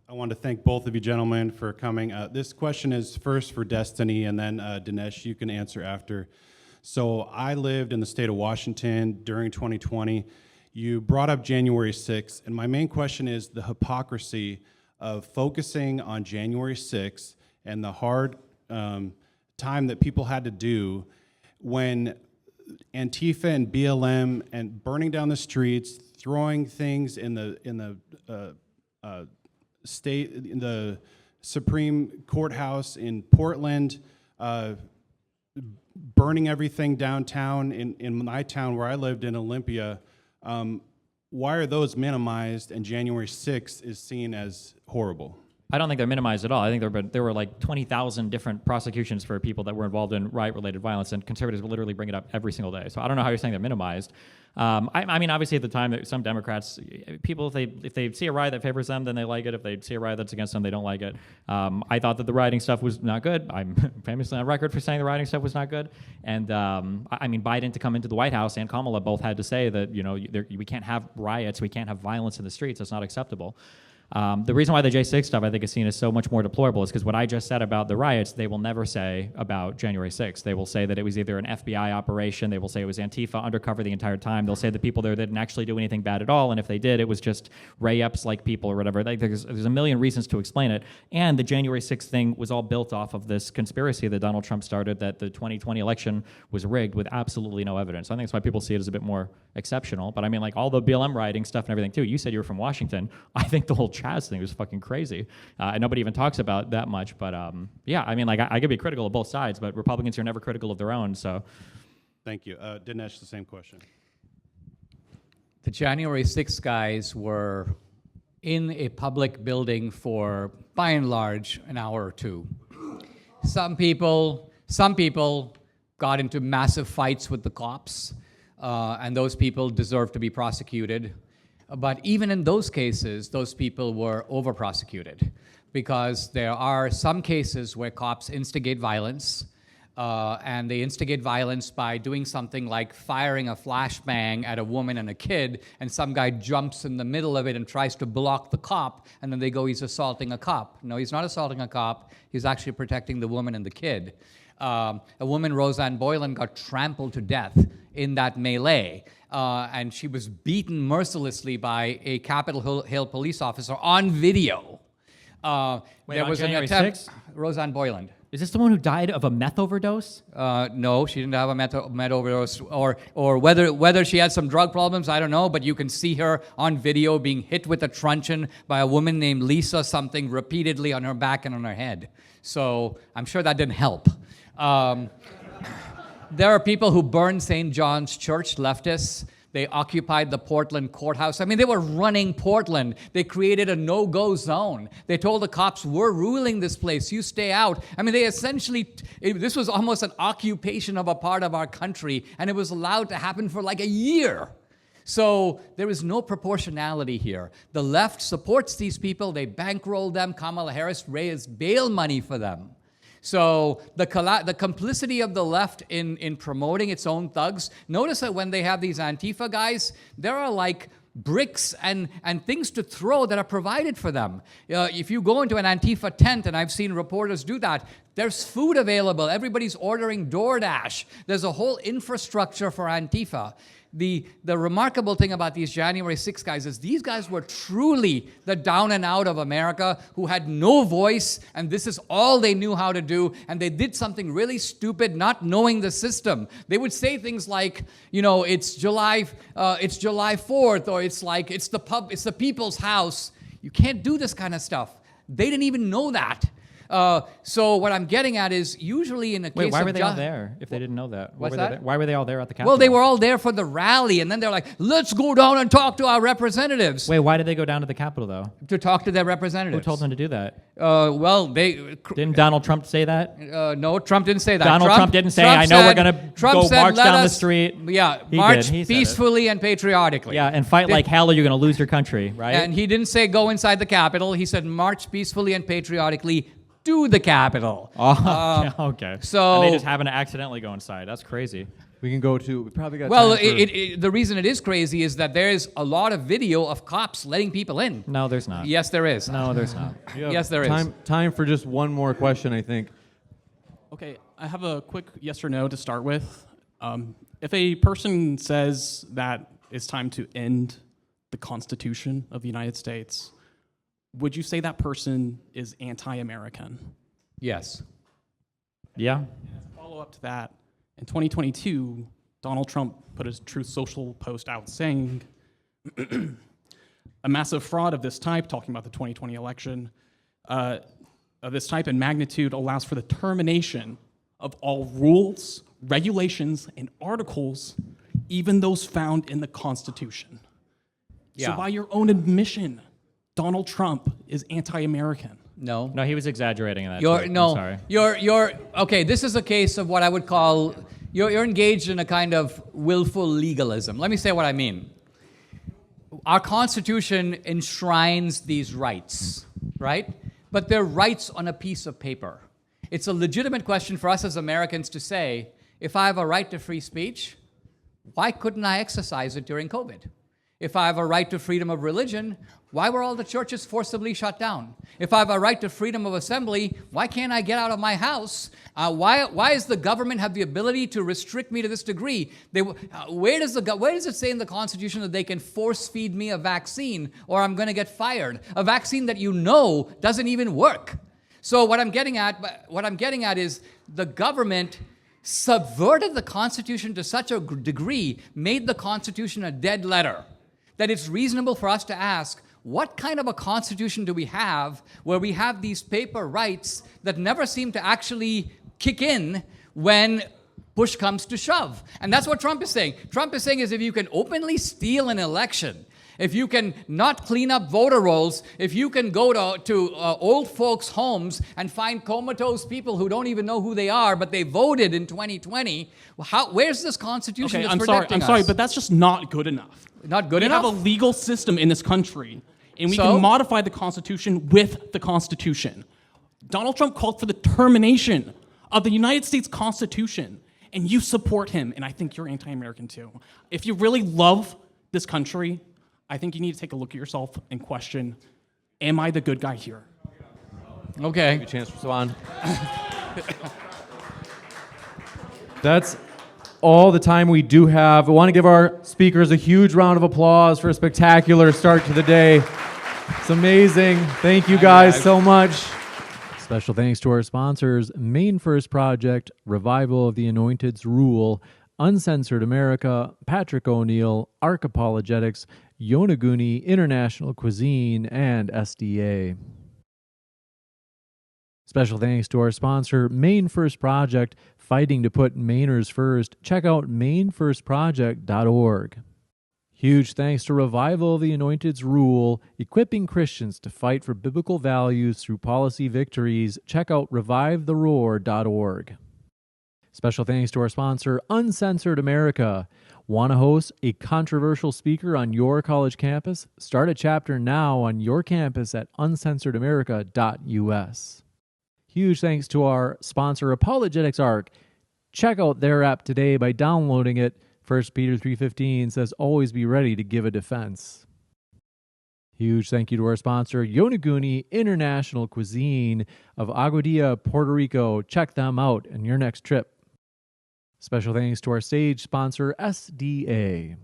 I want to thank both of you gentlemen for coming. This question is first for Destiny, and then Dinesh, you can answer after. So I lived in the state of Washington during 2020. You brought up January 6th, and my main question is the hypocrisy of focusing on January 6th and the hard time that people had to do when Antifa and BLM and burning down the streets, throwing things in the Supreme Courthouse in Portland, burning everything downtown in my town where I lived in Olympia. Why are those minimized and January 6th is seen as horrible? I don't think they're minimized at all. I think there were like 20,000 different prosecutions for people that were involved in riot-related violence, and conservatives will literally bring it up every single day. So I don't know how you're saying they're minimized. I mean, obviously at the time, some Democrats, people, if they see a riot that favors them, then they like it. If they see a riot that's against them, they don't like it. I thought that the rioting stuff was not good. I'm famously on record for saying the rioting stuff was not good. And I mean, Biden to come into the White House and Kamala both had to say that we can't have riots, we can't have violence in the streets. That's not acceptable. The reason why the J6 stuff I think is seen as so much more deplorable is because what I just said about the riots, they will never say about January 6th. They will say that it was either an FBI operation. They will say it was Antifa undercover the entire time. They'll say the people there didn't actually do anything bad at all, and if they did, it was just ray-ups like people or whatever. Like, there's a million reasons to explain it. And the January 6th thing was all built off of this conspiracy that Donald Trump started that the 2020 election was rigged with absolutely no evidence. So I think that's why people see it as a bit more exceptional. But I mean, like all the BLM rioting stuff and everything too. You said you were from Washington. I think the whole Chaz thing was fucking crazy. And nobody even talks about that much. But yeah, I mean, like I could be critical of both sides, but Republicans are never critical of their own. So, Thank you. Dinesh, the same question. The January 6th guys were in a public building for, by and large, an hour or two. Some people got into massive fights with the cops, and those people deserve to be prosecuted. But even in those cases, those people were over-prosecuted because there are some cases where cops instigate violence, and they instigate violence by doing something like firing a flashbang at a woman and a kid, and some guy jumps in the middle of it and tries to block the cop, and then they go, he's assaulting a cop. No, he's not assaulting a cop. He's actually protecting the woman and the kid. A woman, Roseanne Boylan, got trampled to death in that melee, and she was beaten mercilessly by a Capitol Hill police officer on video. There was an attempt. 6th? Roseanne Boylan. is this the one who died of a meth overdose? No, she didn't have a meth overdose, or whether she had some drug problems, I don't know. But you can see her on video being hit with a truncheon by a woman named Lisa something repeatedly on her back and on her head. So I'm sure that didn't help. There are people who burned St. John's Church, leftists. They occupied the Portland courthouse. I mean, they were running Portland. They created a no-go zone. They told the cops, we're ruling this place. You stay out. I mean, they essentially, this was almost an occupation of a part of our country, and it was allowed to happen for like a year. So there is no proportionality here. The left supports these people. They bankroll them. Kamala Harris raised bail money for them. So the complicity of the left in promoting its own thugs, notice that when they have these Antifa guys, there are like bricks and things to throw that are provided for them. If you go into an Antifa tent, and I've seen reporters do that, there's food available. Everybody's ordering DoorDash. There's a whole infrastructure for Antifa. The remarkable thing about these January 6 guys is these guys were truly the down and out of America who had no voice, and this is all they knew how to do, and they did something really stupid not knowing the system. They would say things like, you know, it's July 4th, or it's like, it's the people's house. You can't do this kind of stuff. They didn't even know that. So what I'm getting at is usually in a case of... Wait, why were they all there if they didn't know that? Why were they all there at the Capitol? Well, they were all there for the rally, and then they're like, let's go down and talk to our representatives. Wait, why did they go down to the Capitol, though? To talk to their representatives. Who told them to do that? Well, they... Didn't Donald Trump say that? No, Trump didn't say that. Donald Trump didn't say, I know we're going to go march down the street. Yeah, He march did. He said peacefully and patriotically. Yeah, and fight like hell or you're going to lose your country, right? And he didn't say go inside the Capitol. He said march peacefully and patriotically to the Capitol. Oh, okay. So and they just happen to accidentally go inside. That's crazy. We can go to, we probably got well, time for- the reason it is crazy is that there is a lot of video of cops letting people in. No, there's not. Yes, there is. No, there's not. Yes, there is. Time for just one more question, I think. Okay, I have a quick yes or no to start with. If a person says that it's time to end the Constitution of the United States, would you say that person is anti-American? Yes. Yeah. Follow up to that, in 2022, Donald Trump put his Truth Social post out saying a massive fraud of this type, talking about the 2020 election, of this type and magnitude allows for the termination of all rules, regulations, and articles, even those found in the Constitution. Yeah. So by your own admission, Donald Trump is anti-American. No. No, he was exaggerating that. You're tweet. no. I'm sorry. You're okay. This is a case of what I would call you're engaged in a kind of willful legalism. Let me say what I mean. Our Constitution enshrines these rights, right? But they're rights on a piece of paper. It's a legitimate question for us as Americans to say, if I have a right to free speech, why couldn't I exercise it during COVID? If I have a right to freedom of religion, why were all the churches forcibly shut down? If I have a right to freedom of assembly, why can't I get out of my house? Why does the government have the ability to restrict me to this degree? Where does it say in the Constitution that they can force feed me a vaccine or I'm going to get fired? A vaccine that you know doesn't even work. So what I'm getting at is the government subverted the Constitution to such a degree, made the Constitution a dead letter, that it's reasonable for us to ask, what kind of a constitution do we have where we have these paper rights that never seem to actually kick in when push comes to shove? And that's what Trump is saying. Trump is saying is if you can openly steal an election, if you can not clean up voter rolls, if you can go to old folks' homes and find comatose people who don't even know who they are, but they voted in 2020, where's this Constitution that's protecting us? I'm sorry, but that's just not good enough. Not good enough? We have a legal system in this country, and we So? can modify the Constitution with the Constitution. Donald Trump called for the termination of the United States Constitution, and you support him, and I think you're anti-American too. If you really love this country, I think you need to take a look at yourself and question, am I the good guy here? Okay. Give you a chance to respond. That's all the time we do have. I want to give our speakers a huge round of applause for a spectacular start to the day. It's amazing. Thank you guys so much. Special thanks to our sponsors, Maine First Project, Revival of the Anointed's Rule, Uncensored America, Patrick O'Neill, Ark Apologetics, Yonaguni International Cuisine, and SDA. Special thanks to our sponsor, Maine First Project, fighting to put Mainers first. Check out mainefirstproject.org. Huge thanks to Revival of the Anointed's Rule, equipping Christians to fight for biblical values through policy victories. Check out revivetheroar.org. Special thanks to our sponsor, Uncensored America. Want to host a controversial speaker on your college campus? Start a chapter now on your campus at uncensoredamerica.us. Huge thanks to our sponsor, Apologetics Ark. Check out their app today by downloading it. 1 Peter 3:15 says, always be ready to give a defense. Huge thank you to our sponsor, Yonaguni International Cuisine of Aguadilla, Puerto Rico. Check them out on your next trip. Special thanks to our stage sponsor, SDA.